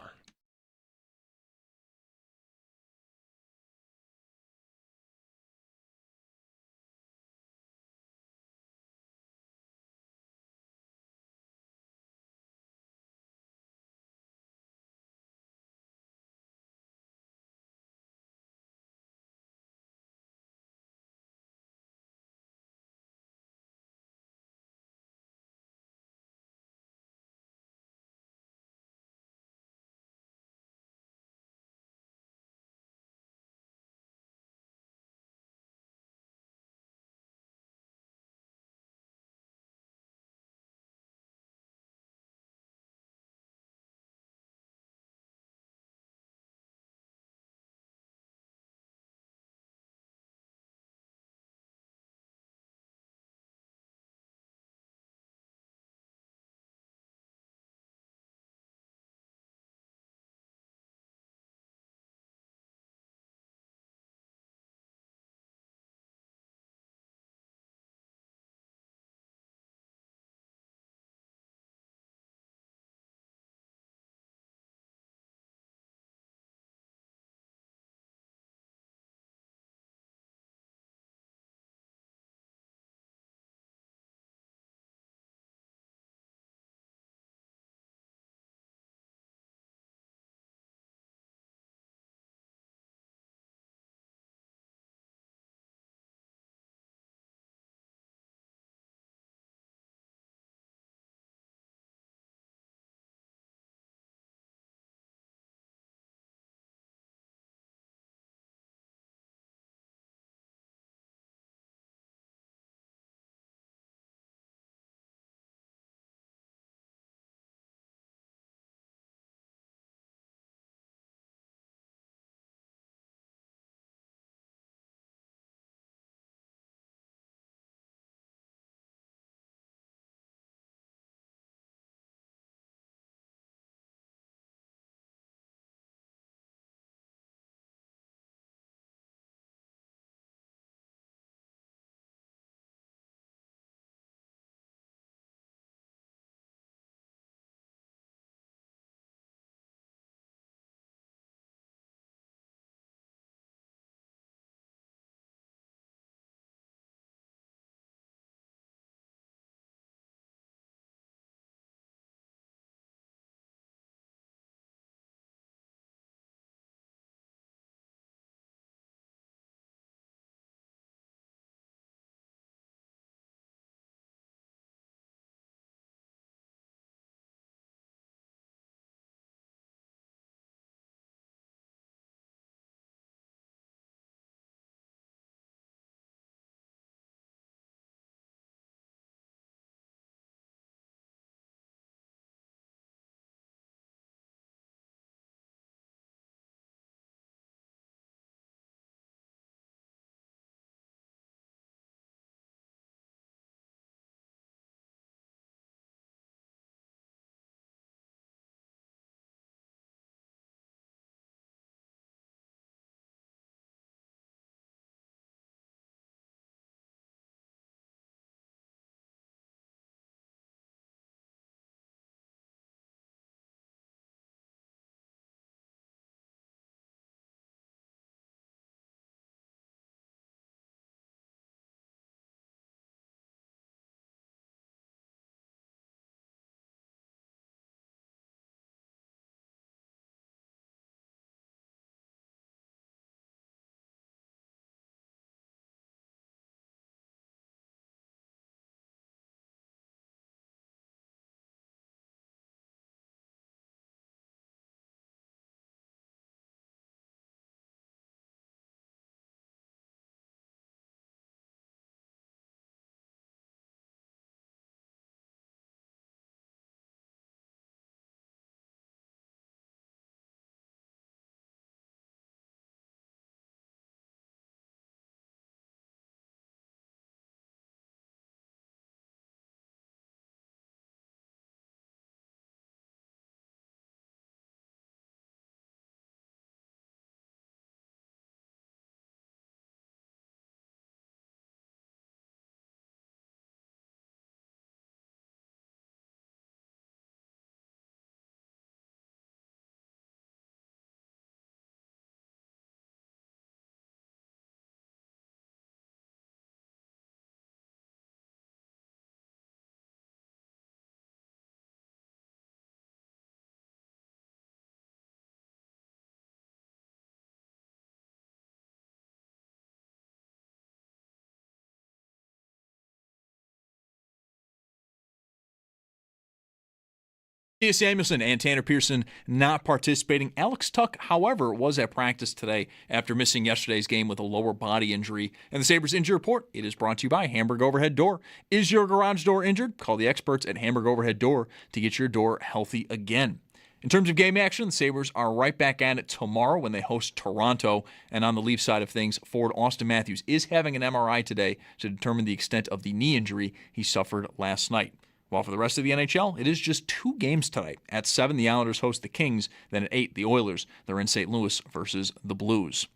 Mattias Samuelsson and Tanner Pearson not participating. Alex Tuck, however, was at practice today after missing yesterday's game with a lower body injury. And the Sabres Injury Report, it is brought to you by Hamburg Overhead Door. Is your garage door injured? Call the experts at Hamburg Overhead Door to get your door healthy again. In terms of game action, the Sabres are right back at it tomorrow when they host Toronto. And on the Leafs side of things, forward Austin Matthews is having an MRI today to determine the extent of the knee injury he suffered last night. While for the rest of the NHL, it is just 2 games tonight. At 7, the Islanders host the Kings. Then at 8, the Oilers. They're in St. Louis versus the Blues.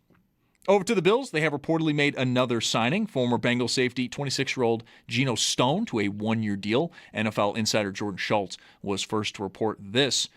Over to the Bills, they have reportedly made another signing. Former Bengal safety, 26-year-old Geno Stone, to a 1-year deal. NFL insider Jordan Schultz was first to report this.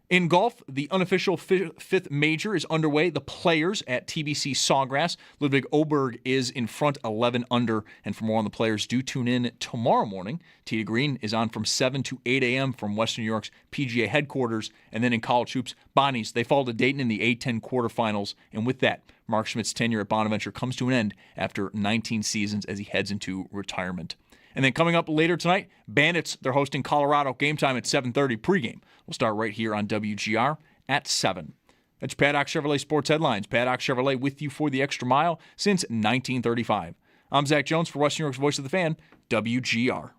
In golf, the unofficial fifth major is underway. The Players at TBC Sawgrass. Ludwig Oberg is in front 11 under. And for more on the Players, do tune in tomorrow morning. Tita Green is on from 7 to 8 a.m. from Western New York's PGA headquarters. And then in college hoops, Bonnie's, they fall to Dayton in the A-10 quarterfinals. And with that, Mark Schmidt's tenure at Bonaventure comes to an end after 19 seasons as he heads into retirement. And then coming up later tonight, Bandits, they're hosting Colorado. Game time at 7:30 pregame. We'll start right here on WGR at 7. That's Paddock Chevrolet Sports Headlines. Paddock Chevrolet with you for the extra mile since 1935. I'm Zach Jones for Western New York's Voice of the Fan, WGR.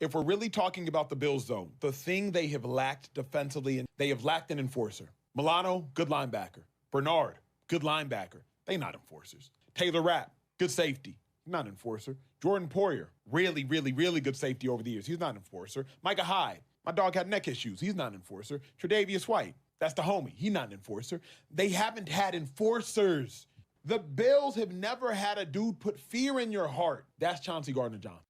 If we're really talking about the Bills, though, the thing they have lacked defensively, they have lacked an enforcer. Milano, good linebacker. Bernard, good linebacker. They not enforcers. Taylor Rapp, good safety. Not enforcer. Jordan Poyer, really, really, really good safety over the years. He's not an enforcer. Micah Hyde, my dog had neck issues. He's not an enforcer. Tre'Davious White, that's the homie. He's not an enforcer. They haven't had enforcers. The Bills have never had a dude put fear in your heart. That's Chauncey Gardner-Johnson.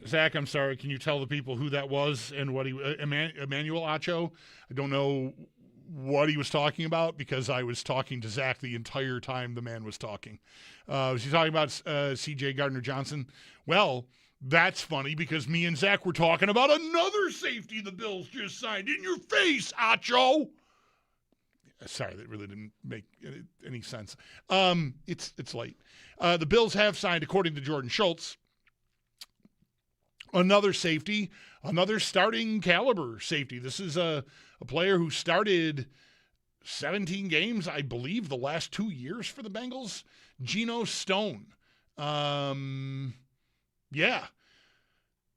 Zach, I'm sorry. Can you tell the people who that was and what he Emmanuel Acho? I don't know what he was talking about because I was talking to Zach the entire time the man was talking. Was he talking about C.J. Gardner-Johnson? Well, that's funny because me and Zach were talking about another safety the Bills just signed. In your face, Acho! Sorry, that really didn't make any sense. It's late. The Bills have signed, according to Jordan Schultz, another safety, another starting caliber safety. This is a player who started 17 games, I believe, the last 2 years for the Bengals. Geno Stone. Yeah.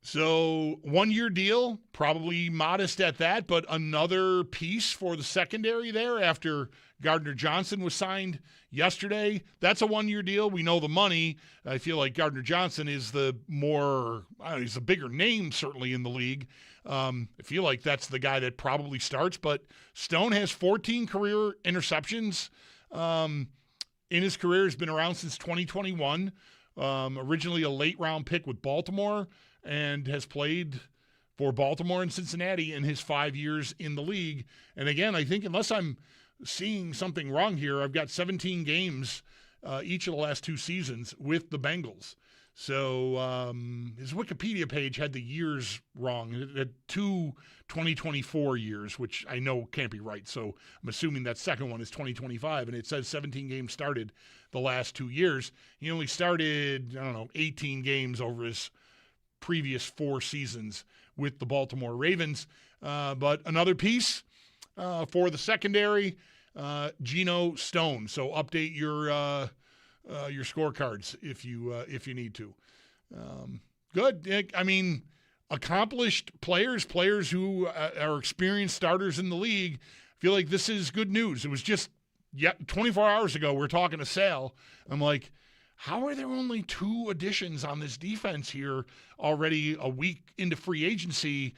So 1-year deal, probably modest at that, but another piece for the secondary there after Gardner-Johnson was signed yesterday. That's a 1-year deal. We know the money. I feel like Gardner-Johnson is the more, he's a bigger name certainly in the league. I feel like that's the guy that probably starts, but Stone has 14 career interceptions in his career. He's been around since 2021, originally a late round pick with Baltimore, and has played for Baltimore and Cincinnati in his 5 years in the league. And again, I think unless I'm seeing something wrong here, I've got 17 games each of the last 2 seasons with the Bengals. So his Wikipedia page had the years wrong. It had 2 2024 years, which I know can't be right. So I'm assuming that second one is 2025, and it says 17 games started the last 2 years. He only started, 18 games over his previous 4 seasons with the Baltimore Ravens. But another piece for the secondary, Geno Stone. So update your scorecards if you need to. Good. I mean, accomplished players who are experienced starters in the league. I feel like this is good news. It was just 24 hours ago we were talking to Sal. I'm like, how are there only 2 additions on this defense here already a week into free agency?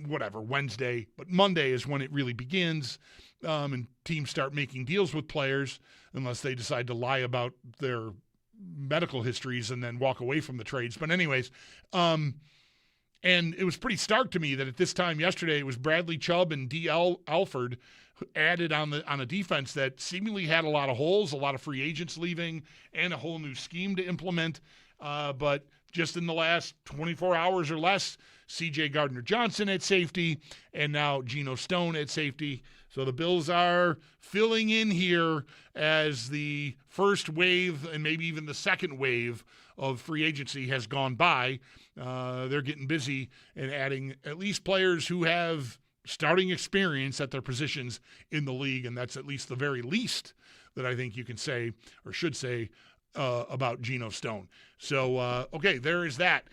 Whatever, Wednesday, but Monday is when it really begins, and teams start making deals with players unless they decide to lie about their medical histories and then walk away from the trades. But anyways, and it was pretty stark to me that at this time yesterday it was Bradley Chubb and D. Alford added on a defense that seemingly had a lot of holes, a lot of free agents leaving, and a whole new scheme to implement. But just in the last 24 hours or less, C.J. Gardner-Johnson at safety, and now Geno Stone at safety. So the Bills are filling in here as the first wave and maybe even the second wave of free agency has gone by. They're getting busy and adding at least players who have starting experience at their positions in the league, and that's at least the very least that I think you can say or should say about Geno Stone. So, okay, there is that.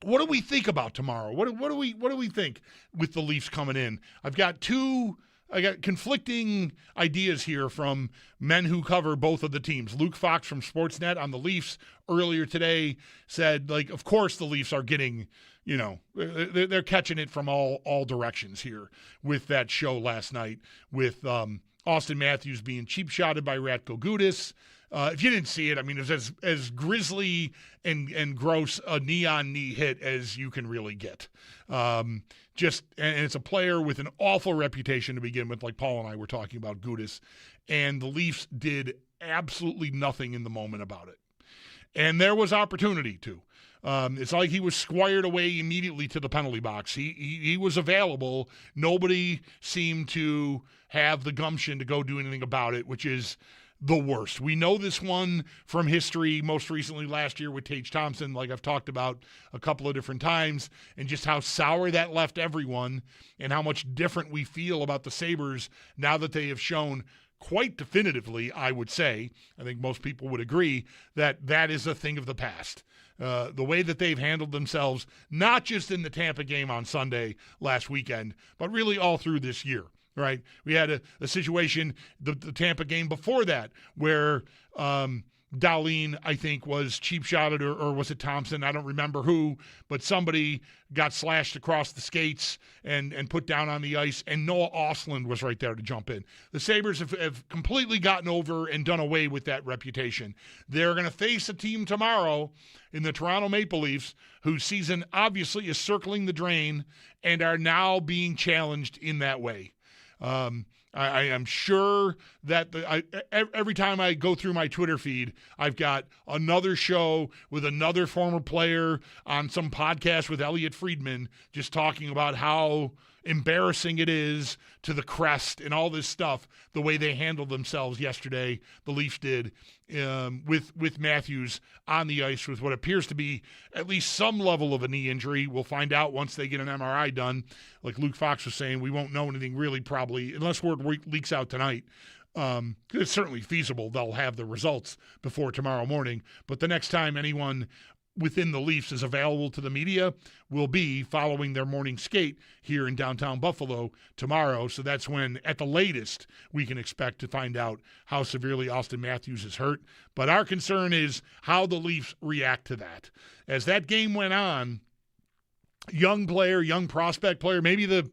What do we think about tomorrow? What do we think with the Leafs coming in? I got conflicting ideas here from men who cover both of the teams. Luke Fox from Sportsnet on the Leafs earlier today said, like, of course the Leafs are getting, they're catching it from all directions here with that show last night with Austin Matthews being cheap-shotted by Ratko Gudas. If you didn't see it, I mean, it was as grisly and gross a knee-on-knee hit as you can really get. And it's a player with an awful reputation to begin with, like Paul and I were talking about Gudas, and the Leafs did absolutely nothing in the moment about it. And there was opportunity to. It's like he was squired away immediately to the penalty box. He was available. Nobody seemed to have the gumption to go do anything about it, which is the worst. We know this one from history, most recently last year with Tage Thompson, like I've talked about a couple of different times, and just how sour that left everyone and how much different we feel about the Sabres now that they have shown quite definitively, I would say, I think most people would agree, that is a thing of the past. The way that they've handled themselves, not just in the Tampa game on Sunday last weekend, but really all through this year. Right, we had a situation, the Tampa game before that, where Dahlin, I think, was cheap-shotted, or was it Thompson? I don't remember who, but somebody got slashed across the skates and put down on the ice, and Noah Ostlund was right there to jump in. The Sabres have completely gotten over and done away with that reputation. They're going to face a team tomorrow in the Toronto Maple Leafs whose season obviously is circling the drain and are now being challenged in that way. I am sure that every time I go through my Twitter feed, I've got another show with another former player on some podcast with Elliot Friedman just talking about how embarrassing it is to the crest and all this stuff, the way they handled themselves yesterday, the Leafs did, with Matthews on the ice with what appears to be at least some level of a knee injury. We'll find out once they get an MRI done. Like Luke Fox was saying, we won't know anything really probably, unless word leaks out tonight. It's certainly feasible they'll have the results before tomorrow morning. But the next time anyone within the Leafs is available to the media will be following their morning skate here in downtown Buffalo tomorrow. So that's when, at the latest, we can expect to find out how severely Austin Matthews is hurt. But our concern is how the Leafs react to that. As that game went on, young prospect player, maybe the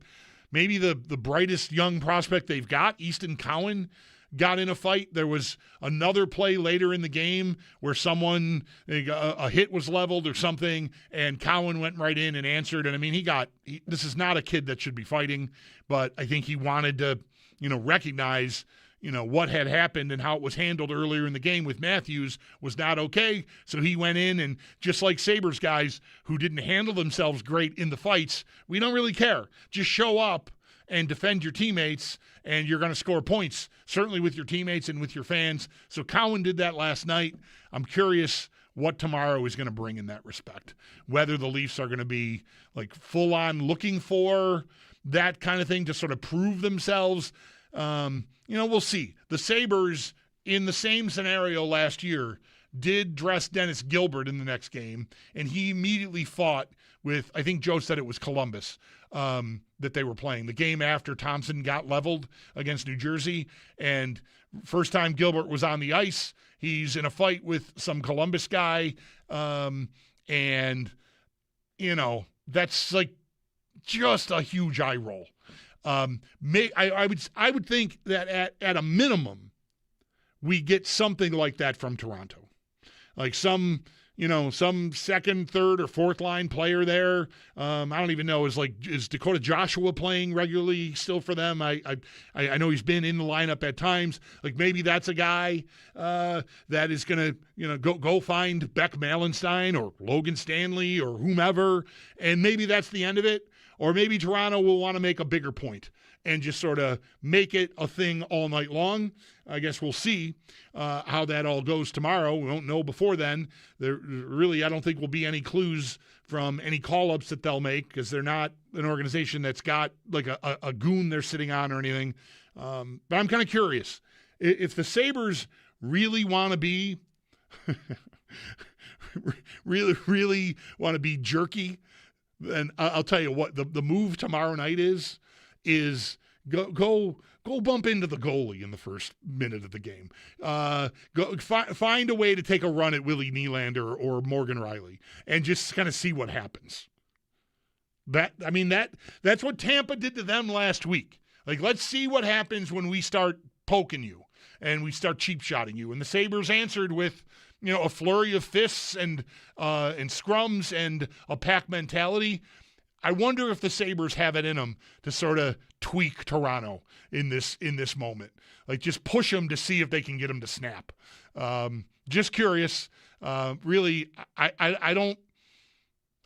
brightest young prospect they've got, Easton Cowan, got in a fight. There was another play later in the game where a hit was leveled or something, and Cowan went right in and answered. And I mean, this is not a kid that should be fighting, but I think he wanted to, recognize, what had happened and how it was handled earlier in the game with Matthews was not okay. So he went in, and just like Sabres guys who didn't handle themselves great in the fights, we don't really care. Just show up and defend your teammates, and you're going to score points, certainly with your teammates and with your fans. So Cowan did that last night. I'm curious what tomorrow is going to bring in that respect, whether the Leafs are going to be like full-on looking for that kind of thing to sort of prove themselves. We'll see. The Sabres, in the same scenario last year, did dress Dennis Gilbert in the next game, and he immediately fought with, I think Joe said it was Columbus, that they were playing. The game after Thompson got leveled against New Jersey, and first time Gilbert was on the ice, he's in a fight with some Columbus guy, and, that's like just a huge eye roll. I would think that at a minimum, we get something like that from Toronto. like some second, third, or fourth line player there. I don't even know. Is Dakota Joshua playing regularly still for them? I know he's been in the lineup at times. Like maybe that's a guy that is going to go find Beck Malenstein or Logan Stanley or whomever, and maybe that's the end of it. Or maybe Toronto will want to make a bigger point and just sort of make it a thing all night long. I guess we'll see how that all goes tomorrow. We won't know before then. There really, I don't think will be any clues from any call-ups that they'll make because they're not an organization that's got like a goon they're sitting on or anything. But I'm kind of curious. If the Sabres really want to be really want to be jerky, then I'll tell you what, the move tomorrow night is go bump into the goalie in the first minute of the game. Find a way to take a run at Willie Nylander or Morgan Riley and just kind of see what happens. That's what Tampa did to them last week. Like, let's see what happens when we start poking you and we start cheap shotting you. And the Sabres answered with a flurry of fists and scrums and a pack mentality. I wonder if the Sabres have it in them to sort of tweak Toronto in this moment. Like just push them to see if they can get them to snap. Just curious. Really, I don't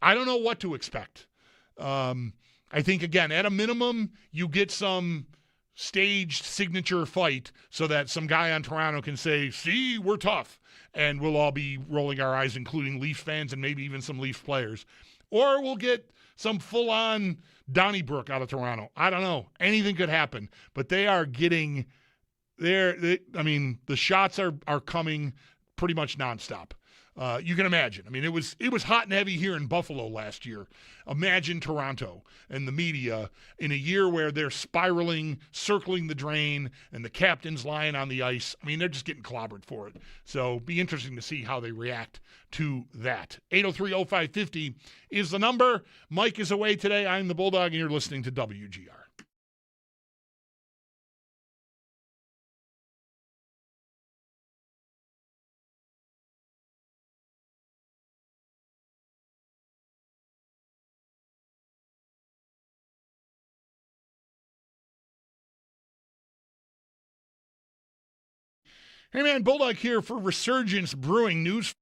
know what to expect. I think, again, at a minimum, you get some staged signature fight so that some guy on Toronto can say, see, we're tough. And we'll all be rolling our eyes, including Leaf fans and maybe even some Leaf players. Or we'll get some full-on Donnybrook out of Toronto. I don't know. Anything could happen. But they are getting there. The shots are coming pretty much nonstop. You can imagine. It was hot and heavy here in Buffalo last year. Imagine Toronto and the media in a year where they're spiraling, circling the drain, and the captain's lying on the ice. They're just getting clobbered for it. So be interesting to see how they react to that. 803-0550 is the number. Mike is away today. I'm the Bulldog, and you're listening to WGR. Hey, man, Bulldog here for Resurgence Brewing News.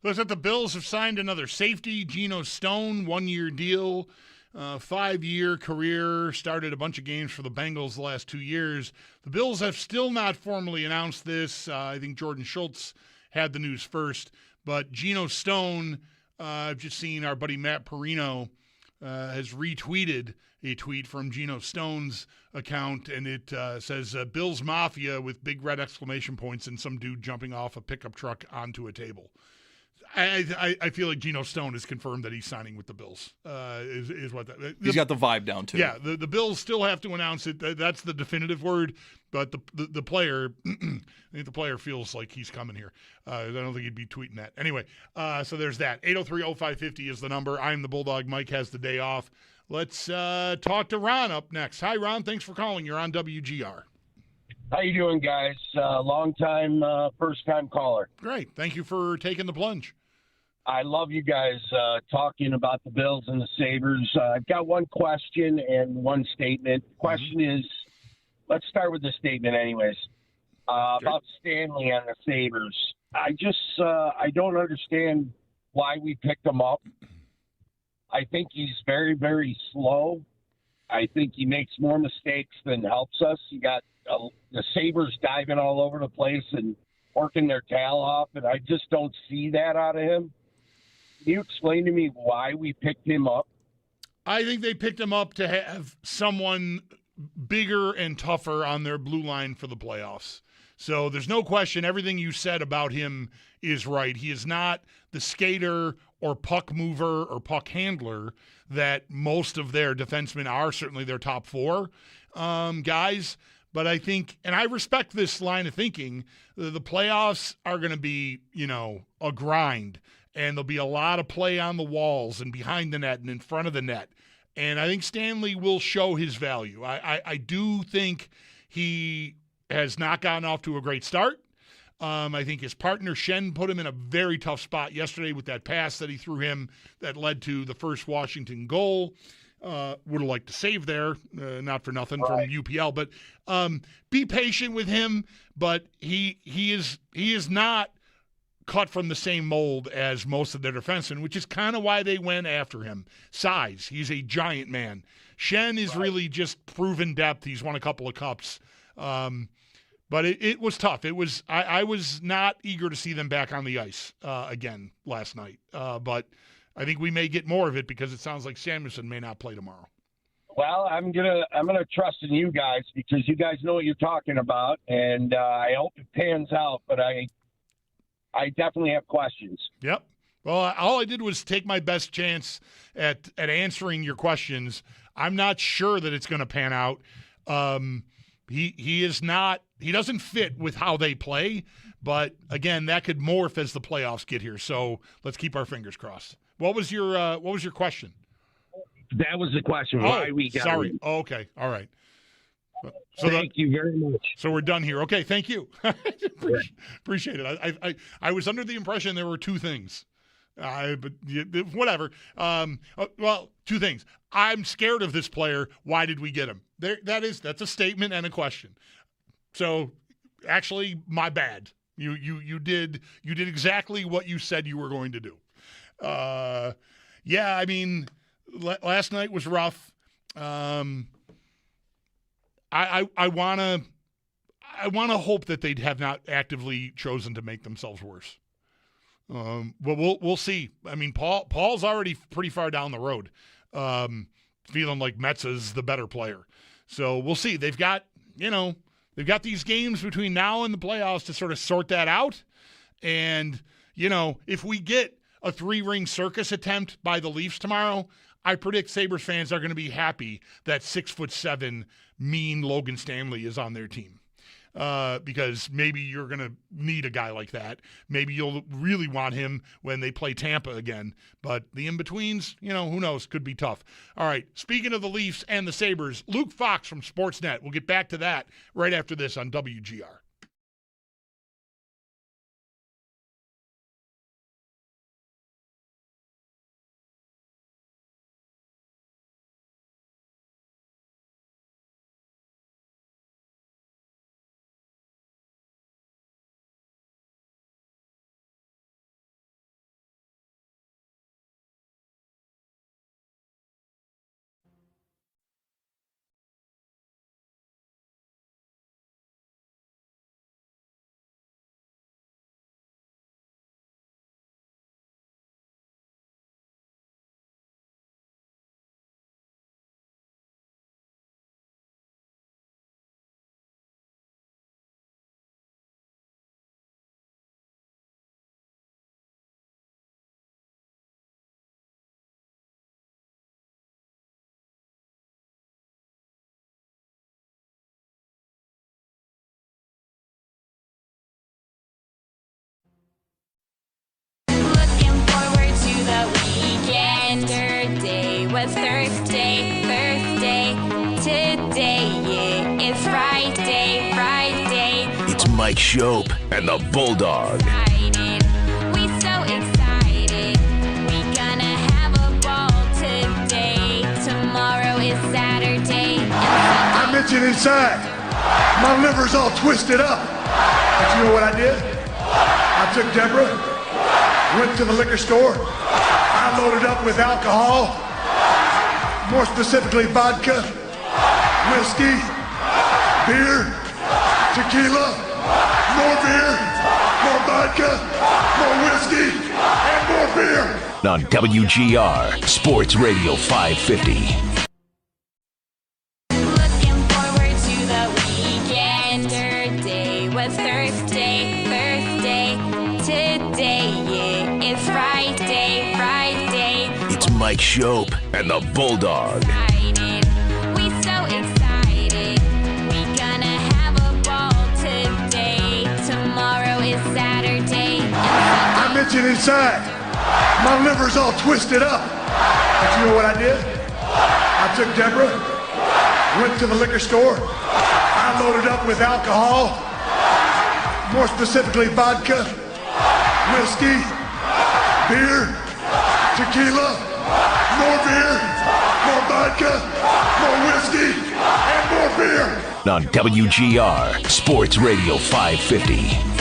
Listen, the Bills have signed another safety, Geno Stone, 1-year deal, 5-year career, started a bunch of games for the Bengals the last 2 years. The Bills have still not formally announced this. I think Jordan Schultz had the news first. But Geno Stone, I've just seen our buddy Matt Perino has retweeted a tweet from Geno Stone's account, and it says, Bills Mafia with big red exclamation points and some dude jumping off a pickup truck onto a table. I feel like Geno Stone has confirmed that he's signing with the Bills. Is what he's got the vibe down too. Yeah, the Bills still have to announce it. That's the definitive word. But the player, I think the player feels like he's coming here. I don't think he'd be tweeting that. Anyway, so there's that. 803-0550 is the number. I'm the Bulldog. Mike has the day off. Let's talk to Ron up next. Hi, Ron. Thanks for calling. You're on WGR. How you doing, guys? Long time, first time caller. Great. Thank you for taking the plunge. I love you guys talking about the Bills and the Sabres. I've got one question and one statement. Question is, let's start with the statement anyways, about Stanley on the Sabres. I don't understand why we picked him up. I think he's very, very slow. I think he makes more mistakes than helps us. You got the Sabres diving all over the place and working their tail off, and I just don't see that out of him. Can you explain to me why we picked him up? I think they picked him up to have someone bigger and tougher on their blue line for the playoffs. So there's no question everything you said about him is right. He is not the skater or puck mover or puck handler that most of their defensemen are, certainly their top four guys. But I think, and I respect this line of thinking, the playoffs are going to be, a grind. And there'll be a lot of play on the walls and behind the net and in front of the net. And I think Stanley will show his value. I do think he has not gotten off to a great start. I think his partner, Shen, put him in a very tough spot yesterday with that pass that he threw him that led to the first Washington goal. Would have liked to save there, not for nothing from UPL. But be patient with him. But he is not cut from the same mold as most of their defensemen, which is kind of why they went after him. Size. He's a giant man. Shen is really just proven depth. He's won a couple of cups. But it was tough. I was not eager to see them back on the ice again last night. But I think we may get more of it because it sounds like Samuelson may not play tomorrow. Well, I'm gonna trust in you guys because you guys know what you're talking about, and I hope it pans out. But I definitely have questions. Yep. Well, all I did was take my best chance at answering your questions. I'm not sure that it's going to pan out. He is not. He doesn't fit with how they play. But again, that could morph as the playoffs get here. So let's keep our fingers crossed. What was your question? That was the question. Why we got sorry. him. Oh, okay. All right. So thank you very much. So we're done here. Okay, thank you. Appreciate it. I was under the impression there were two things. But whatever. Well, two things. I'm scared of this player. Why did we get him? That's a statement and a question. So actually, my bad. You did exactly what you said you were going to do. Yeah, I mean, last night was rough. I want to hope that they have not actively chosen to make themselves worse. But we'll see. I mean, Paul's already pretty far down the road, feeling like Metza's the better player. So we'll see. They've got these games between now and the playoffs to sort of sort that out. And if we get a 3-ring circus attempt by the Leafs tomorrow, I predict Sabres fans are going to be happy that 6'7" mean Logan Stanley is on their team. Because maybe you're going to need a guy like that. Maybe you'll really want him when they play Tampa again. But the in-betweens, who knows, could be tough. All right, speaking of the Leafs and the Sabres, Luke Fox from Sportsnet. We'll get back to that right after this on WGR. was Thursday. Today, yeah, it's Friday. It's Mike Schopp and the Bulldog. We so excited. We gonna have a ball today. Tomorrow is Saturday. I mentioned inside. My liver's all twisted up. But you know what I did? I took Deborah, went to the liquor store. I loaded up with alcohol, more specifically vodka, whiskey, beer, tequila, more beer, more vodka, more whiskey, and more beer. On WGR, Sports Radio 550. Looking forward to the weekend. Day was Thursday. Today, yeah, it's Friday. It's Mike Schopp and the Bulldog. We so excited. We gonna have a ball today. Tomorrow is Saturday. I mentioned inside. My liver's all twisted up. But you know what I did? I took Deborah, went to the liquor store. I loaded up with alcohol, more specifically vodka, whiskey, beer, tequila, more beer, more vodka, more whiskey, and more beer. On WGR, Sports Radio 550.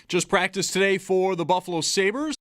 Just practice today for the Buffalo Sabres.